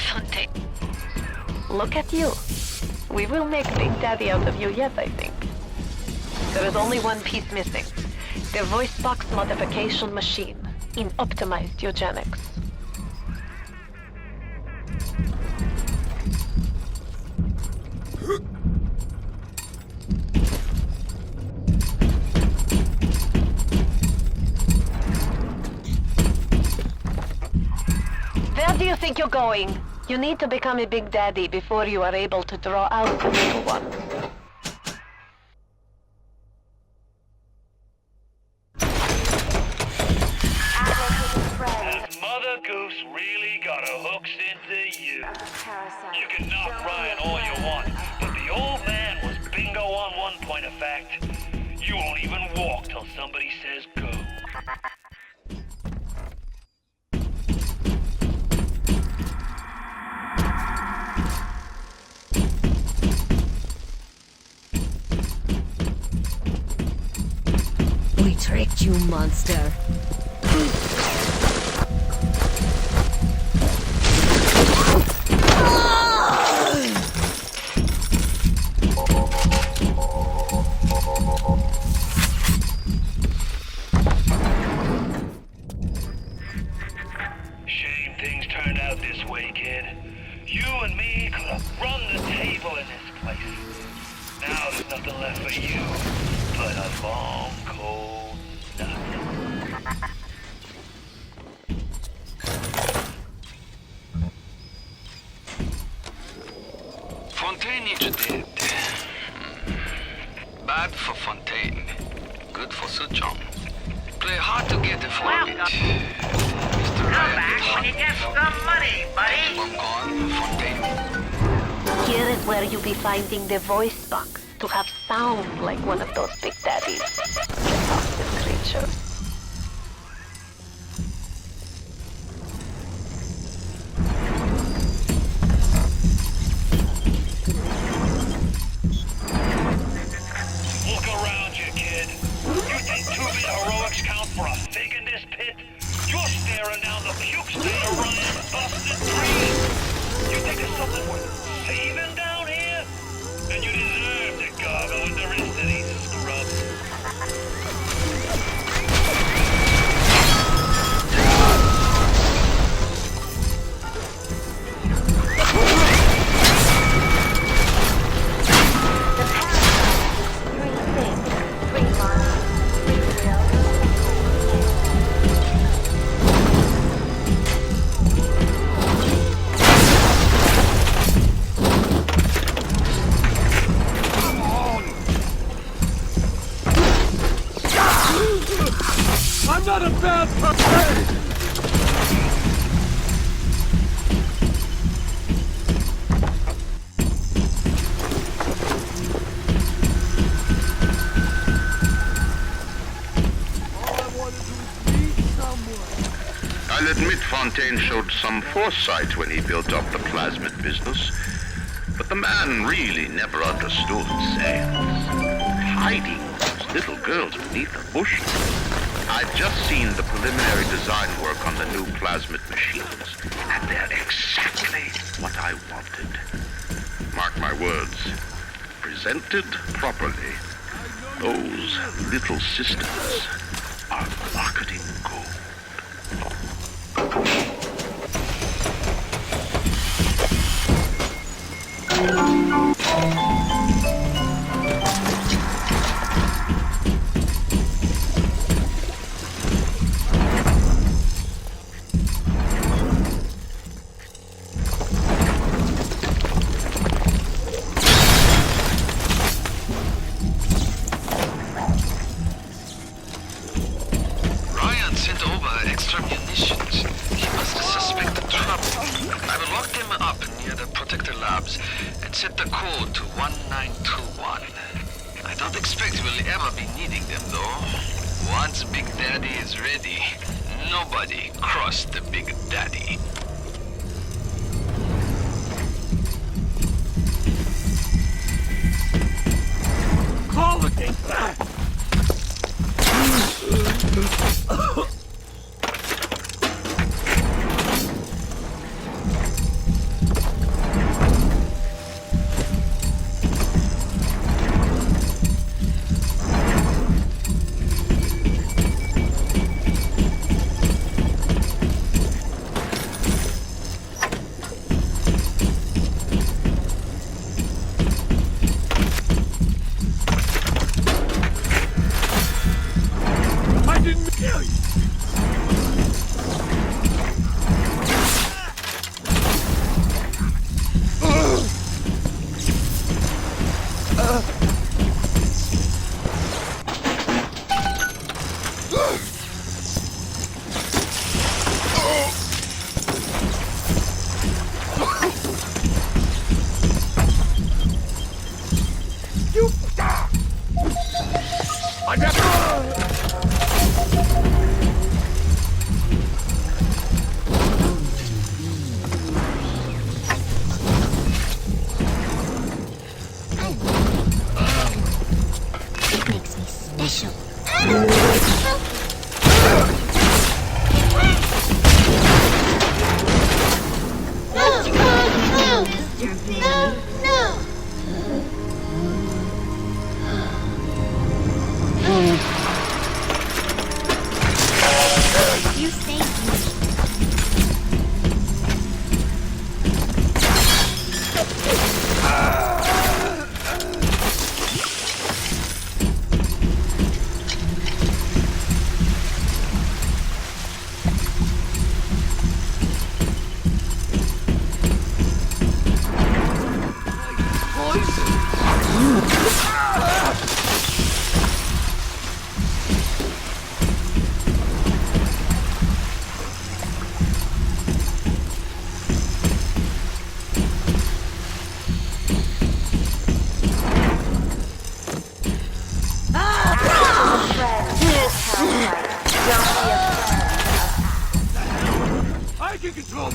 Fontaine. Look at you. We will make Big Daddy out of you yet, I think. There is only one piece missing. The voice box modification machine in optimized eugenics. Where do you think you're going? You need to become a Big Daddy before you are able to draw out the little one. Has Mother Goose really got her hooks into you? You can knock Ryan all you want, but the old man was bingo on one point of fact. You won't even walk till somebody says go. We tricked you, monster. Shame things turned out this way, kid. You and me could have run the table in this place. Now there's nothing left for you but a long, cold night. Fontaine is dead. Bad for Fontaine. Good for Sir John. Play hard to get it for it. Mr. Ryan back when you get some money, buddy. Gone, Fontaine. Here is where you'll be finding the voice box to have sound like one of those Big Daddies. Exhausted creature. Look around you, kid. You think 2-bit heroics count for a fig in this pit? You're staring down the puke stain of Ryan's busted dream. You think there's something worth saving down here? Then you deserve to gargle with the rest of these scrubs. I'm not a bad person! I'll admit Fontaine showed some foresight when he built up the plasmid business, but the man really never understood science. Hiding those little girls beneath the bushes. I've just seen the preliminary design work on the new plasmid machines, and they're exactly what I wanted. Mark my words, presented properly, those little sisters are marketing gold. Ryan sent over extra munitions. He must have suspected trouble. I will lock them up near the protector labs and set the code to 1921. I don't expect we'll ever be needing them, though. Once Big Daddy is ready, nobody cross the Big Daddy. Call it!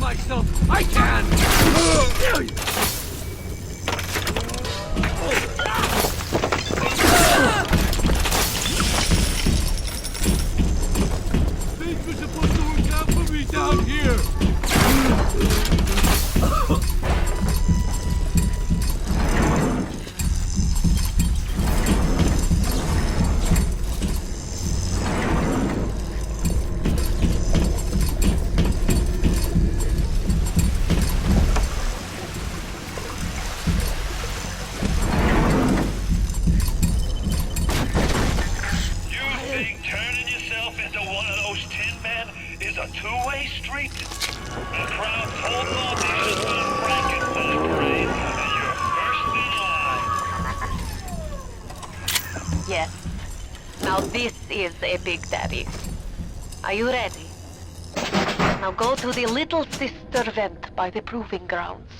myself! I can! Things were supposed to work out for me down here! Yes. Now this is a Big Daddy. Are you ready? Now go to the Little Sister vent by the proving grounds.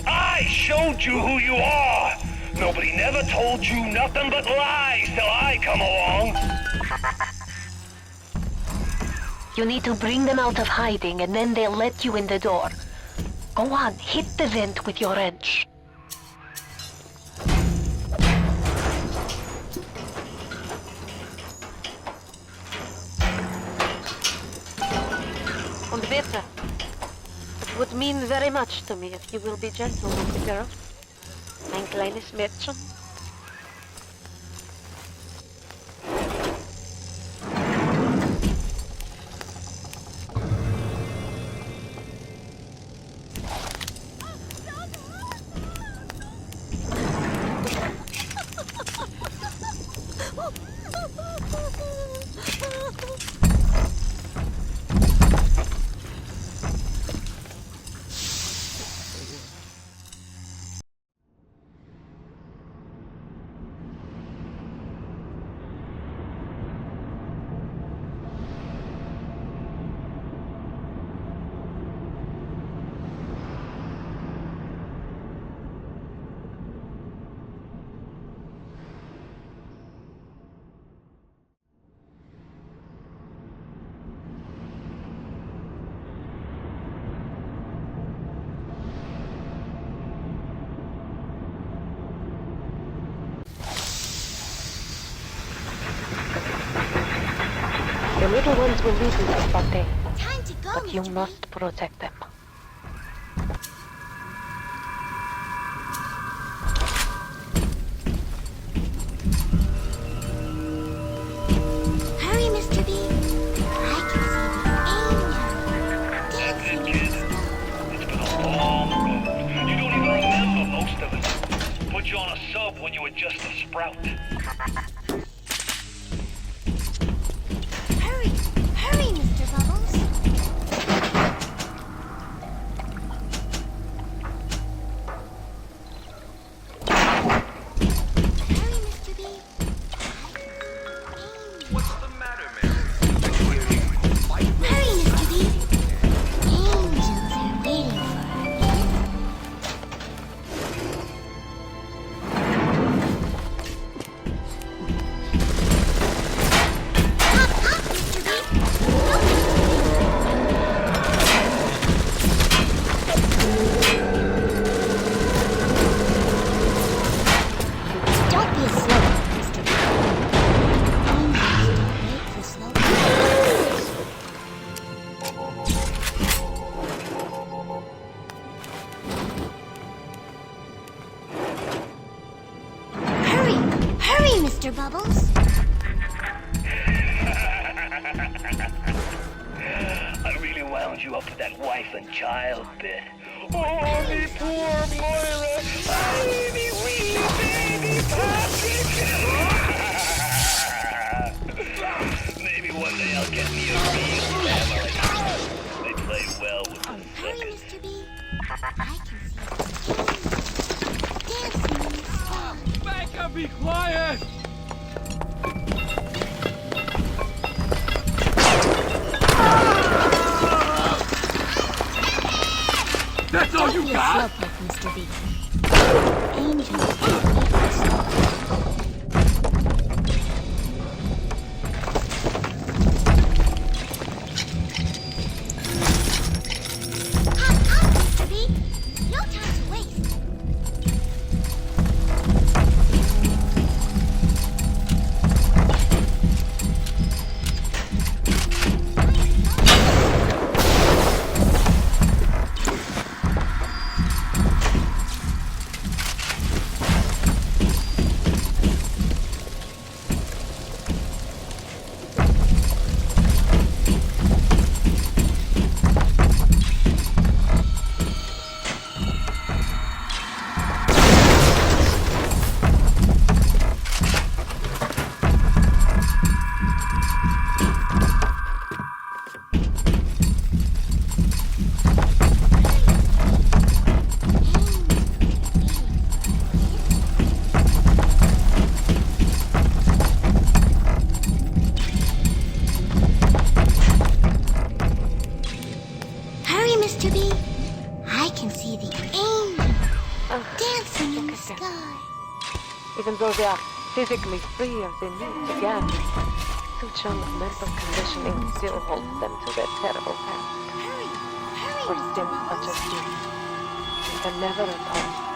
I showed you who you are. Nobody never told you nothing but lies till I come along. You need to bring them out of hiding and then they'll let you in the door. Go on, hit the vent with your wrench. Und bitte. It would mean very much to me if you will be gentle with the girl. Mein kleines Mädchen. The little ones will leave you someday, but you must protect them. Hurry, Mr. B. I can see the angel dancing in the snow. It's been a long road. You don't even remember most of it. Put you on a sub when you were just a sprout. Hurry, Mr. Bubbles. Hurry, Mr. B. What's the matter, Mary? Hurry, Mr. B. Angels are waiting for you. Don't be a slow one, Mr. B. Angels don't wait for slow ones. Hurry, Mr. Bubbles. I really wound you up with that wife and child bit. Oh, me poor Moira. I me wee baby. Now be quiet! That's all you got? Mr. B. Angels. Mr. B. No time to waste. Hurry, Mr. B. I can see the angels dancing in the sky. Even though they are physically freer than you together, Suchung's mental conditioning still holds them to their terrible past. For sins such as these, we can never atone.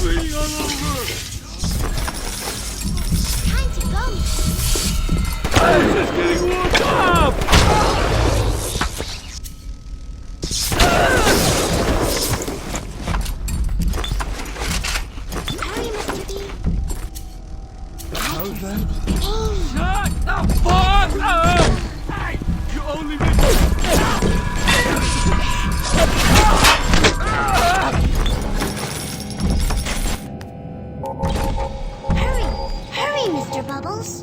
Bleeding all over! Time to go. This is getting warmed up! Hurry, Mr. B. How's that? Shut the fuck up! Hey, you only Hurry, Mr. Bubbles.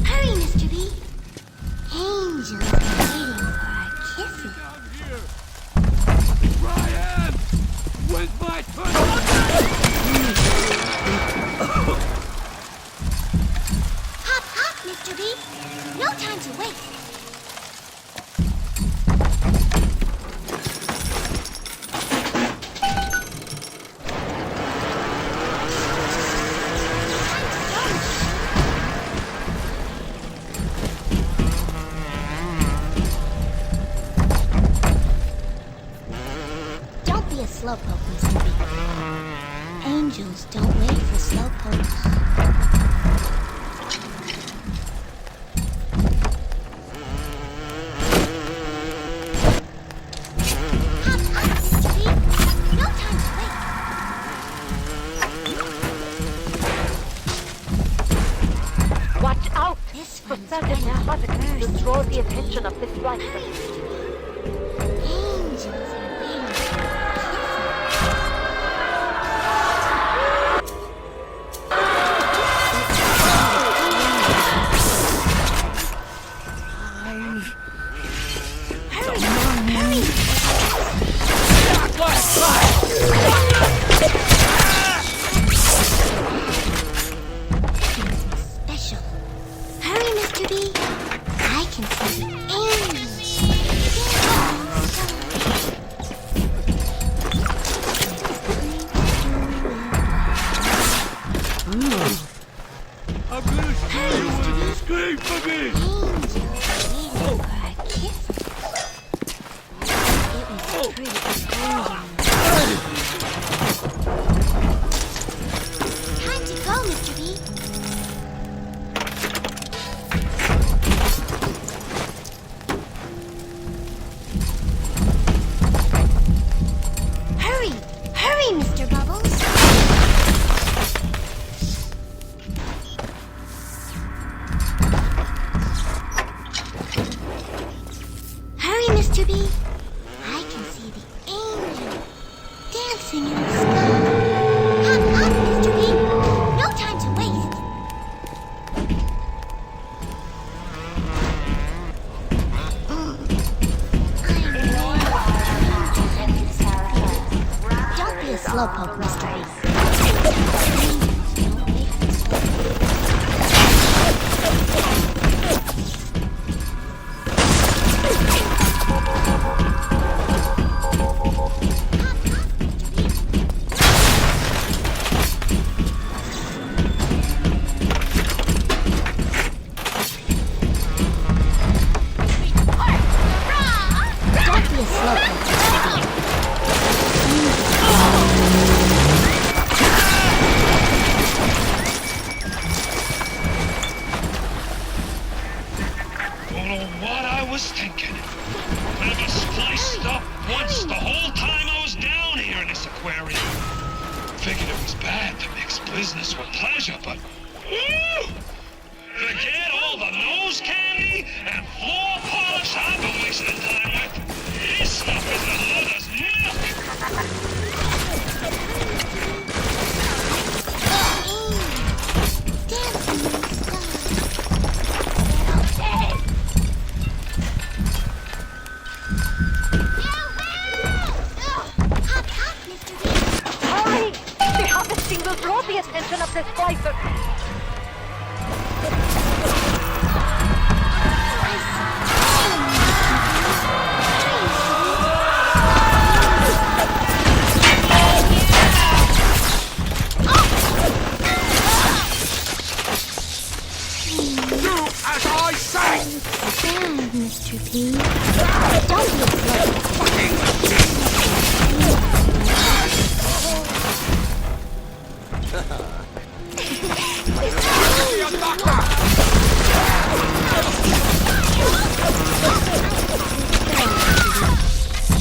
Hurry, Mr. B. Angels are waiting for our kisses. Ryan! When's my turn? Hop, hop, Mr. B. No time to waste. Don't be a slowpoke, Mr. B. Angels don't wait for slowpokes. Watch out! For certain narcotics to draw the attention of this flight. Angels are waiting for special. Hurry, Mr. B. I can see the I'm gonna show you what it is. Scream for me! Time to go, Mr. B. Mr. B? I can see the angel dancing in the sky. Hop, hop, Mr. B. No time to waste. Don't be a slowpoke, Mr. B. Mr. P. Don't be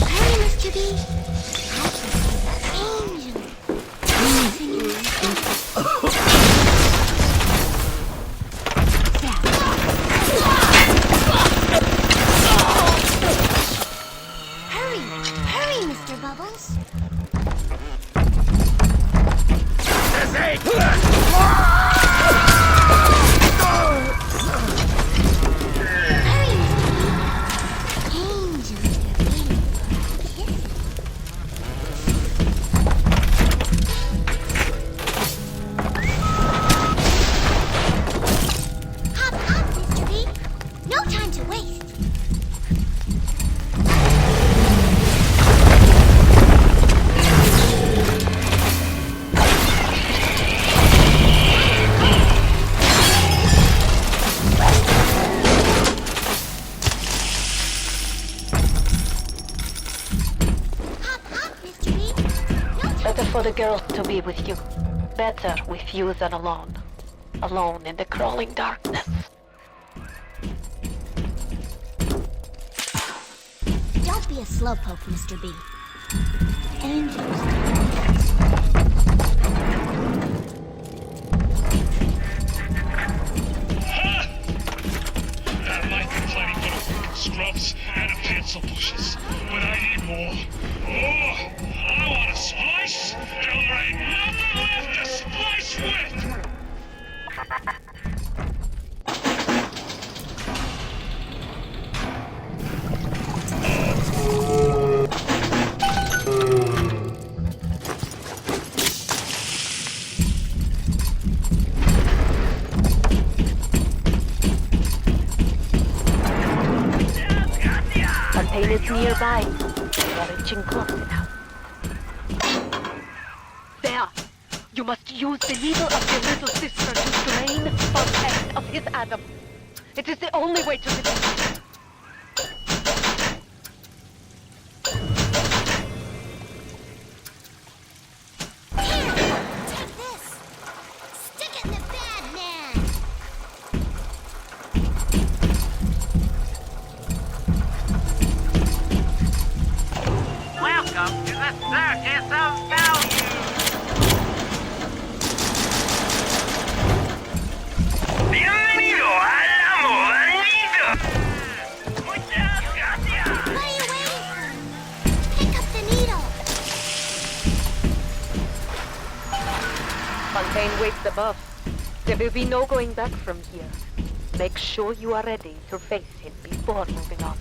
Hurry, Mr. B. Hurry, Mr. Bubbles. For the girl to be with you. Better with you than alone. Alone in the crawling darkness. Don't be a slowpoke, Mr. B. Angels. That might be plenty for the freaking scrubs and the pencil pushes, but I need more. More! I want a splice, till there ain't nothing left to splice with! Fontaine is nearby. We are reaching close enough. There! You must use the needle of your little sister to drain Fontaine of his Adam. It is the only way to release him. Welcome to the Circus of Value! Bienvenido a la moda. Muchas gracias! awaits above. There will be no going back from here. Make sure you are ready to face him before moving on.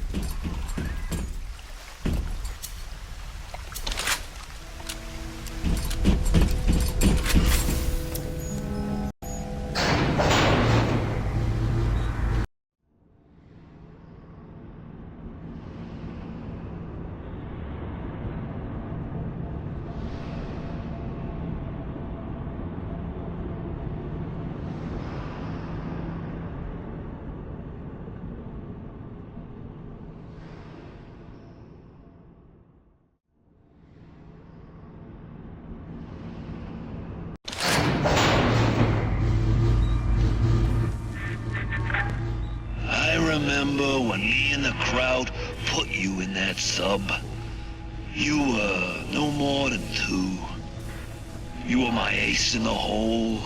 I remember when me and the crowd put you in that sub. You were no more than 2. You were my ace in the hole,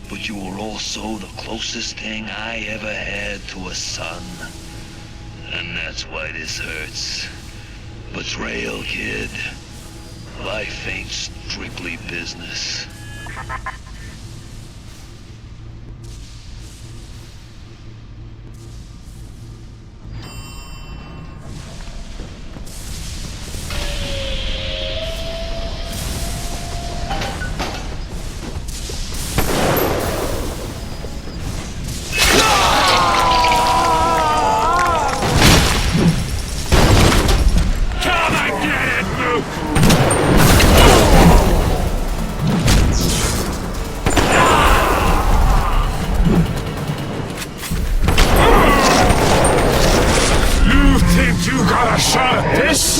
but you were also the closest thing I ever had to a son. And that's why this hurts. Betrayal, kid. Life ain't strictly business.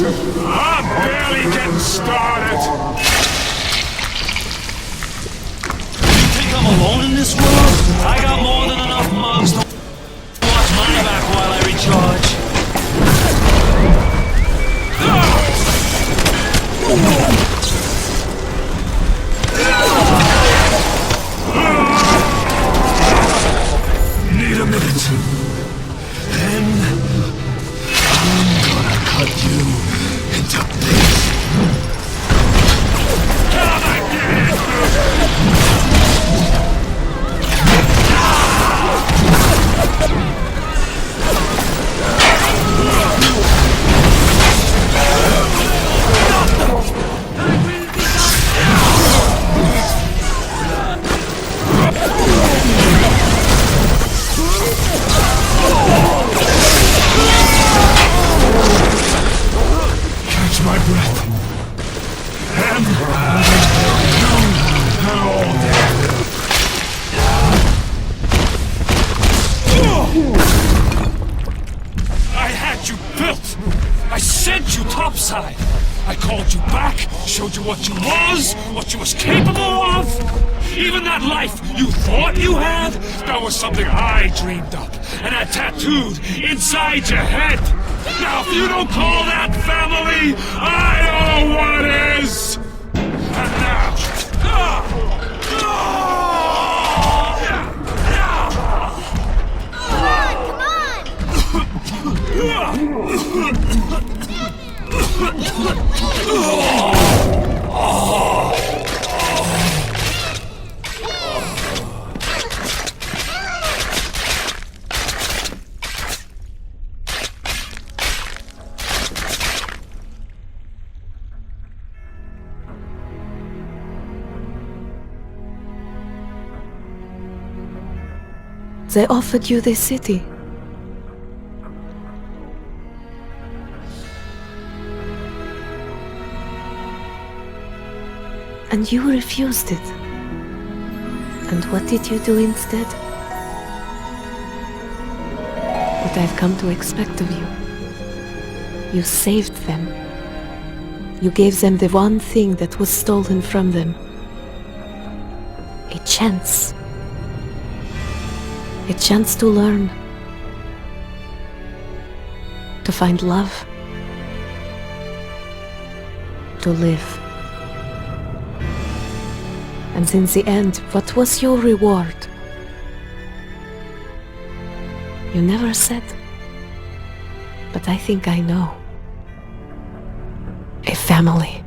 I'm barely getting started. You think I'm alone in this world? I got more than enough mugs to watch my back while I recharge. Need a minute. Then I'm gonna cut you into bits. Come and get it! Catch my breath. And I had you built. I sent you topside. I called you back, showed you what you was capable of. Even that life you thought you had, that was something I dreamed up and had tattooed inside your head. Now, if you don't call that family, I know what is! And now... They offered you this city. And you refused it. And what did you do instead? What I've come to expect of you. You saved them. You gave them the one thing that was stolen from them. A chance. A chance to learn. To find love. To live. And in the end, what was your reward? You never said. But I think I know. A family.